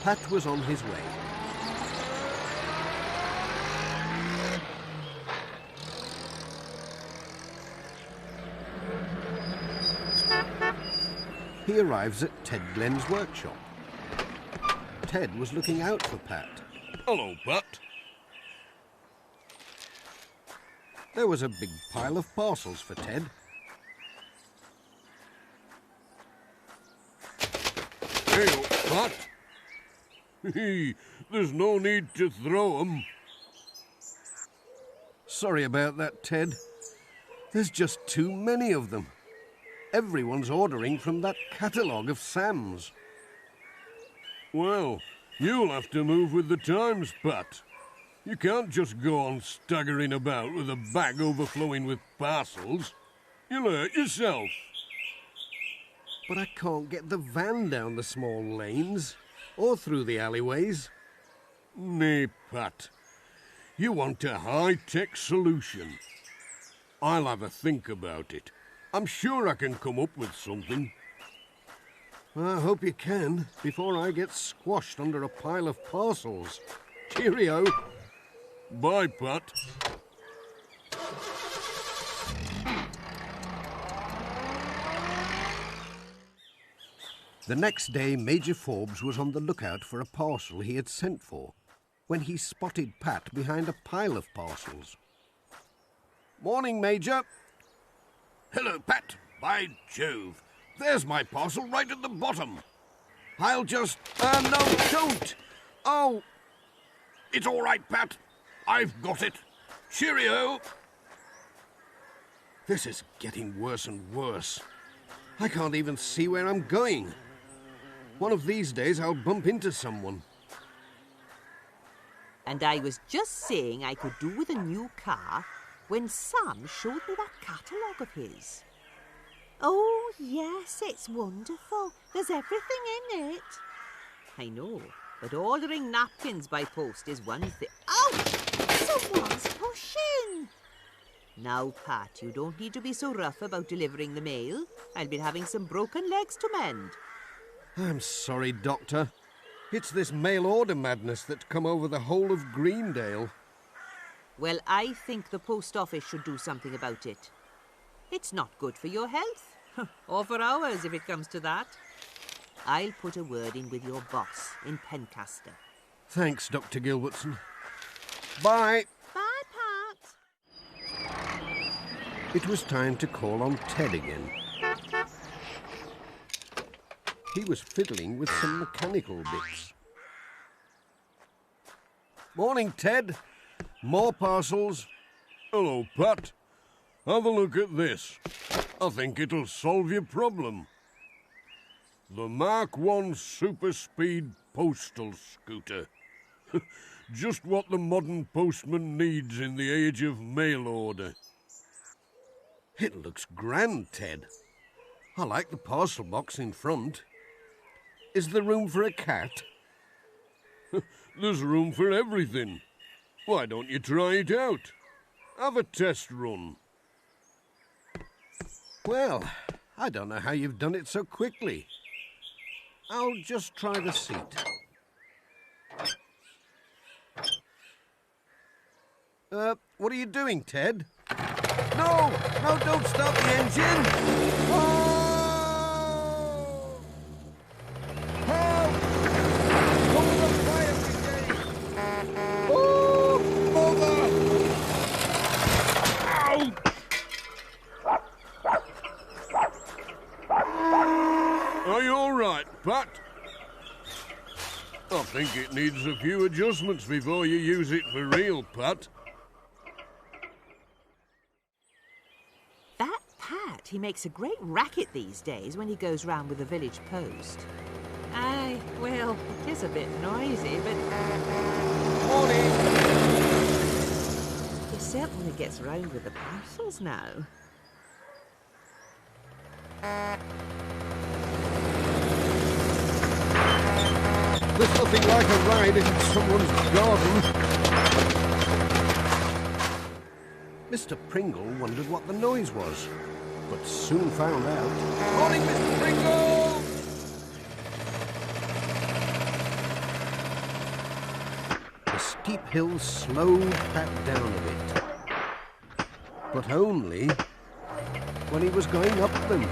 Pat was on his way. He arrives at Ted Glenn's workshop. Ted was looking out for Pat. Hello, Pat. There was a big pile of parcels for Ted. Hey, Pat. There's no need to throw 'em. Sorry about that, Ted. There's just too many of them. Everyone's ordering from that catalogue of Sam's. Well, you'll have to move with the times, Pat. You can't just go on staggering about with a bag overflowing with parcels. You'll hurt yourself. But I can't get the van down the small lanes or through the alleyways. Nay, Pat. You want a high-tech solution. I'll have a think about it. I'm sure I can come up with something. I hope you can, before I get squashed under a pile of parcels. Cheerio. Bye, Pat. The next day, Major Forbes was on the lookout for a parcel he had sent for, when he spotted Pat behind a pile of parcels. Morning, Major. Hello, Pat. By Jove. There's my parcel right at the bottom. I'll just... No, don't! Oh! It's all right, Pat. I've got it. Cheerio. This is getting worse and worse. I can't even see where I'm going. One of these days I'll bump into someone. And I was just saying I could do with a new car when Sam showed me that catalogue of his. Oh, yes, it's wonderful. There's everything in it. I know, but ordering napkins by post is one thing. Ouch! Someone's pushing. Now, Pat, you don't need to be so rough about delivering the mail. I'll be having some broken legs to mend. I'm sorry, Doctor. It's this mail order madness that's come over the whole of Greendale. Well, I think the post office should do something about it. It's not good for your health, or for ours if it comes to that. I'll put a word in with your boss in Pencaster. Thanks, Dr. Gilbertson. Bye. Bye, Pat. It was time to call on Ted again. He was fiddling with some mechanical bits. Morning, Ted. More parcels. Hello, Pat. Have a look at this. I think it'll solve your problem. The Mark I Super Speed Postal Scooter. Just what the modern postman needs in the age of mail order. It looks grand, Ted. I like the parcel box in front. Is there room for a cat? There's room for everything. Why don't you try it out? Have a test run. Well, I don't know how you've done it so quickly. I'll just try the seat. What are you doing, Ted? No! No, don't start the engine! Oh! Help! Call the fire brigade! Oh, mother! Ow! Are you all right, Pat? I think it needs a few adjustments before you use it for real, Pat. That Pat, he makes a great racket these days when he goes round with the village post. Aye, well, it is a bit noisy, but... Morning! He certainly gets round with the parcels now. There's nothing like a ride in someone's garden. Mr. Pringle wondered what the noise was, but soon found out. Morning, Mr. Pringle! The steep hill slowed Pat down a bit, but only when he was going up them.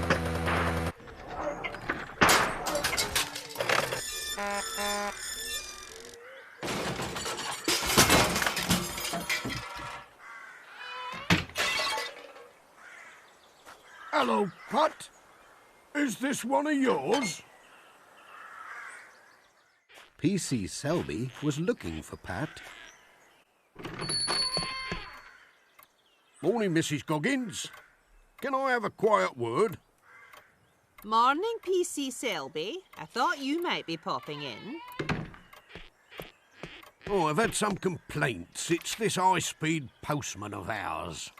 Hello, Pat. Is this one of yours? P.C. Selby was looking for Pat. Morning, Mrs. Goggins. Can I have a quiet word? Morning, P.C. Selby. I thought you might be popping in. Oh, I've had some complaints. It's this high-speed postman of ours.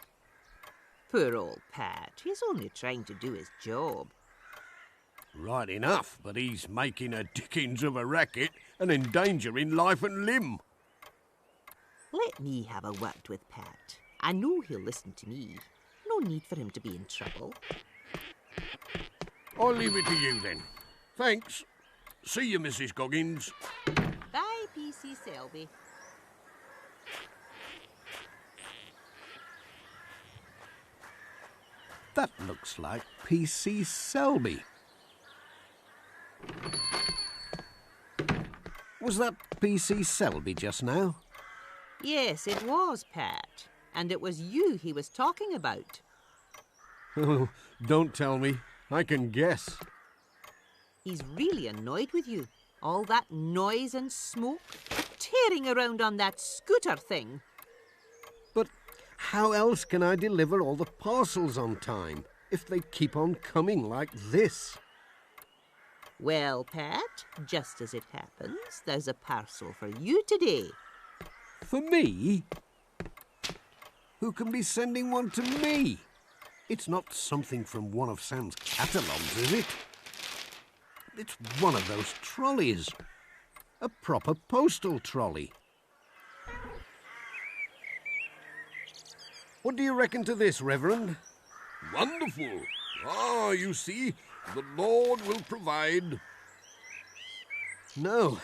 Poor old Pat. He's only trying to do his job. Right enough, but he's making a dickens of a racket and endangering life and limb. Let me have a word with Pat. I know he'll listen to me. No need for him to be in trouble. I'll leave it to you then. Thanks. See you, Mrs. Goggins. Bye, P.C. Selby. That looks like P.C. Selby. Was that P.C. Selby just now? Yes, it was, Pat. And it was you he was talking about. Oh, don't tell me. I can guess. He's really annoyed with you. All that noise and smoke. Tearing around on that scooter thing. But how else can I deliver all the parcels on time if they keep on coming like this? Well, Pat, just as it happens, there's a parcel for you today. For me? Who can be sending one to me? It's not something from one of Sam's catalogues, is it? It's one of those trolleys. A proper postal trolley. What do you reckon to this, Reverend? Wonderful. Ah, you see, the Lord will provide. No,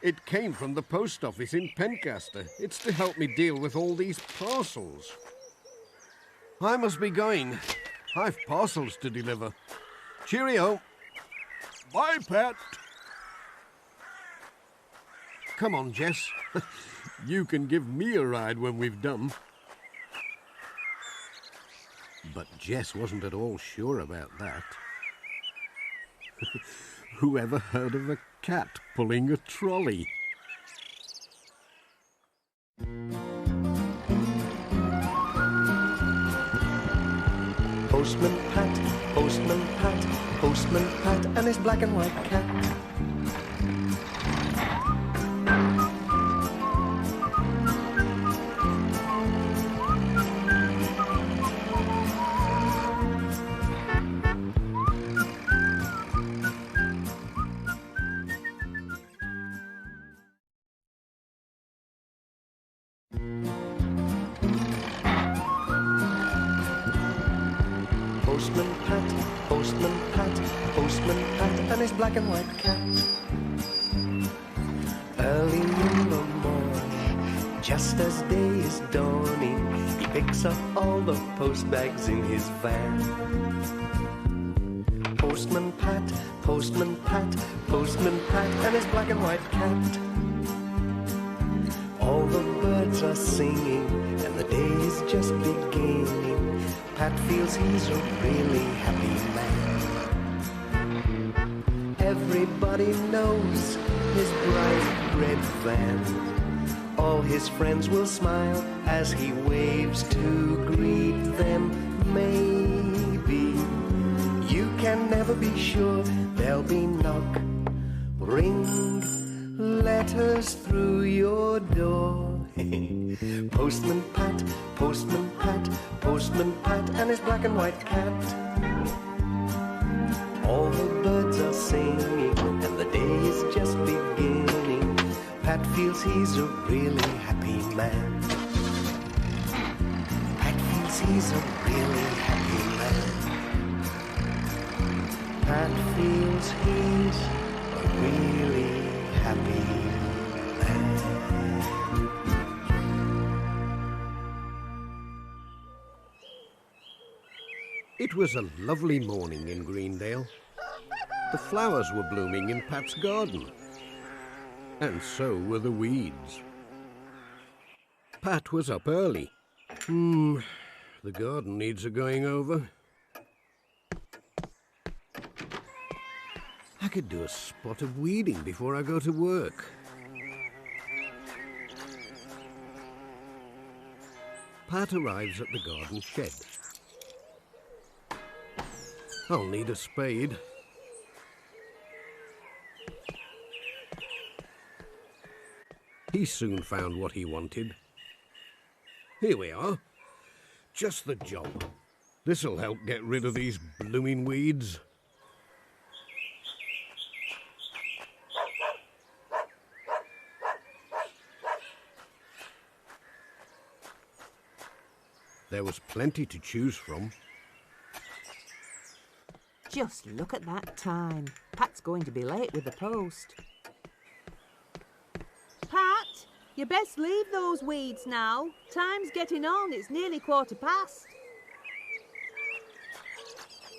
it came from the post office in Pencaster. It's to help me deal with all these parcels. I must be going. I've parcels to deliver. Cheerio. Bye, Pat. Come on, Jess. You can give me a ride when we've done. But Jess wasn't at all sure about that. Who ever heard of a cat pulling a trolley? Postman Pat, Postman Pat, Postman Pat, and his black and white cat. Postman Pat, Postman Pat, Postman Pat, and his black and white cat. Early in the morning, Just as day is dawning, he picks up all the post bags in his van. Postman Pat, Postman Pat, Postman Pat, and his black and white cat. All the birds are singing, and the day is just beginning. Pat feels he's a really happy man. Everybody knows his bright red van. All his friends will smile as he waves to greet them. Maybe you can never be sure. There'll be knock, ring, letters through your door. Postman Pat, Postman Pat, Postman Pat, and his black and white cat. All the birds are singing, and the day is just beginning. Pat feels he's a really happy man. Pat feels he's a really happy man. Pat feels he's a really happy man. It was a lovely morning in Greendale. The flowers were blooming in Pat's garden. And so were the weeds. Pat was up early. The garden needs a going over. I could do a spot of weeding before I go to work. Pat arrives at the garden shed. I'll need a spade. He soon found what he wanted. Here we are. Just the job. This'll help get rid of these blooming weeds. There was plenty to choose from. Just look at that time. Pat's going to be late with the post. Pat, you best leave those weeds now. Time's getting on. It's nearly past.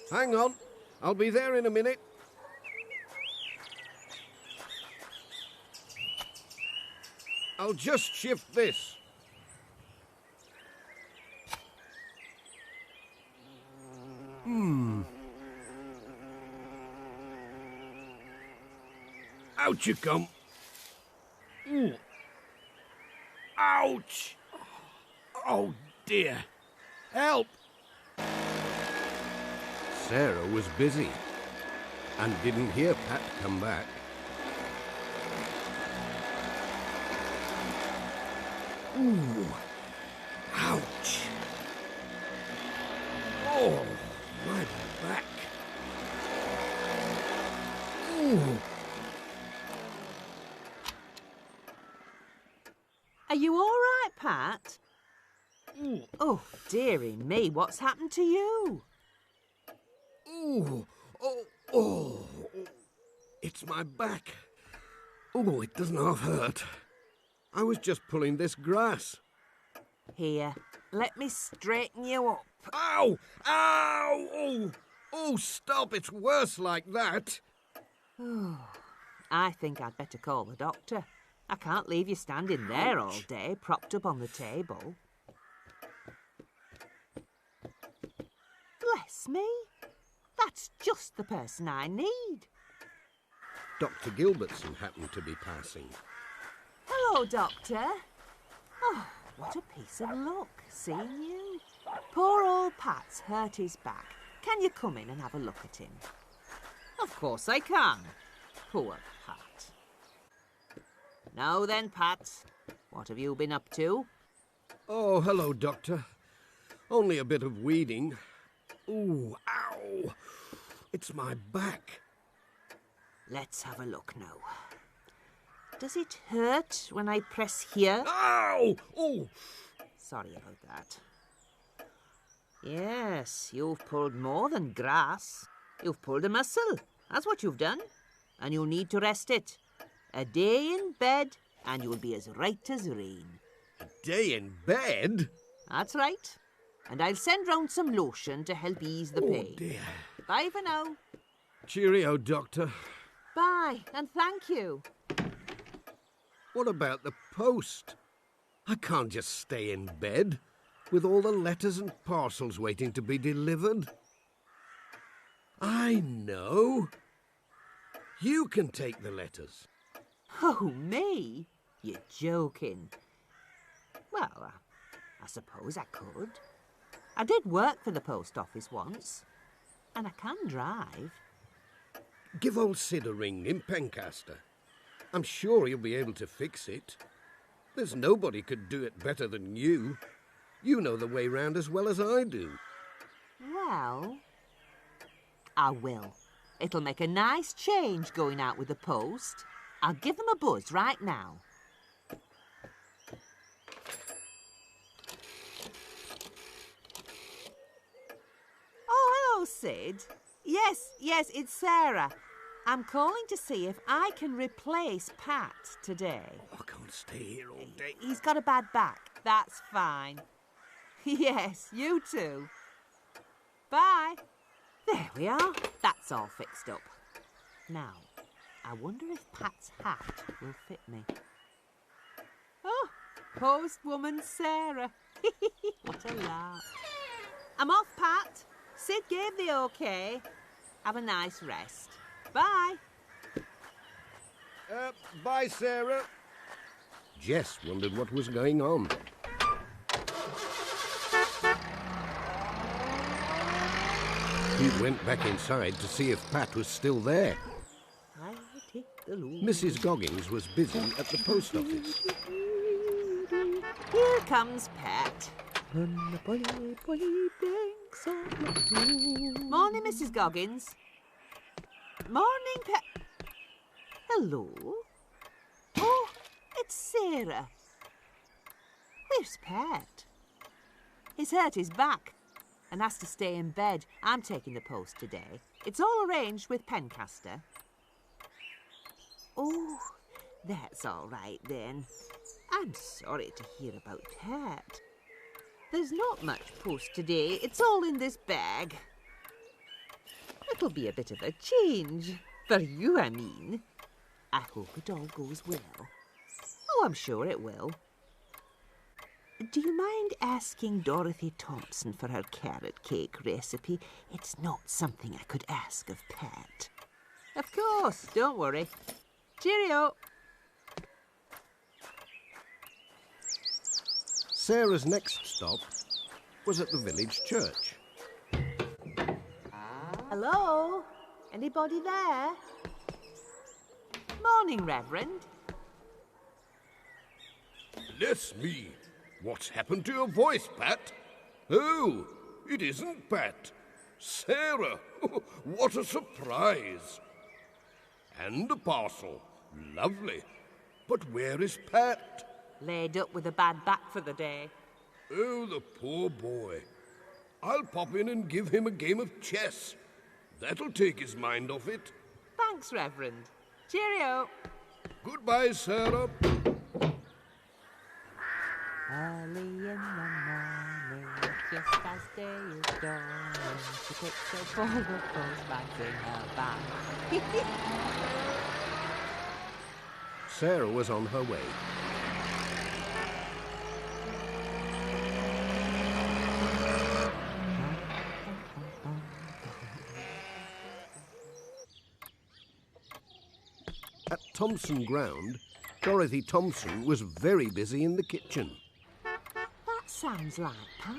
Hang on. I'll be there in a minute. I'll just shift this. Out you come. Ooh. Ouch! Oh dear. Help! Sarah was busy and didn't hear Pat come back. Ooh. Ouch! Oh, my back. Ooh. Are you all right, Pat? Oh, dearie me, what's happened to you? Ooh. Oh. It's my back. Oh, it doesn't half hurt. I was just pulling this grass. Here, let me straighten you up. Ow! Ow! Oh, stop. It's worse like that. I think I'd better call the doctor. I can't leave you standing there all day, propped up on the table. Bless me. That's just the person I need. Dr. Gilbertson happened to be passing. Hello, Doctor. Oh, what a piece of luck, seeing you. Poor old Pat's hurt his back. Can you come in and have a look at him? Of course I can. Poor Pat. Now then, Pat, what have you been up to? Oh, hello, Doctor. Only a bit of weeding. Ooh, ow! It's my back. Let's have a look now. Does it hurt when I press here? Ow! Oh! Sorry about that. Yes, you've pulled more than grass. You've pulled a muscle. That's what you've done. And you'll need to rest it. A day in bed, and you'll be as right as rain. Stay in bed? That's right. And I'll send round some lotion to help ease the pain. Oh, dear. Bye for now. Cheerio, Doctor. Bye, and thank you. What about the post? I can't just stay in bed with all the letters and parcels waiting to be delivered. I know. You can take the letters. Oh, me? You're joking. Well, I suppose I could. I did work for the post office once, and I can drive. Give old Sid a ring in Pencaster. I'm sure he'll be able to fix it. There's nobody could do it better than you. You know the way round as well as I do. Well, I will. It'll make a nice change going out with the post. I'll give them a buzz right now. Oh, hello, Sid. Yes, it's Sarah. I'm calling to see if I can replace Pat today. I can't stay here all day. He's got a bad back. That's fine. Yes, you too. Bye. There we are. That's all fixed up. Now, I wonder if Pat's hat will fit me. Oh, postwoman Sarah. What a laugh. I'm off, Pat. Sid gave the OK. Have a nice rest. Bye. Bye, Sarah. Jess wondered what was going on. He went back inside to see if Pat was still there. I take the load. Mrs. Goggins was busy at the post office. Here comes Pat. Morning, Mrs. Goggins. Morning, Pat. Hello. Oh, it's Sarah. Where's Pat? He's hurt his back and has to stay in bed. I'm taking the post today. It's all arranged with Pencaster. Oh, that's all right then. I'm sorry to hear about Pat. There's not much post today. It's all in this bag. It'll be a bit of a change. For you, I mean. I hope it all goes well. Oh, I'm sure it will. Do you mind asking Dorothy Thompson for her carrot cake recipe? It's not something I could ask of Pat. Of course, don't worry. Cheerio. Sarah's next stop was at the village church. Hello? Anybody there? Morning, Reverend. Bless me. What's happened to your voice, Pat? Oh, it isn't Pat. Sarah. What a surprise. And a parcel. Lovely. But where is Pat? Laid up with a bad back for the day. Oh, the poor boy. I'll pop in and give him a game of chess. That'll take his mind off it. Thanks, Reverend. Cheerio. Goodbye, Sarah. Early in the morning, just as day is dawning, she picks up all the postbags in her bag. Sarah was on her way. At Thompson Ground, Dorothy Thompson was very busy in the kitchen. That sounds like Pat.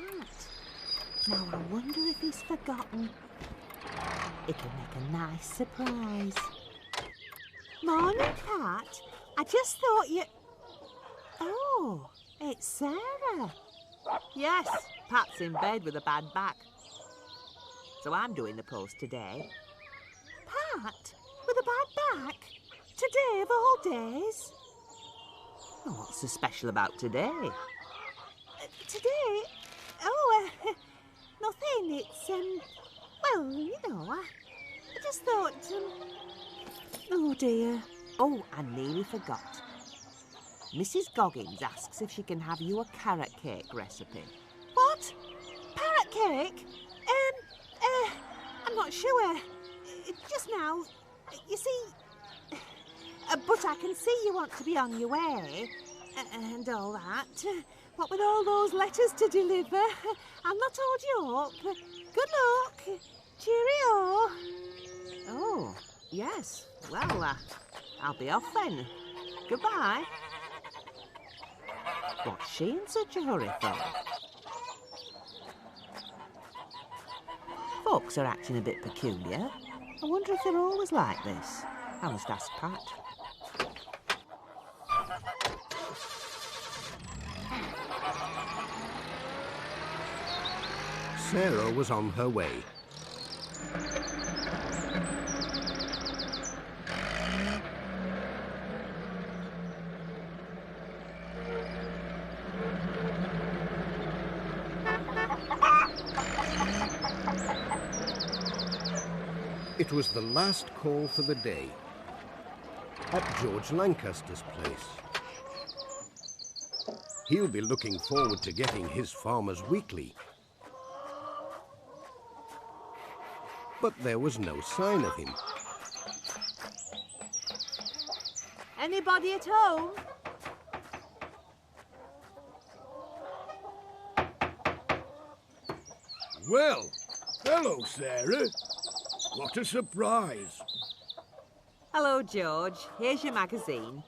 Now I wonder if he's forgotten. It'll make a nice surprise. Morning, Pat. I just thought you... Oh, it's Sarah. Yes, Pat's in bed with a bad back. So I'm doing the post today. Pat? With a bad back? Today of all days? Oh, what's so special about today? Today? Oh, nothing. It's, well, you know, I just thought, oh dear. Oh, I nearly forgot. Mrs. Goggins asks if she can have you a carrot cake recipe. What? Parrot cake? I'm not sure. Just now, you see... but I can see you want to be on your way and all that. What with all those letters to deliver, I'll not hold you up. Good luck. Cheerio. Oh, yes. Well, I'll be off then. Goodbye. What's she in such a hurry for? Folks are acting a bit peculiar. I wonder if they're always like this. I must ask Pat. Sarah was on her way. It was the last call for the day at George Lancaster's place. He'll be looking forward to getting his Farmer's Weekly. But there was no sign of him. Anybody at home? Well, hello, Sarah. What a surprise. Hello, George. Here's your magazine.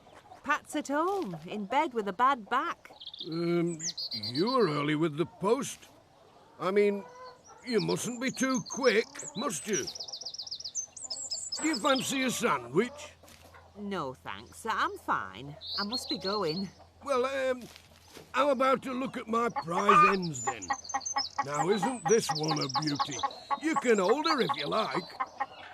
Pat's at home, in bed with a bad back. You were early with the post. I mean, you mustn't be too quick, must you? Do you fancy a sandwich? No, thanks. I'm fine. I must be going. Well, how about a look at my prize ends, then? Now, isn't this one a beauty? You can hold her if you like.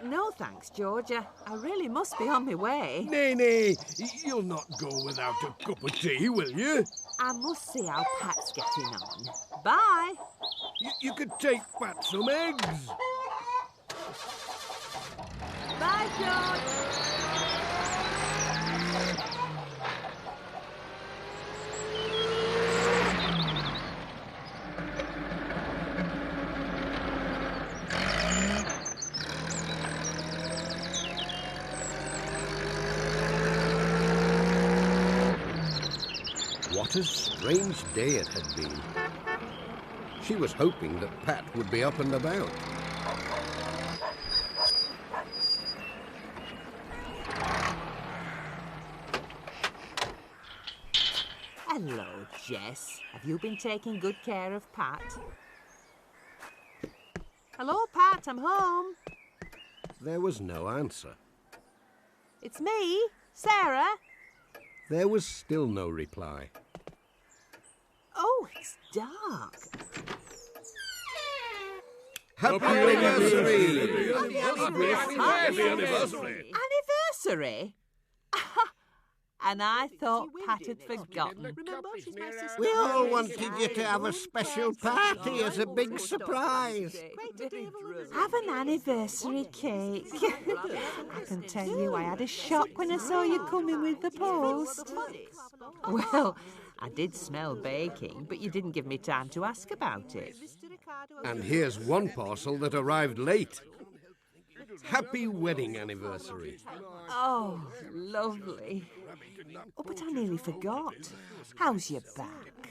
No, thanks, George. I really must be on my way. Nay, you'll not go without a cup of tea, will you? I must see how Pat's getting on. Bye. You could take Pat some eggs. Bye, George. What a strange day it had been. She was hoping that Pat would be up and about. Hello, Jess. Have you been taking good care of Pat? Hello, Pat. I'm home. There was no answer. It's me, Sarah. There was still no reply. Oh, it's dark. Happy anniversary! Happy anniversary! Anniversary? And I thought Pat had forgotten. We all wanted you to have a special party as a big surprise. Have an anniversary cake. I can tell you I had a shock when I saw you coming with the post. Well, I did smell baking, but you didn't give me time to ask about it. And here's one parcel that arrived late. Happy wedding anniversary. Oh, lovely. Oh, but I nearly forgot. How's your back?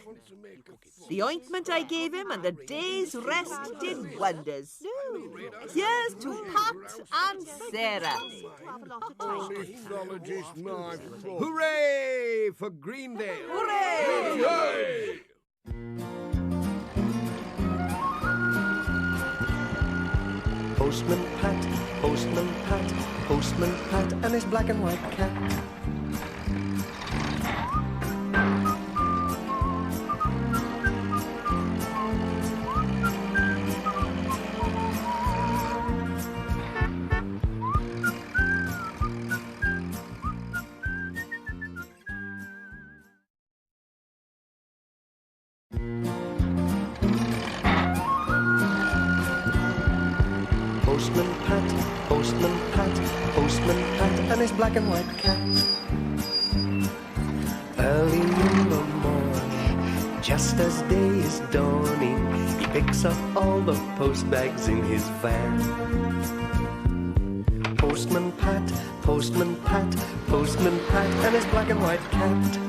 The ointment I gave him and the day's rest did wonders. Here's to Pat and Sarah. Ornithologist, my fault. Hooray for Greendale! Hooray! Postman Pat, Postman Pat, Postman Pat and his black and white cat. Postman Pat, Postman Pat, Postman Pat and his black and white cat. Early in the morning, just as day is dawning, he picks up all the post bags in his van. Postman Pat, Postman Pat, Postman Pat, and his black and white cat.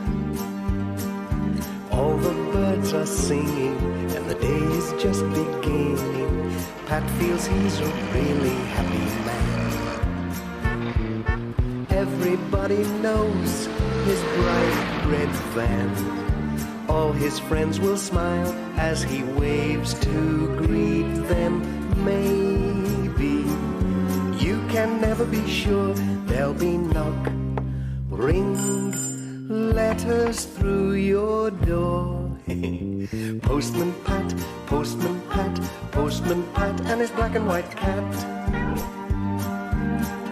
All the birds are singing, and the day is just beginning. Pat feels he's a really happy man. Everybody knows his bright red van. All his friends will smile as he waves to greet them. Maybe you can never be sure. There'll be knock, ring, letters through your door. Postman Pat, Postman Pat, Postman Pat, and his black and white cat.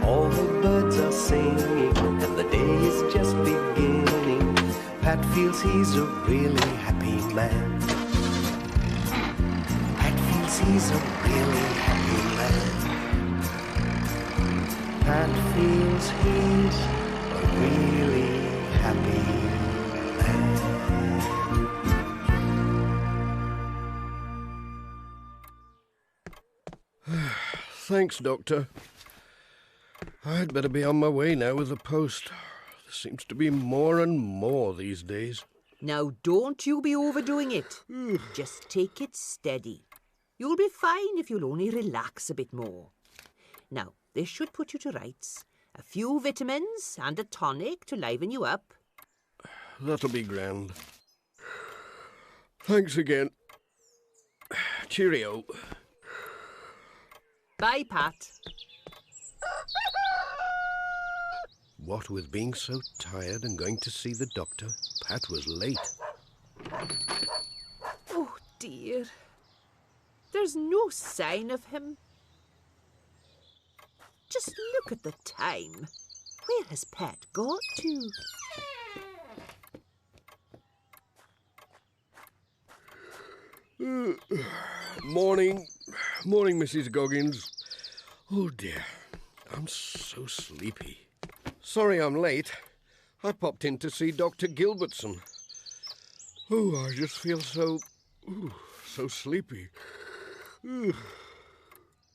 All the birds are singing, and the day is just beginning. Pat feels he's a really happy man. Pat feels he's a really happy man. Pat feels he's a really happy man. Thanks, Doctor. I'd better be on my way now with the post. There seems to be more and more these days. Now, don't you be overdoing it. Just take it steady. You'll be fine if you'll only relax a bit more. Now, this should put you to rights. A few vitamins and a tonic to liven you up. That'll be grand. Thanks again. Cheerio. Bye, Pat. What with being so tired and going to see the doctor, Pat was late. Oh, dear. There's no sign of him. Just look at the time. Where has Pat got to? Morning, Mrs. Goggins. Oh dear, I'm so sleepy. Sorry I'm late. I popped in to see Dr. Gilbertson. Oh, I just feel so sleepy.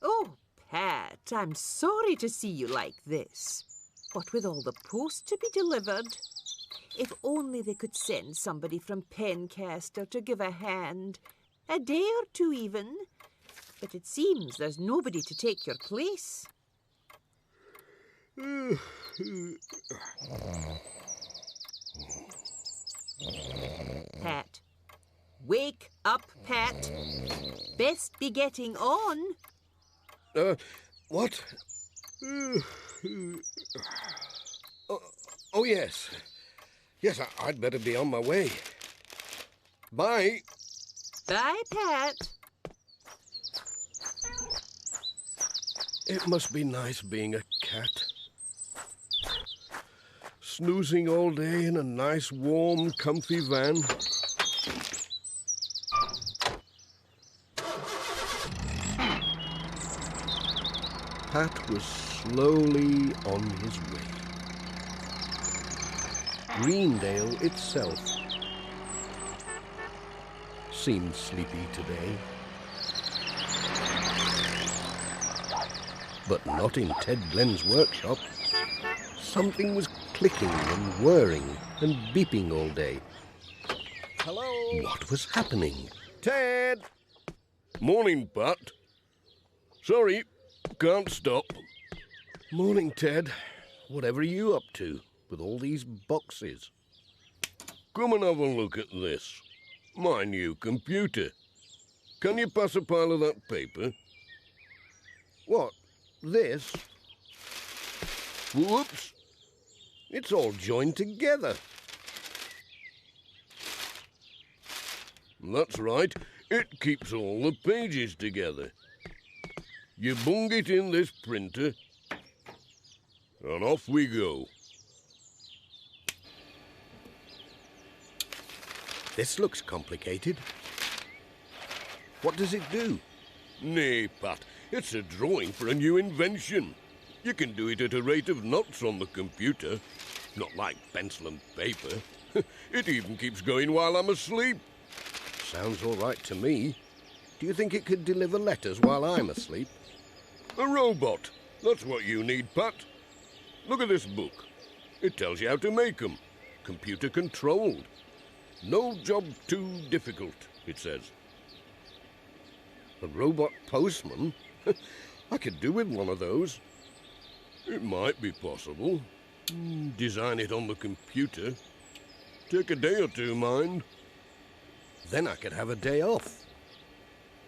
Oh, Pat, I'm sorry to see you like this. What with all the post to be delivered. If only they could send somebody from Pencaster to give a hand. A day or two even. But it seems there's nobody to take your place. Pat. Wake up, Pat. Best be getting on. What? Oh, yes. Yes, I'd better be on my way. Bye. Bye, Pat. It must be nice being a cat. Snoozing all day in a nice, warm, comfy van. Pat was slowly on his way. Greendale itself seemed sleepy today. But not in Ted Glenn's workshop. Something was clicking and whirring and beeping all day. Hello? What was happening? Ted! Morning, Pat. Sorry, can't stop. Morning, Ted. Whatever are you up to with all these boxes? Come and have a look at this. My new computer. Can you pass a pile of that paper? What? This? Whoops! It's all joined together. That's right. It keeps all the pages together. You bung it in this printer, and off we go. This looks complicated. What does it do? Nay, Pat, it's a drawing for a new invention. You can do it at a rate of knots on the computer. Not like pencil and paper. It even keeps going while I'm asleep. Sounds all right to me. Do you think it could deliver letters while I'm asleep? A robot. That's what you need, Pat. Look at this book. It tells you how to make them. Computer-controlled. No job too difficult, it says. A robot postman? I could do with one of those. It might be possible. Design it on the computer. Take a day or two, mind. Then I could have a day off.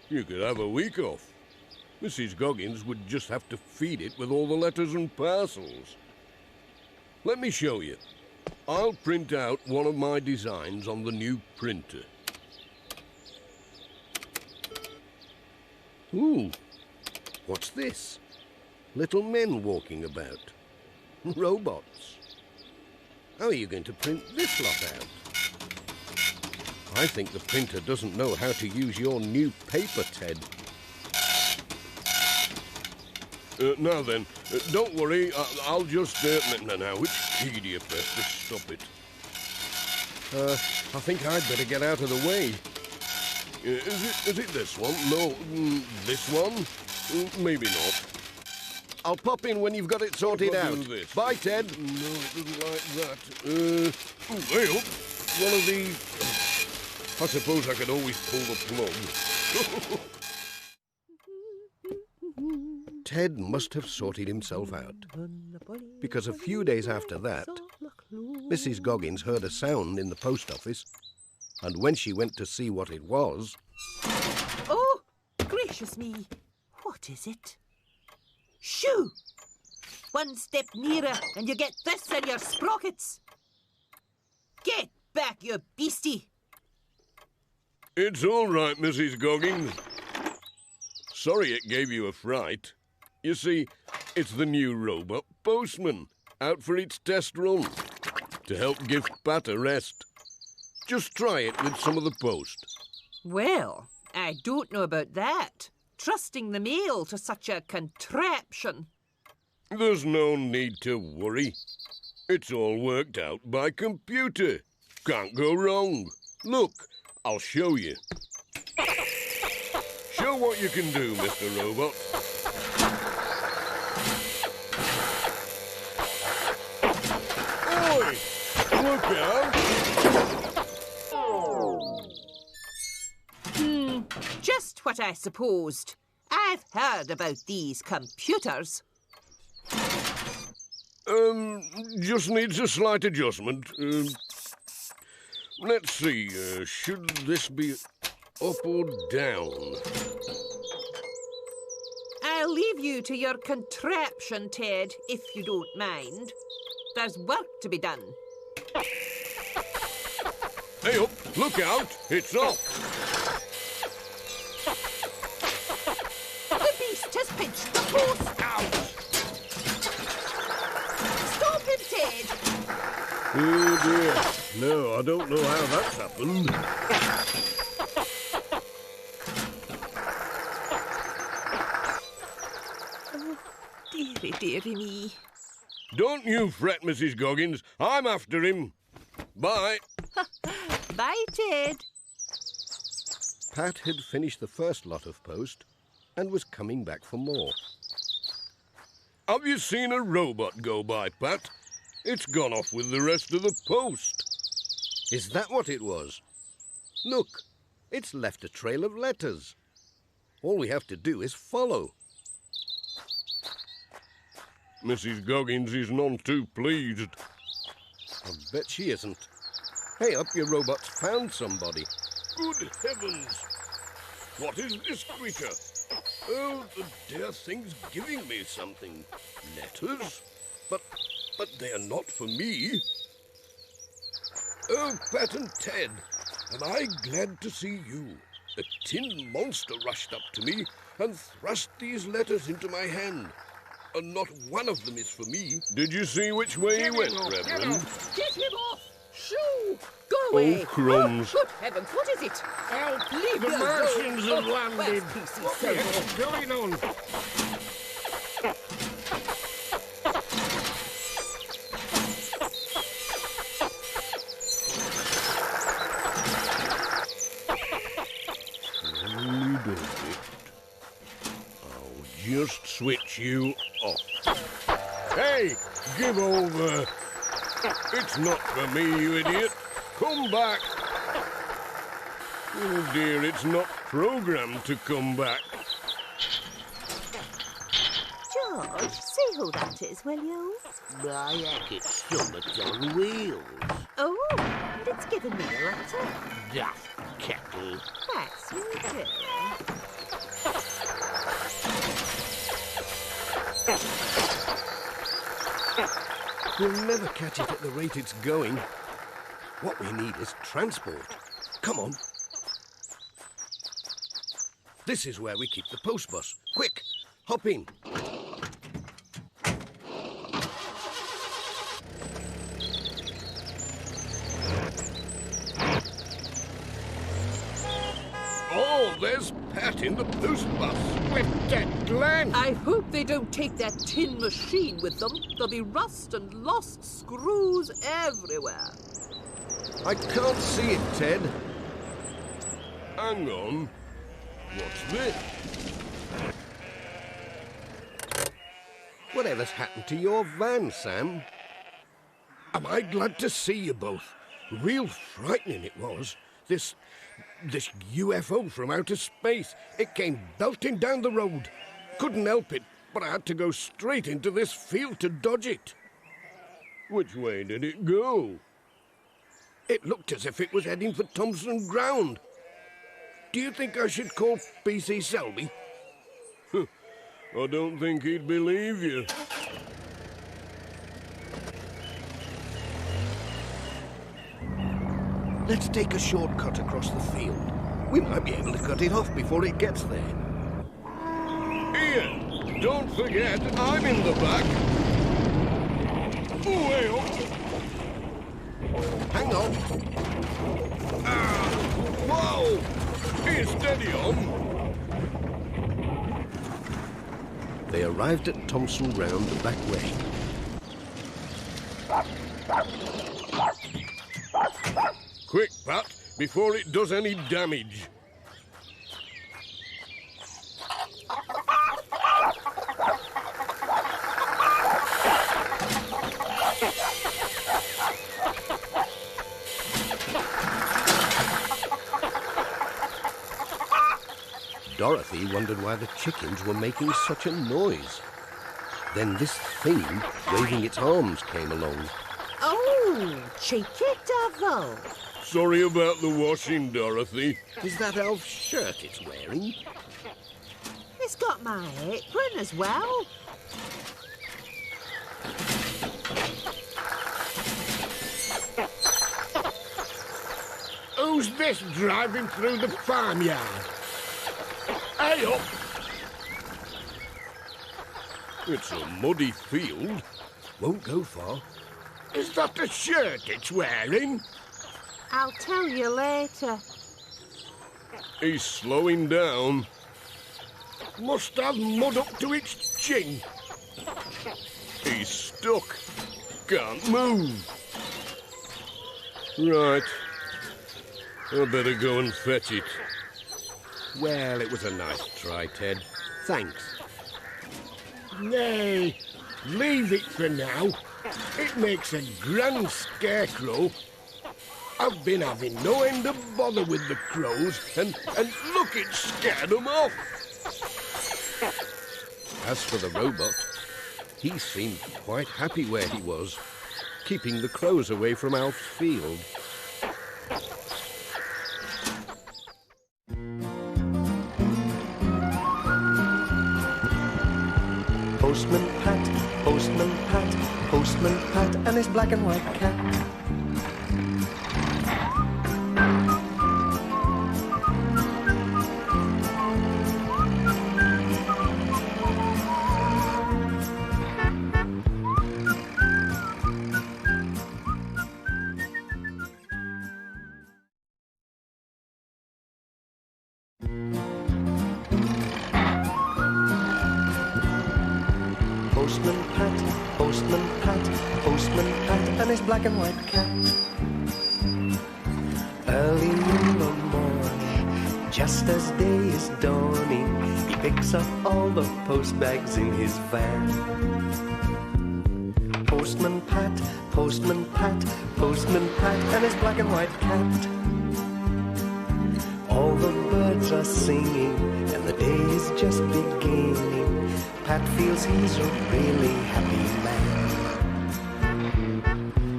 You could have a week off. Mrs. Goggins would just have to feed it with all the letters and parcels. Let me show you. I'll print out one of my designs on the new printer. Ooh, what's this? Little men walking about. Robots. How are you going to print this lot out? I think the printer doesn't know how to use your new paper, Ted. Now then, don't worry, I'll just... now, which key do you press to stop it? I think I'd better get out of the way. Is it this one? No, this one? Maybe not. I'll pop in when you've got it sorted out. Bye, Ted. No, it doesn't like that. Well, one of the... I suppose I could always pull the plug. Ted must have sorted himself out, because a few days after that, Mrs. Goggins heard a sound in the post office, and when she went to see what it was... Oh, gracious me! What is it? Shoo! One step nearer and you get this in your sprockets. Get back, you beastie! It's all right, Mrs. Goggins. Sorry it gave you a fright. You see, it's the new robot postman, out for its test run, to help give Pat a rest. Just try it with some of the post. Well, I don't know about that. Trusting the mail to such a contraption. There's no need to worry. It's all worked out by computer. Can't go wrong. Look, I'll show you. Show what you can do, Mr. Robot. Oi! Look out! Just what I supposed. I've heard about these computers. Just needs a slight adjustment. Let's see, should this be up or down? I'll leave you to your contraption, Ted, if you don't mind. There's work to be done. Hey up, look out, it's off. The beast has pinched the post out. Stop him, Ted. Oh dear, no, I don't know how that's happened. Oh, dearie, dearie me. Don't you fret, Mrs. Goggins. I'm after him. Bye. Bye, Ted. Pat had finished the first lot of post and was coming back for more. Have you seen a robot go by, Pat? It's gone off with the rest of the post. Is that what it was? Look, it's left a trail of letters. All we have to do is follow. Mrs. Goggins is none too pleased. I bet she isn't. Hey up, your robot's found somebody. Good heavens! What is this creature? Oh, the dear thing's giving me something. Letters? But they are not for me. Oh, Pat and Ted, am I glad to see you. A tin monster rushed up to me and thrust these letters into my hand. And not one of them is for me. Did you see which way he went, Reverend? Get him off! Shoo! Go away! Oh, crumbs. Oh, good heavens, what is it? Help! Leave The me Martians alone. have landed. Where's PC What's Silver? going on? switch you off. Hey, give over. It's not for me, you idiot. Come back. Oh dear, it's not programmed to come back. George, see who that is, will you? I heck, it's Summit on wheels. Oh, and it's given me a letter. Daft kettle. That's you do. We'll never catch it at the rate it's going. What we need is transport. Come on. This is where we keep the post bus. Quick, hop in. Oh, there's Pat in the post bus. With dead Glenn. I hope they don't take that tin machine with them. There'll be rust and lost screws everywhere. I can't see it, Ted. Hang on. What's this? Whatever's happened to your van, Sam? Am I glad to see you both. Real frightening it was. This UFO from outer space. It came belting down the road. Couldn't help it, but I had to go straight into this field to dodge it. Which way did it go? It looked as if it was heading for Thompson Ground. Do you think I should call PC Selby? I don't think he'd believe you. Let's take a shortcut across the field. We might be able to cut it off before it gets there. Here, don't forget, I'm in the back. Way up. Hang on. Whoa! He's steady on. They arrived at Thompson round the back way. Quick, Pat, before it does any damage. Dorothy wondered why the chickens were making such a noise. Then this thing, waving its arms, came along. Oh, cheeky devil. Sorry about the washing, Dorothy. Is that elf's shirt it's wearing? It's got my apron as well. Who's this driving through the farmyard? Hey up! It's a muddy field. Won't go far. Is that the shirt it's wearing? I'll tell you later. He's slowing down. Must have mud up to its chin. He's stuck. Can't move. Right. I better go and fetch it. Well, it was a nice try, Ted. Thanks. Nay, leave it for now. It makes a grand scarecrow. I've been having no end of bother with the crows, and look, it scared them off. As for the robot, he seemed quite happy where he was, keeping the crows away from Alf's field. Postman Pat, Postman Pat, Postman Pat, and his black and white cat. Postman Pat, Postman Pat, Postman Pat, and his black and white cat. Early in the morning, Just as day is dawning, he picks up all the post bags in his van. Postman Pat, Postman Pat, Postman Pat, and his black and white cat. All the birds are singing, and the day is just beginning. Pat feels he's a really happy man.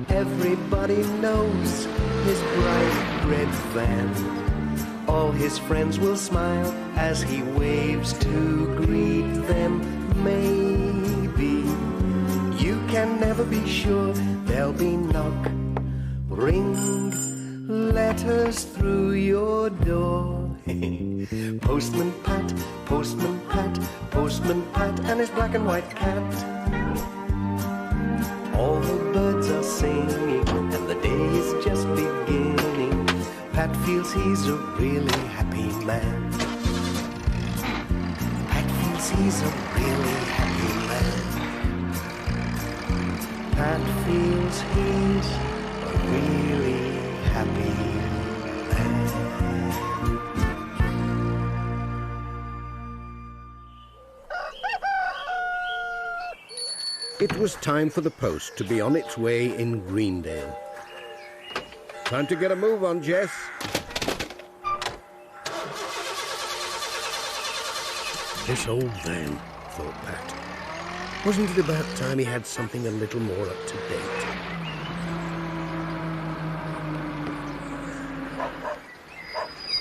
Everybody knows his bright red van. All his friends will smile as he waves to greet them. Maybe you can never be sure. There'll be knock, ring, letters through your door. Postman Pat, Postman Pat, Postman Pat, and his black and white cat. All the birds are singing, and the day is just beginning. Pat feels he's a really happy man. Pat feels he's a really happy man. Pat feels he's a really happy man. It was time for the post to be on its way in Greendale. Time to get a move on, Jess. This old van, thought Pat. Wasn't it about time he had something a little more up to date?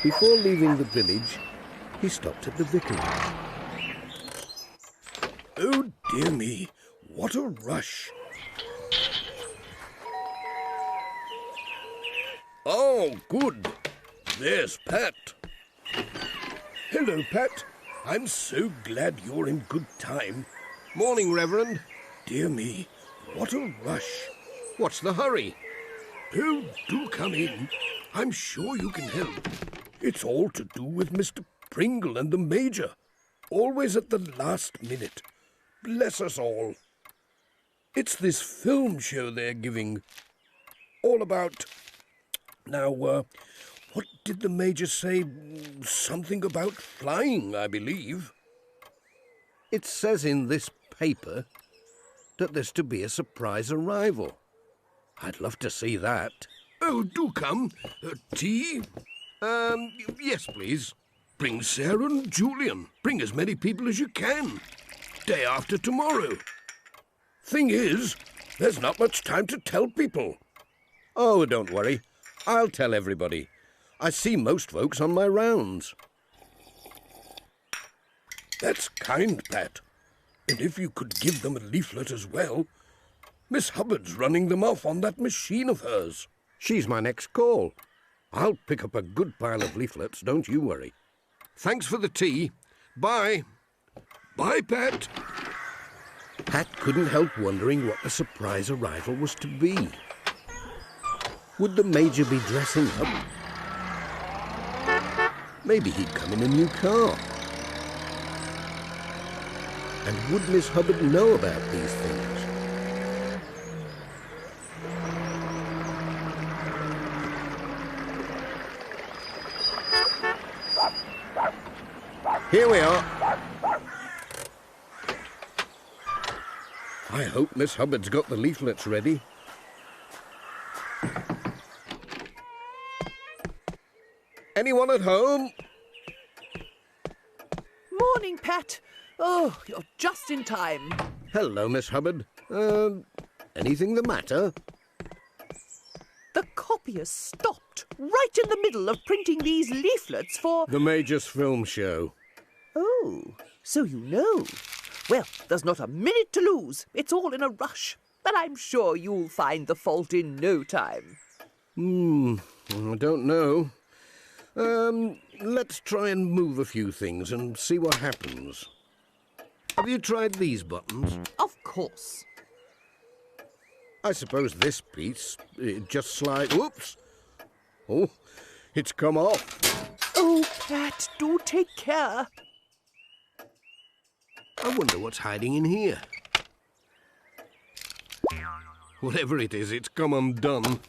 Before leaving the village, he stopped at the vicarage. Oh, dear me, what a rush! Oh, good. There's Pat. Hello, Pat. I'm so glad you're in good time. Morning, Reverend. Dear me, what a rush. What's the hurry? Oh, do come in. I'm sure you can help. It's all to do with Mr. Pringle and the Major. Always at the last minute. Bless us all. It's this film show they're giving. All about... Now, what did the Major say? Something about flying, I believe. It says in this paper that there's to be a surprise arrival. I'd love to see that. Oh, do come. Tea? Yes, please. Bring Sarah and Julian. Bring as many people as you can. Day after tomorrow. Thing is, there's not much time to tell people. Oh, don't worry. I'll tell everybody. I see most folks on my rounds. That's kind, Pat. And if you could give them a leaflet as well. Miss Hubbard's running them off on that machine of hers. She's my next call. I'll pick up a good pile of leaflets, don't you worry. Thanks for the tea. Bye. Bye, Pat. Pat couldn't help wondering what the surprise arrival was to be. Would the Major be dressing up? Maybe he'd come in a new car. And would Miss Hubbard know about these things? Here we are. I hope Miss Hubbard's got the leaflets ready. Anyone at home? Morning, Pat. Oh, you're just in time. Hello, Miss Hubbard. Anything the matter? The copier stopped right in the middle of printing these leaflets for... The Major's film show. Oh, so you know. Well, there's not a minute to lose. It's all in a rush. But I'm sure you'll find the fault in no time. I don't know. Let's try and move a few things and see what happens. Have you tried these buttons? Of course. I suppose this piece, it just slides... Whoops! Oh, it's come off. Oh, Pat, do take care. I wonder what's hiding in here. Whatever it is, it's come undone.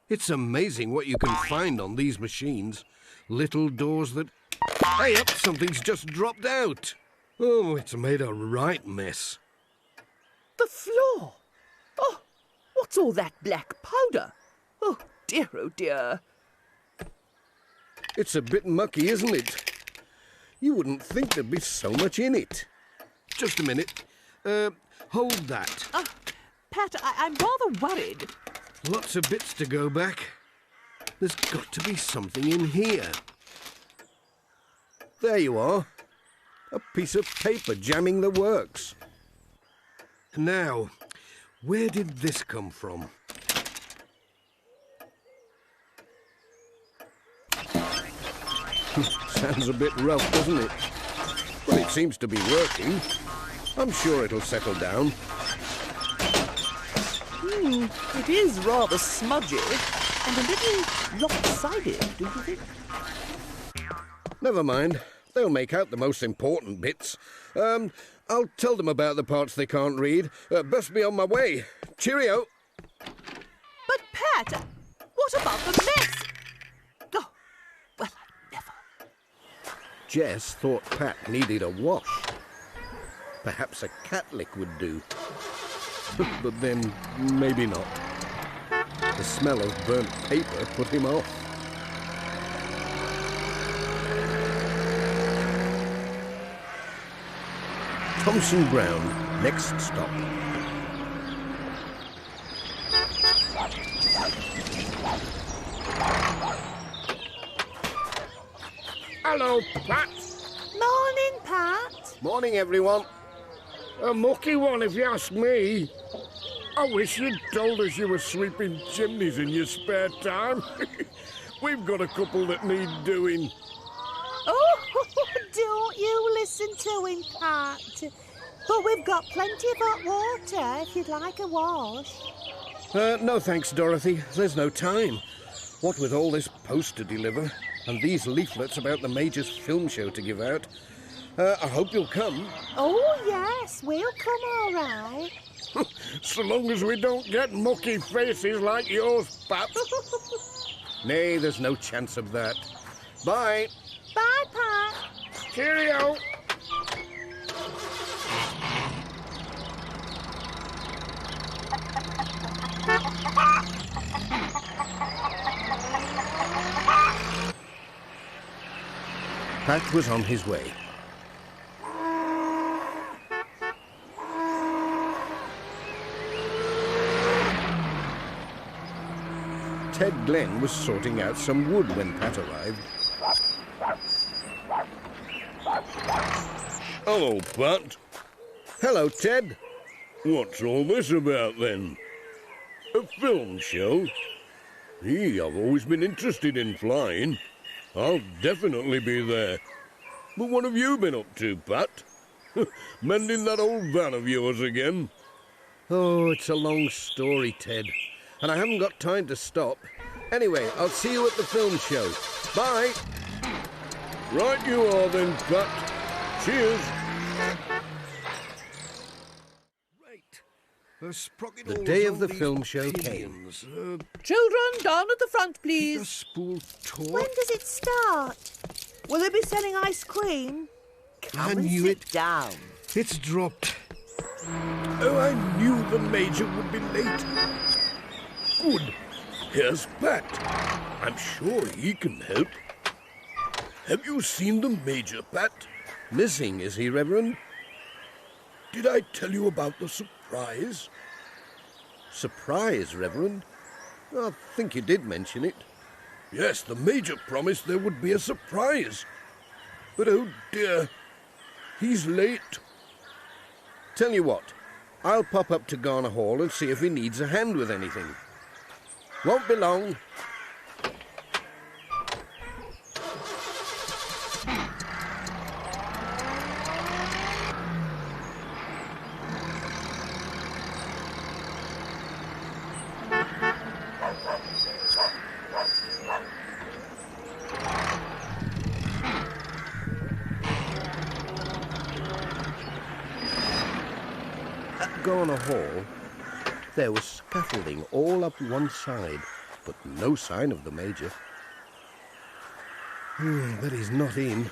It's amazing what you can find on these machines. little doors that... Hey up, something's just dropped out. Oh, it's made a right mess. The floor! Oh, what's all that black powder? Oh dear. It's a bit mucky, isn't it? You wouldn't think there'd be so much in it. Just a minute. Hold that. Pat, I'm rather worried. Lots of bits to go back. There's got to be something in here. There you are. A piece of paper jamming the works. Now, where did this come from? Sounds a bit rough, doesn't it? But it seems to be working. I'm sure it'll settle down. It is rather smudgy and a little lopsided, don't you think? Never mind. They'll make out the most important bits. I'll tell them about the parts they can't read. Best be on my way. Cheerio. But, Pat, what about the mess? Oh, well, I never. Jess thought Pat needed a wash. Perhaps a cat lick would do. But then, maybe not. The smell of burnt paper put him off. Thompson Brown, next stop. Hello, Pat. Morning, Pat. Morning, everyone. A mucky one, if you ask me. I wish you'd told us you were sweeping chimneys in your spare time. We've got a couple that need doing. Oh, don't you listen to him, Pat. But we've got plenty of hot water if you'd like a wash. No thanks, Dorothy. There's no time. What with all this post to deliver and these leaflets about the Major's film show to give out, I hope you'll come. Oh, yes, we'll come all right. So long as we don't get mucky faces like yours, Pat. Nay, there's no chance of that. Bye. Bye, Pat. Cheerio. Pat was on his way. Ted Glenn was sorting out some wood when Pat arrived. Hello, Pat. Hello, Ted. What's all this about, then? A film show? I've always been interested in flying. I'll definitely be there. But what have you been up to, Pat? Mending that old van of yours again? Oh, it's a long story, Ted. And I haven't got time to stop. Anyway, I'll see you at the film show. Bye. Right you are then, Pat. Cheers. The day of the film show came. Children, down at the front, A please. spool torch. When does it start? Will they be selling ice cream? I Come and knew sit it. down. It's dropped. Oh, I knew the Major would be late. Good. Here's Pat. I'm sure he can help. Have you seen the Major, Pat? Missing, is he, Reverend? Did I tell you about the surprise? Surprise, Reverend? I think you did mention it. Yes, the Major promised there would be a surprise. But oh dear, he's late. Tell you what, I'll pop up to Garner Hall and see if he needs a hand with anything. Won't be long. At Garner Hall, there was scaffolding all up one side, but no sign of the Major. But he's not in.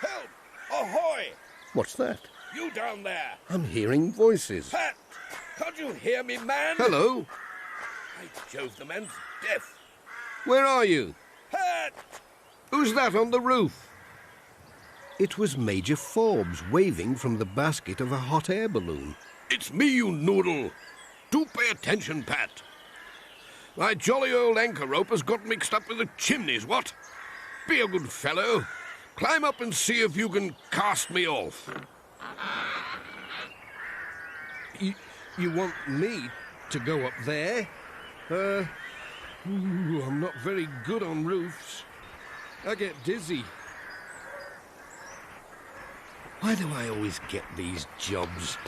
Help! Ahoy! What's that? You down there! I'm hearing voices. Pat! Can't you hear me, man? Hello? By Jove, the man's deaf. Where are you? Pat! Who's that on the roof? It was Major Forbes waving from the basket of a hot air balloon. It's me, you noodle. Do pay attention, Pat. My jolly old anchor rope has got mixed up with the chimneys, what? Be a good fellow. Climb up and see if you can cast me off. You want me to go up there? I'm not very good on roofs. I get dizzy. Why do I always get these jobs?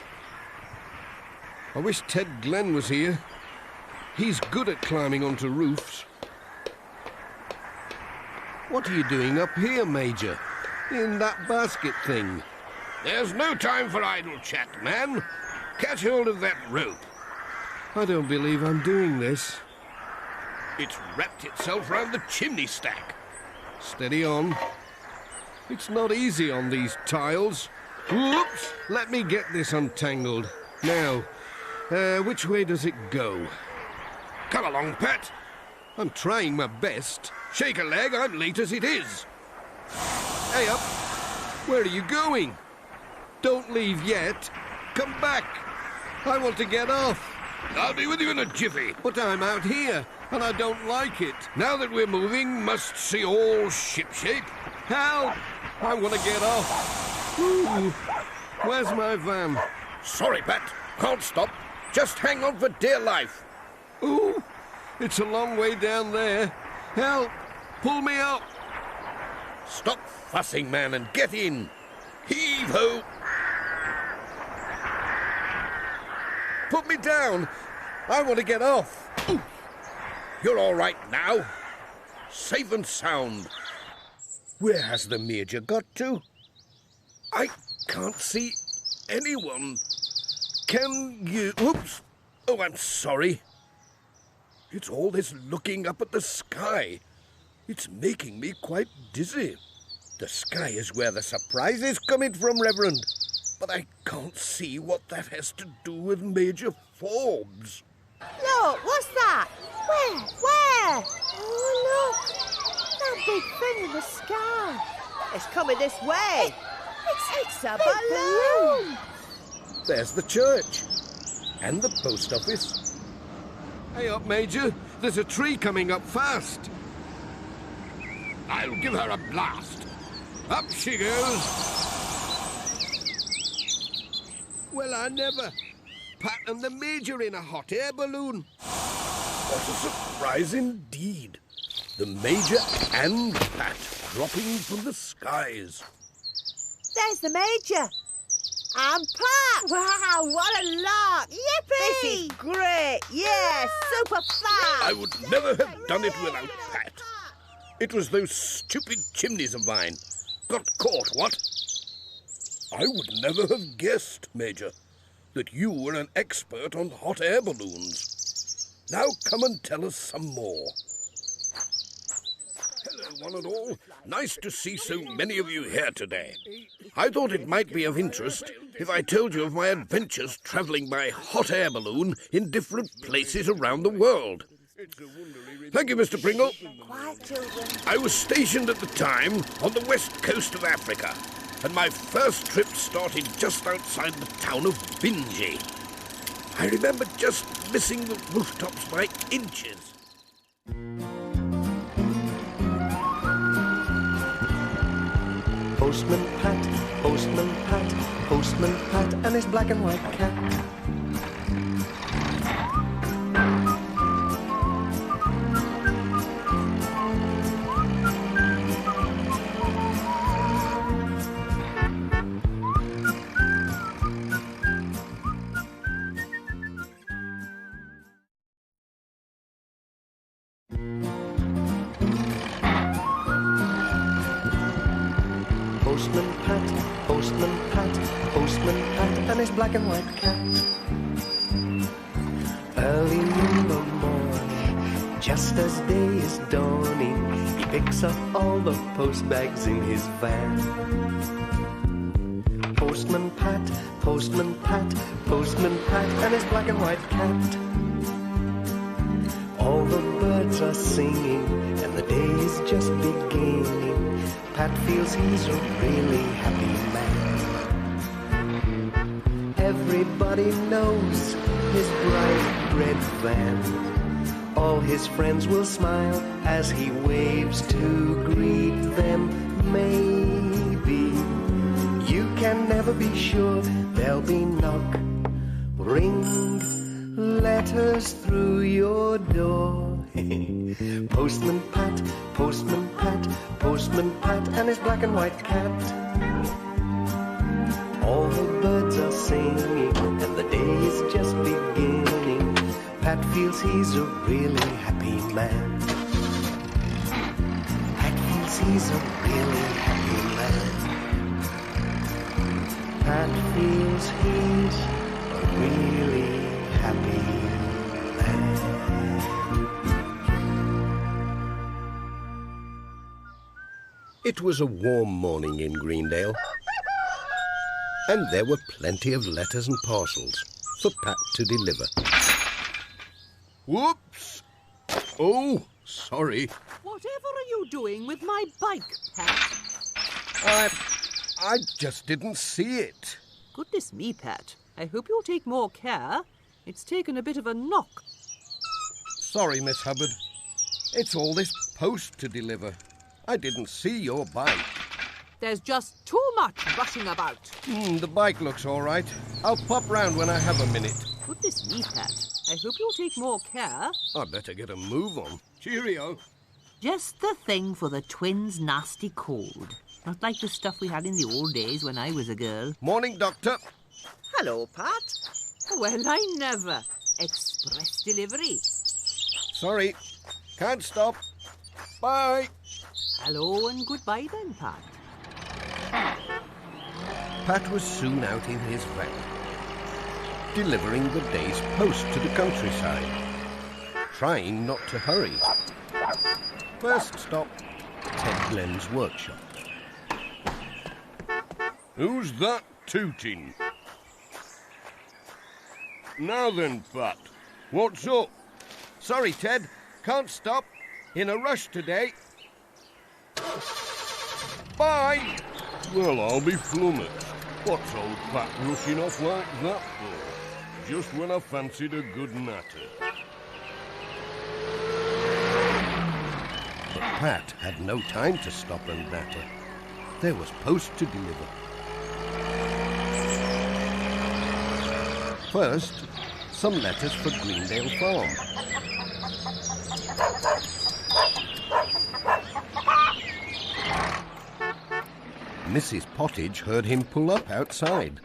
I wish Ted Glenn was here. He's good at climbing onto roofs. What are you doing up here, Major? In that basket thing? There's no time for idle chat, man. Catch hold of that rope. I don't believe I'm doing this. It's wrapped itself round the chimney stack. Steady on. It's not easy on these tiles. Whoops! Let me get this untangled. Now, which way does it go? Come along, Pat. I'm trying my best. Shake a leg, I'm late as it is. Hey up! Where are you going? Don't leave yet. Come back. I want to get off. I'll be with you in a jiffy. But I'm out here, and I don't like it. Now that we're moving, must see all shipshape. Help! I want to get off. Ooh. Where's my van? Sorry, Pat. Can't stop. Just hang on for dear life. Ooh, it's a long way down there. Help! Pull me up. Stop fussing, man, and get in. Heave-ho! Put me down. I want to get off. Ooh. You're all right now. Safe and sound. Where has the Major got to? I can't see anyone. Can you... Oops. Oh, I'm sorry. It's all this looking up at the sky. It's making me quite dizzy. The sky is where the surprise is coming from, Reverend. But I can't see what that has to do with Major Forbes. Look, what's that? Where? Oh, look. That big thing in the sky. It's coming this way. It's a balloon. There's the church. And the post office. Hey up, Major. There's a tree coming up fast. I'll give her a blast. Up she goes. Well, I never. Pat and the Major in a hot air balloon. What a surprise indeed. The Major and Pat dropping from the skies. There's the Major. And Pat. Wow, what a lark. Yippee! This is great. Yeah, super fast. I would never have done it without Pat. It was those stupid chimneys of mine. Got caught, what? I would never have guessed, Major, that you were an expert on hot air balloons. Now come and tell us some more. Hello, one and all. Nice to see so many of you here today. I thought it might be of interest if I told you of my adventures travelling by hot air balloon in different places around the world. Thank you, Mr. Pringle. Quiet, children. I was stationed at the time on the west coast of Africa, and my first trip started just outside the town of Binji. I remember just missing the rooftops by inches. Postman Pat, Postman Pat, Postman Pat, and his black and white cat. Postman Pat, Postman Pat, Postman Pat, and his black and white cat. Early in the morning, Just as day is dawning, he picks up all the post bags in his van. Postman Pat, Postman Pat, Postman Pat, and his black and white cat. All the birds are singing, and the day is just beginning. Pat feels he's a really happy man. Everybody knows his bright red van. All his friends will smile as he waves to greet them. Maybe you can never be sure. There'll be knock, ring, letters through your door. Postman Pat, Postman Pat, Postman Pat, and his black and white cat. All the birds are singing, and the day is just beginning. Pat feels he's a really happy man. Pat feels he's a really happy man. Pat feels he's a really happy man. It was a warm morning in Greendale, and there were plenty of letters and parcels for Pat to deliver. Whoops! Oh, sorry. Whatever are you doing with my bike, Pat? I just didn't see it. Goodness me, Pat. I hope you'll take more care. It's taken a bit of a knock. Sorry, Miss Hubbard. It's all this post to deliver. I didn't see your bike. There's just too much rushing about. The bike looks all right. I'll pop round when I have a minute. Goodness me, Pat. I hope you'll take more care. I'd better get a move on. Cheerio. Just the thing for the twins' nasty cold. Not like the stuff we had in the old days when I was a girl. Morning, Doctor. Hello, Pat. Well, I never. Express delivery. Sorry. Can't stop. Bye. Hello and goodbye then, Pat. Pat was soon out in his van, delivering the day's post to the countryside, trying not to hurry. First stop, Ted Glenn's workshop. Who's that tooting? Now then, Pat, what's up? Sorry, Ted, can't stop. In a rush today. Bye! Well, I'll be flummoxed. What's old Pat rushing off like that for? Just when I fancied a good natter. But Pat had no time to stop and natter. There was post to deliver. First, some letters for Greendale Farm. Mrs. Pottage heard him pull up outside.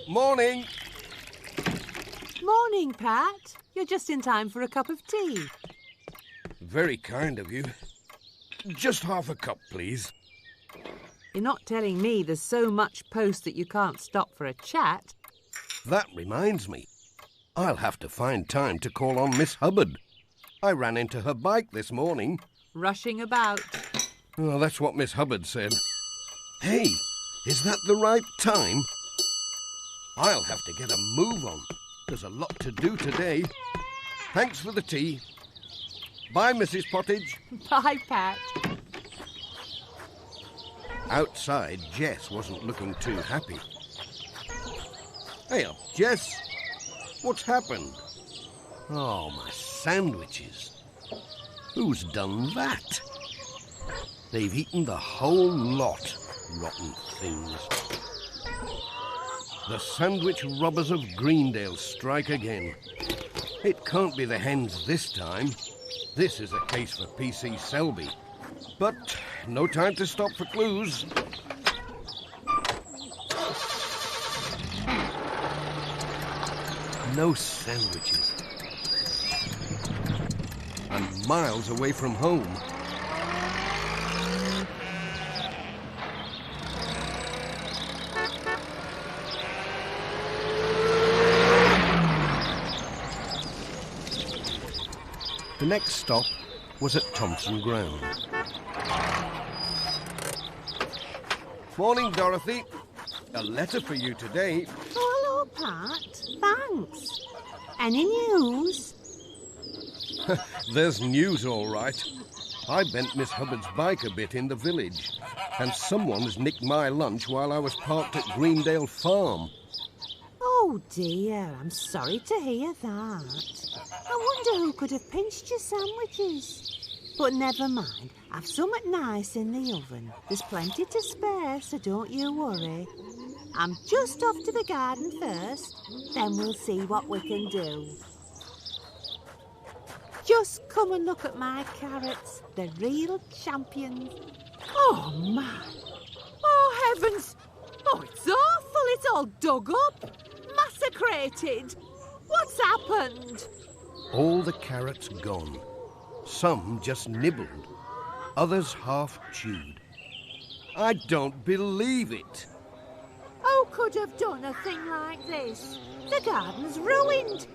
Morning. Morning, Pat. You're just in time for a cup of tea. Very kind of you. Just half a cup, please. You're not telling me there's so much post that you can't stop for a chat? That reminds me. I'll have to find time to call on Miss Hubbard. I ran into her bike this morning. Rushing about. Oh, that's what Miss Hubbard said. Hey, is that the right time? I'll have to get a move on. There's a lot to do today. Thanks for the tea. Bye, Mrs. Pottage. Bye, Pat. Outside, Jess wasn't looking too happy. Hey up, Jess. What's happened? Oh, my sandwiches. Who's done that? They've eaten the whole lot, rotten things. The sandwich robbers of Greendale strike again. It can't be the hens this time. This is a case for P.C. Selby. But no time to stop for clues. No sandwiches. And miles away from home. next stop was at Thompson Ground. Morning, Dorothy. A letter for you today. Oh, hello, Pat. Thanks. Any news? There's news, all right. I bent Miss Hubbard's bike a bit in the village, and someone's nicked my lunch while I was parked at Greendale Farm. Oh, dear. I'm sorry to hear that. I wonder who could have pinched your sandwiches. But never mind. I've something nice in the oven. There's plenty to spare, so don't you worry. I'm just off to the garden first, then we'll see what we can do. Just come and look at my carrots. They're real champions. Oh, man. Oh, heavens. Oh, it's awful. It's all dug up. Massacrated. What's happened? All the carrots gone. Some just nibbled, others half chewed. I don't believe it. Who could have done a thing like this? The garden's ruined.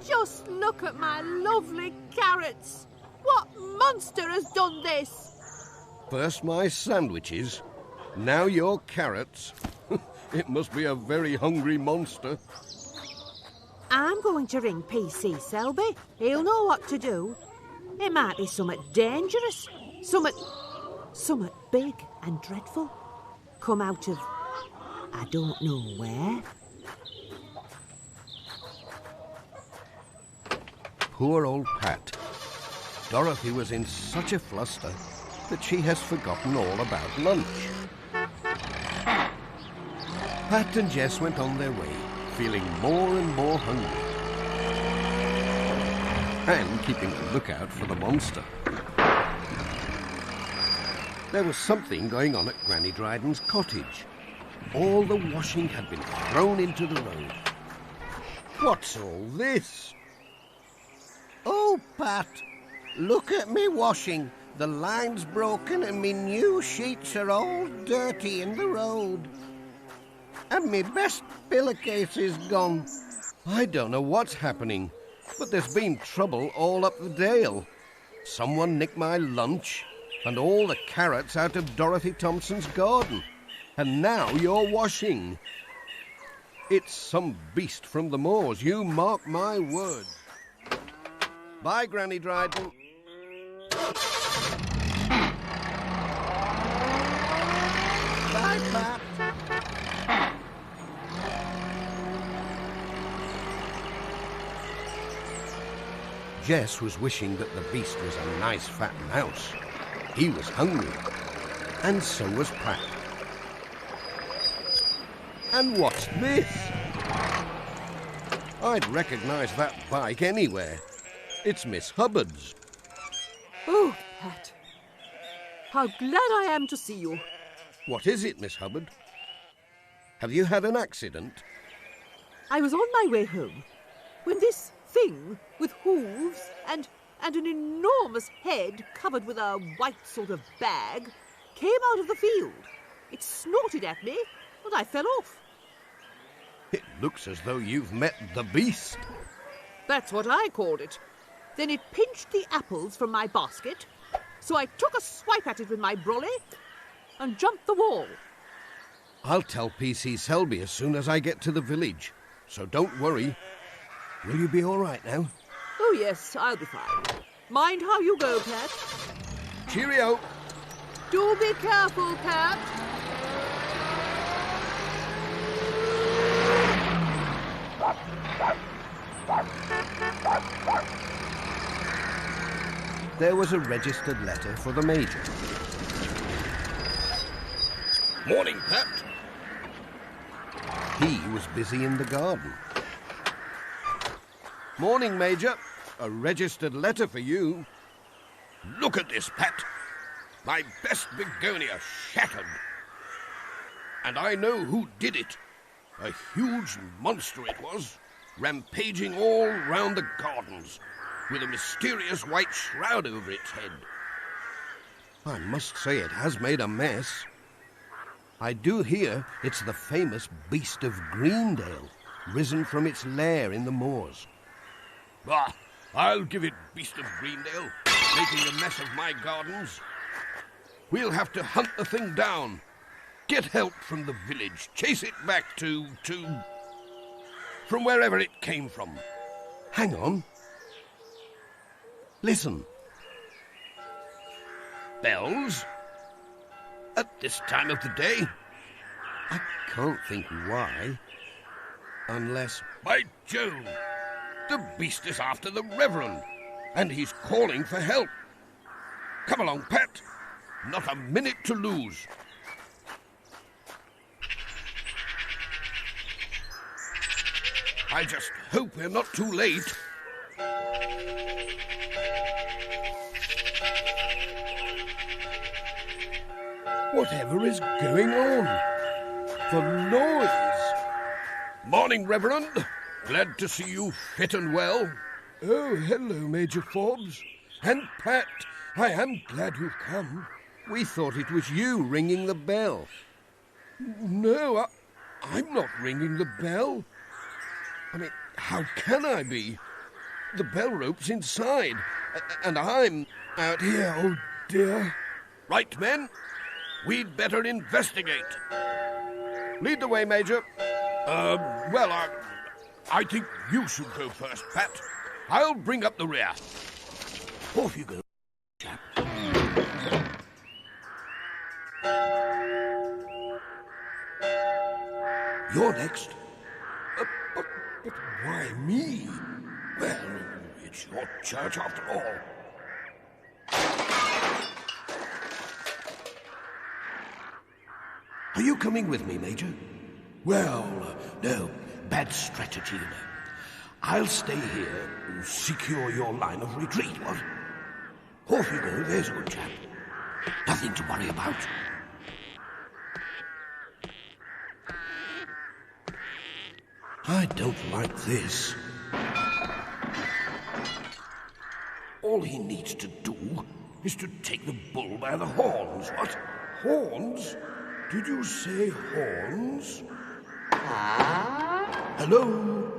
Just look at my lovely carrots. What monster has done this? First my sandwiches, now your carrots. It must be a very hungry monster. I'm going to ring PC Selby. He'll know what to do. It might be something dangerous, something big and dreadful. Come out of I don't know where. Poor old Pat. Dorothy was in such a fluster that she has forgotten all about lunch. Pat and Jess went on their way, feeling more and more hungry, and keeping a lookout for the monster. There was something going on at Granny Dryden's cottage. All the washing had been thrown into the road. What's all this? Oh, Pat, look at me washing. The line's broken and me new sheets are all dirty in the road. And me best pillowcase is gone. I don't know what's happening, but there's been trouble all up the dale. Someone nicked my lunch and all the carrots out of Dorothy Thompson's garden. And now you're washing. It's some beast from the moors, you mark my words. Bye, Granny Dryden. Bye, Pat. Jess was wishing that the beast was a nice fat mouse. He was hungry, and so was Pat. And what's this? I'd recognise that bike anywhere. It's Miss Hubbard's. Oh, Pat. How glad I am to see you. What is it, Miss Hubbard? Have you had an accident? I was on my way home when this thing with hooves and an enormous head covered with a white sort of bag came out of the field. It snorted at me and I fell off. It looks as though you've met the beast. That's what I called it. Then it pinched the apples from my basket, so I took a swipe at it with my brolly and jumped the wall. I'll tell PC Selby as soon as I get to the village, so don't worry. Will you be all right now? Oh, yes, I'll be fine. Mind how you go, Pat. Cheerio. Do be careful, Pat. There was a registered letter for the Major. Morning, Pat. He was busy in the garden. Morning, Major. A registered letter for you. Look at this, Pat. My best begonia shattered. And I know who did it. A huge monster it was, rampaging all round the gardens, with a mysterious white shroud over its head. I must say it has made a mess. I do hear it's the famous beast of Greendale, risen from its lair in the moors. Ah, I'll give it, beast of Greendale, making a mess of my gardens. We'll have to hunt the thing down. Get help from the village. Chase it back to... from wherever it came from. Hang on. Listen. Bells? At this time of the day? I can't think why. Unless... By Jove! The beast is after the Reverend, and he's calling for help. Come along, Pat. Not a minute to lose. I just hope we're not too late. Whatever is going on? The noise. Morning, Reverend. Glad to see you fit and well. Oh, hello, Major Forbes. And Pat, I am glad you've come. We thought it was you ringing the bell. No, I'm not ringing the bell. I mean, how can I be? The bell rope's inside, and I'm out here. Oh, dear. Right, men. We'd better investigate. Lead the way, Major. I think you should go first, Pat. I'll bring up the rear. Off you go, chap. You're next. But why me? Well, it's your church after all. Are you coming with me, Major? Well, no. Bad strategy. I'll stay here and secure your line of retreat, what? Off you go, there's a good chap. Nothing to worry about. I don't like this. All he needs to do is to take the bull by the horns, what? Horns? Did you say horns? Hello?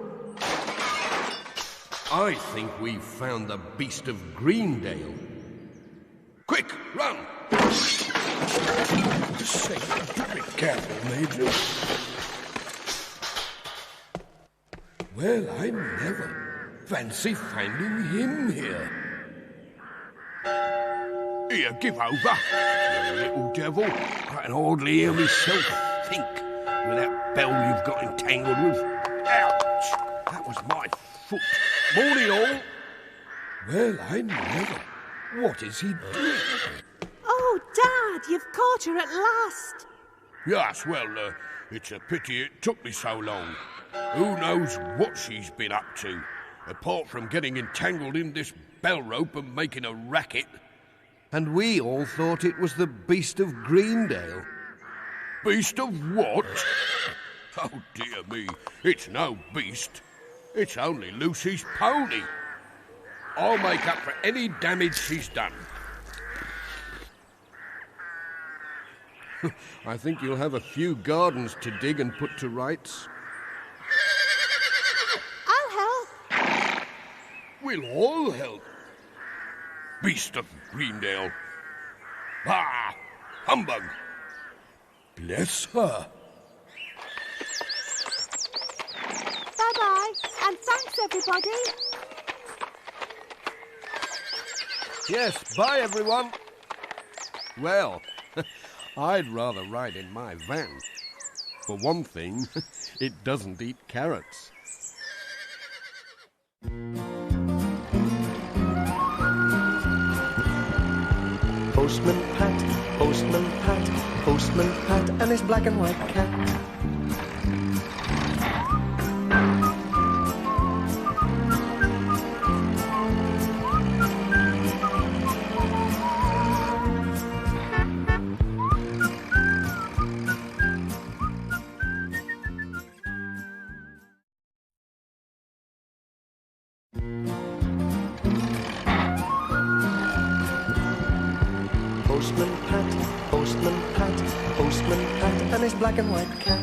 I think we've found the beast of Greendale. Quick, run! Say, do be careful, Major. Well, I never fancy finding him here. Here, give over, you little devil. I can hardly hear myself think with that bell you've got entangled with. Ouch! That was my foot. Morning, all. Well, I never. What is he doing? Oh, Dad, you've caught her at last. Yes, well, it's a pity it took me so long. Who knows what she's been up to, apart from getting entangled in this bell rope and making a racket. And we all thought it was the beast of Greendale. Beast of what? Oh, dear me, it's no beast. It's only Lucy's pony. I'll make up for any damage she's done. I think you'll have a few gardens to dig and put to rights. I'll help. We'll all help. Beast of Greendale. Ah, humbug. Bless her. Bye-bye, and thanks, everybody. Yes, bye, everyone. Well, I'd rather ride in my van. For one thing, it doesn't eat carrots. Postman Pat, Postman Pat, Postman Pat, and his black and white cat. Postman Pat, Postman Pat, Postman Pat, and his black and white cat.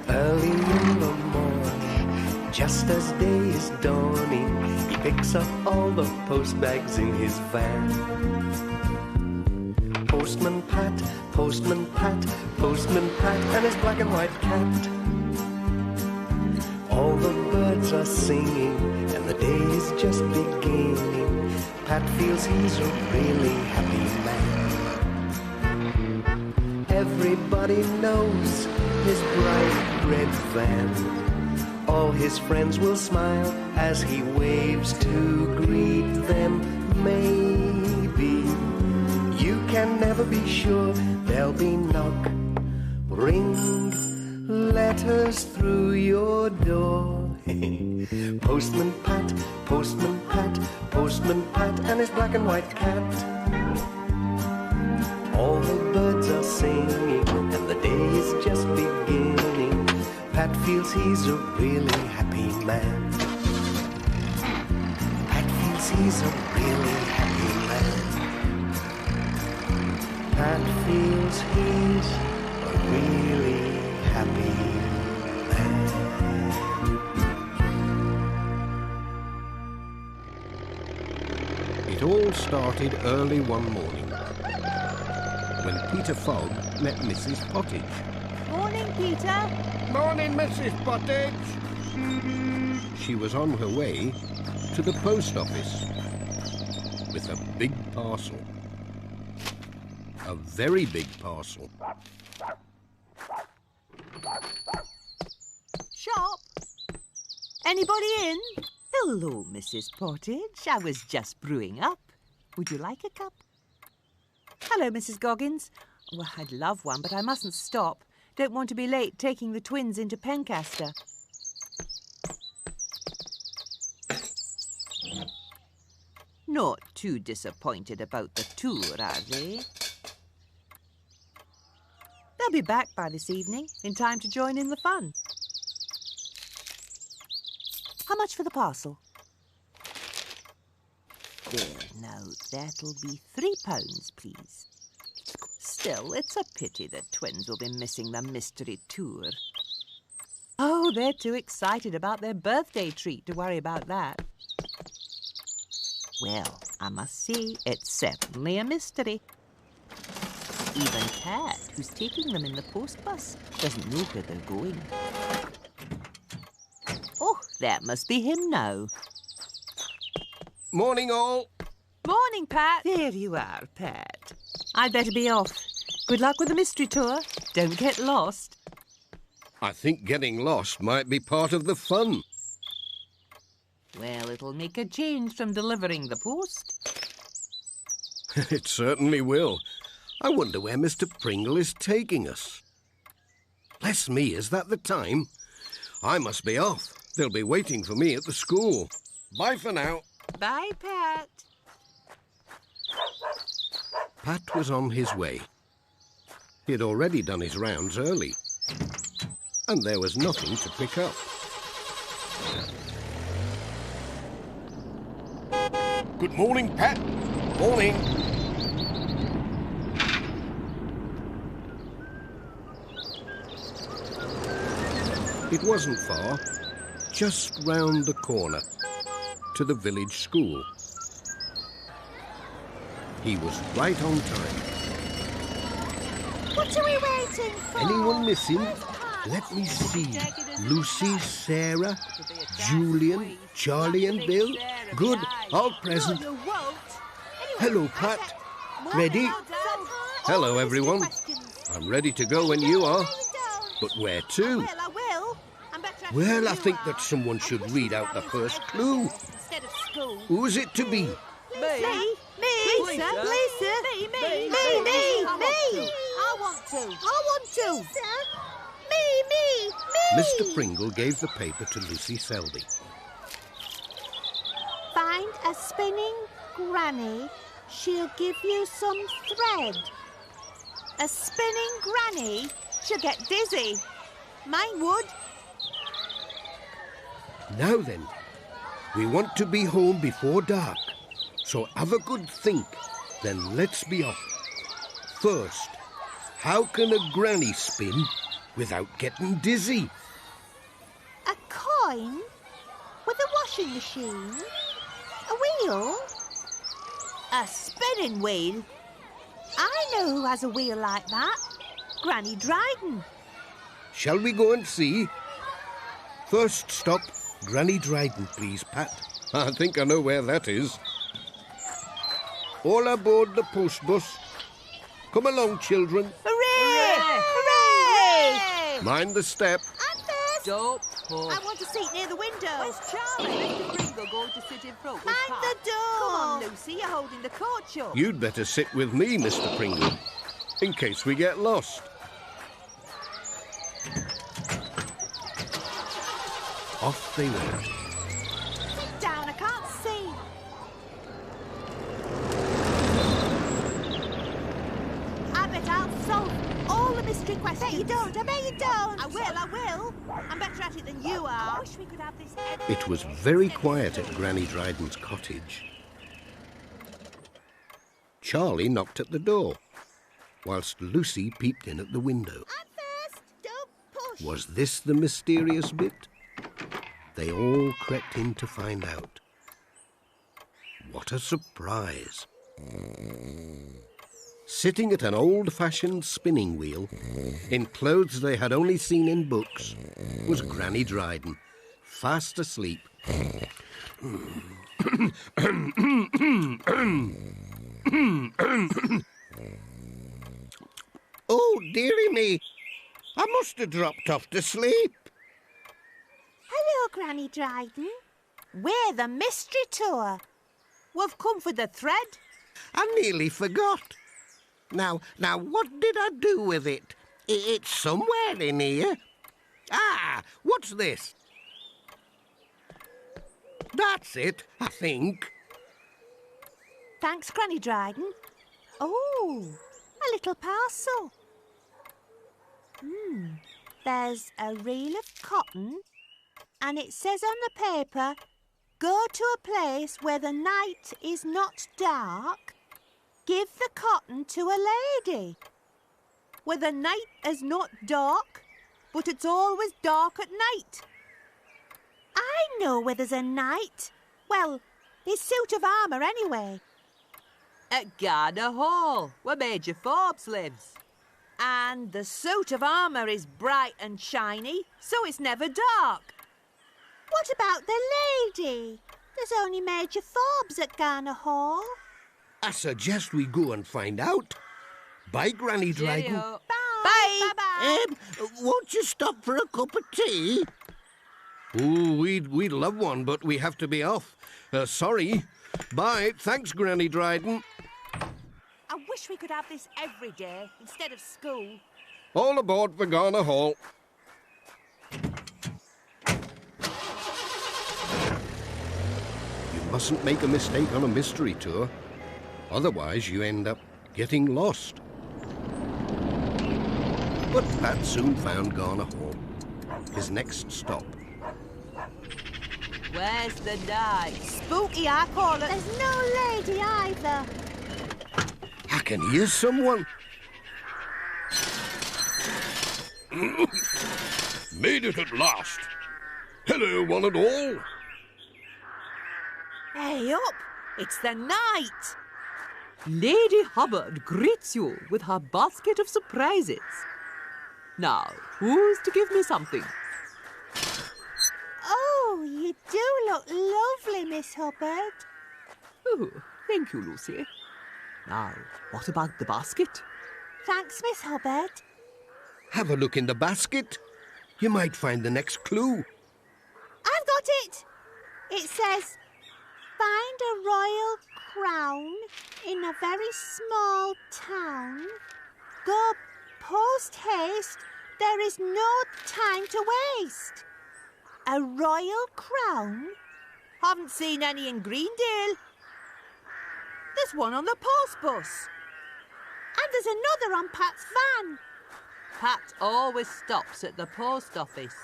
Early in the morning, just Arthur's day is dawning. He picks up all the post bags in his van. Postman Pat, Postman Pat, Postman Pat, and his black and white cat. All the birds are singing, and the day is just beginning. Pat feels he's a really happy man. Everybody knows his bright red van. All his friends will smile as he waves to greet them. Maybe you can never be sure. There'll be knock, ring, letters through your door. Postman Pat, Postman Pat, Postman Pat, and his black and white cat. All the birds are singing, and the day is just beginning. Pat feels he's a really happy man. Pat feels he's a really happy man. Pat feels he's a really happy man. It all started early one morning when Peter Fogg met Mrs. Pottage. Morning, Peter. Morning, Mrs. Pottage. She was on her way to the post office with a big parcel. A very big parcel. Shop. Anybody in? Hello, Mrs. Pottage. I was just brewing up. Would you like a cup? Hello, Mrs. Goggins. Well, I'd love one, but I mustn't stop. Don't want to be late taking the twins into Pencaster. Not too disappointed about the tour, are they? They'll be back by this evening, in time to join in the fun. How much for the parcel? There, now, that'll be £3, please. Still, it's a pity the twins will be missing the mystery tour. Oh, they're too excited about their birthday treat to worry about that. Well, I must say, it's certainly a mystery. Even Pat, who's taking them in the post bus, doesn't know where they're going. Oh, that must be him now. Morning, all. Morning, Pat. There you are, Pat. I'd better be off. Good luck with the mystery tour. Don't get lost. I think getting lost might be part of the fun. Well, it'll make a change from delivering the post. It certainly will. I wonder where Mr. Pringle is taking us. Bless me, is that the time? I must be off. They'll be waiting for me at the school. Bye for now. Bye, Pat. Pat was on his way. He had already done his rounds early, and there was nothing to pick up. Good morning, Pat. Morning. It wasn't far, just round the corner, to the village school. He was right on time. What are we waiting for? Anyone missing? Let me see. Lucy, Sarah, Julian, Charlie and Bill. Good, all present. Hello, Pat. Ready? Hello, everyone. I'm ready to go when you are. But where to? Well, I will. Well, I think that someone should read out the first clue. Instead of school. Who's it to be? Me. Lisa. Me. I want to. Me. Mr. Pringle gave the paper to Lucy Selby. Find a spinning granny. She'll give you some thread. A spinning granny? She'll get dizzy. Mine would. Now then, we want to be home before dark. So have a good think, then let's be off. First, how can a granny spin without getting dizzy? A coin? With a washing machine? A wheel? A spinning wheel? I know who has a wheel like that. Granny Dryden. Shall we go and see? First stop, Granny Dryden, please, Pat. I think I know where that is. All aboard the post bus. Come along, children. Hooray! Hooray! Mind the step. I'm first. Don't I want a seat near the window. Where's Charlie? Mr. Pringle going to sit in front with Mind Pat? the door. Come on, Lucy, you're holding the coach up. You'd better sit with me, Mr. Pringle, in case we get lost. Off they went. Sit down, I can't see. I bet I'll solve all the mystery questions. Bet you don't, I bet you don't. I will. I'm better at it than you are. I wish we could have this. It was very quiet at Granny Dryden's cottage. Charlie knocked at the door, whilst Lucy peeped in at the window. I'm first. Don't push. Was this the mysterious bit? They all crept in to find out. What a surprise! Sitting at an old-fashioned spinning wheel, in clothes they had only seen in books, was Granny Dryden, fast asleep. Oh, dearie me. I must have dropped off to sleep. Hello, Granny Dryden. We're the mystery tour. We've come for the thread. I nearly forgot. Now, what did I do with it? It's somewhere in here. Ah, what's this? That's it, I think. Thanks, Granny Dryden. Oh, a little parcel. There's a reel of cotton, and it says on the paper, go to a place where the night is not dark. Give the cotton to a lady. Where the night is not dark, but it's always dark at night. I know where there's a night. Well, his suit of armour anyway. At Garner Hall, where Major Forbes lives. And the suit of armour is bright and shiny, so it's never dark. What about the lady? There's only Major Forbes at Garner Hall. I suggest we go and find out. Bye, Granny Dryden. Cheerio. Bye. Bye-bye. Won't you stop for a cup of tea? Oh, we'd love one, but we have to be off. Sorry. Bye. Thanks, Granny Dryden. I wish we could have this every day instead of school. All aboard for Garner Hall. You mustn't make a mistake on a mystery tour. Otherwise, you end up getting lost. But Pat soon found Garner Hall, his next stop. Where's the night? Spooky, I call it. There's no lady either. I can hear someone. Made it at last. Hello, one and all. Hey up, it's the night. Lady Hubbard greets you with her basket of surprises. Now, who's to give me something? Oh, you do look lovely, Miss Hubbard. Oh, thank you, Lucy. Now, what about the basket? Thanks, Miss Hubbard. Have a look in the basket. You might find the next clue. I've got it. It says, find a royal crown in a very small town. Go post haste. There is no time to waste. A royal crown? Haven't seen any in Greendale. There's one on the post bus. And there's another on Pat's van. Pat always stops at the post office.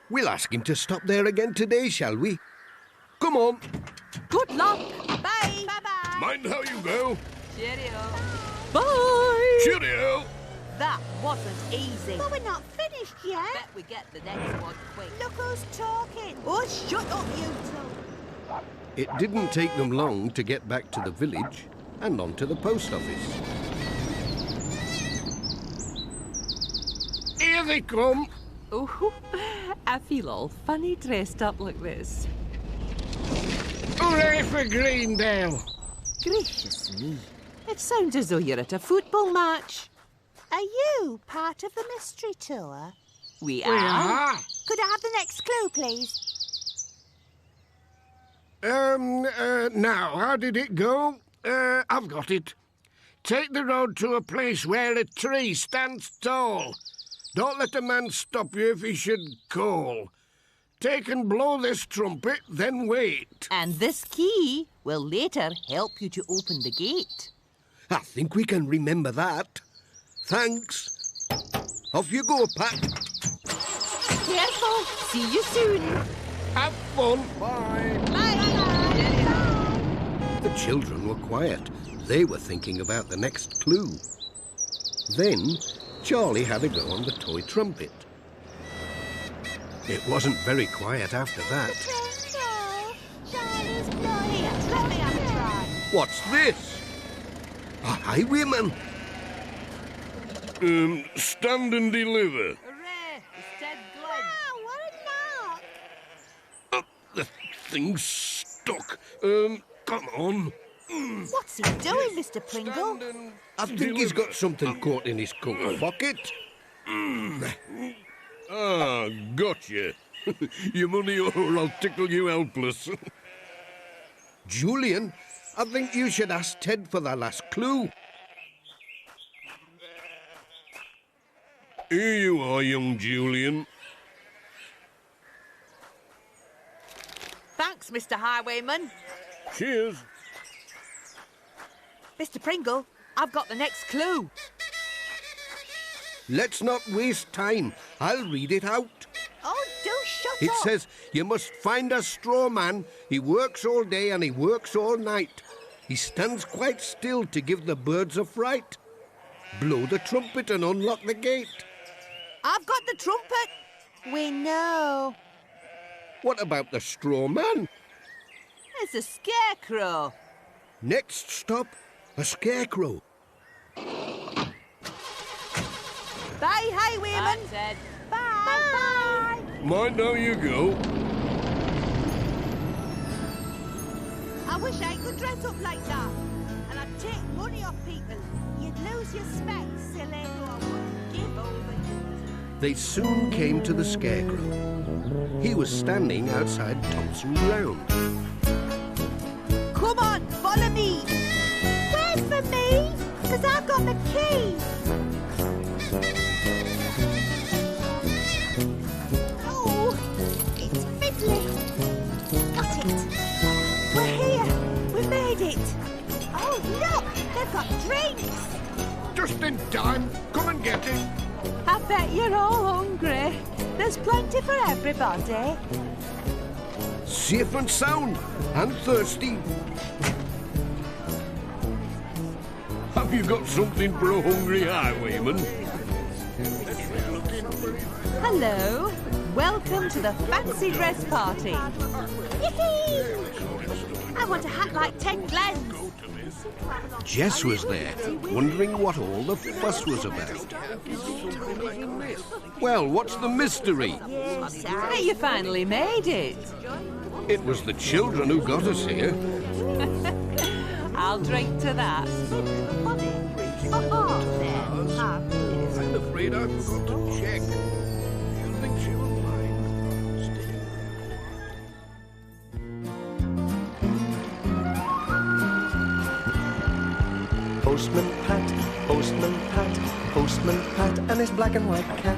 We'll ask him to stop there again today, shall we? Come on. Good luck. Bye. Bye-bye. Mind how you go. Cheerio. Bye. Cheerio. That wasn't easy. But we're not finished finished yet? Bet we get the next one quick. Look who's talking. Oh, shut up, you two. It didn't take them long to get back to the village and on to the post office. Here they come. Oh, I feel all funny dressed up like this. Hooray for Greendale. Gracious me. It sounds as though you're at a football match. Are you part of the mystery tour? We We are. are. Could I have the next clue, please? Now, how did it go? I've got it. Take the road to a place where a tree stands tall. Don't let a man stop you if he should call. Take and blow this trumpet, then wait. And this key will later help you to open the gate. I think we can remember that. Thanks. Off you go, Pat. Careful. See you soon. Have fun. Bye. The children were quiet. They were thinking about the next clue. Then Charlie had a go on the toy trumpet. It wasn't very quiet after that. Charlie's blowing. Let me have a try. What's this? A highwayman. Stand and deliver. Hooray, it's Ted Glenn. Wow, what a knock. The thing's stuck. Come on. What's he doing, Mr. Pringle? I think he's got something caught in his coat pocket. Ah, gotcha. Your money or I'll tickle you helpless. Julian, I think you should ask Ted for the last clue. Here you are, young Julian. Thanks, Mr. Highwayman. Cheers. Mr. Pringle, I've got the next clue. Let's not waste time. I'll read it out. Oh, do shut It up. says you must find a straw man. He works all day and he works all night. He stands quite still to give the birds a fright. Blow the trumpet and unlock the gate. I've got the trumpet. We know. What about the straw man? It's a scarecrow. Next stop, a scarecrow. Bye, Highwayman. Ted. Bye. Mind how you go. I wish I could dress up like that. And I'd take money off people. You'd lose your specs, silly. No, I wouldn't give over you. They soon came to the scarecrow. He was standing outside Thompson Ground. Come on, follow me. Where's for me? Because I've got the key. Oh, it's fiddly. Got it. We're here. We made it. Oh, look, they've got drinks. Just in time. Come and get it. I bet you're all hungry. There's plenty for everybody. Safe and sound and thirsty. Have you got something for a hungry highwayman? Hello. Welcome to the fancy dress party. Yee-hee. I want a hat like Ted Glenn's. Jess was there, wondering what all the fuss was about. Well, what's the mystery? Hey, you finally made it. It was the children who got us here. I'll drink to that. Oh, there. I'm afraid I forgot to check. You think she will mind? Postman Pat, Postman Pat, Postman Pat, and his black and white cat.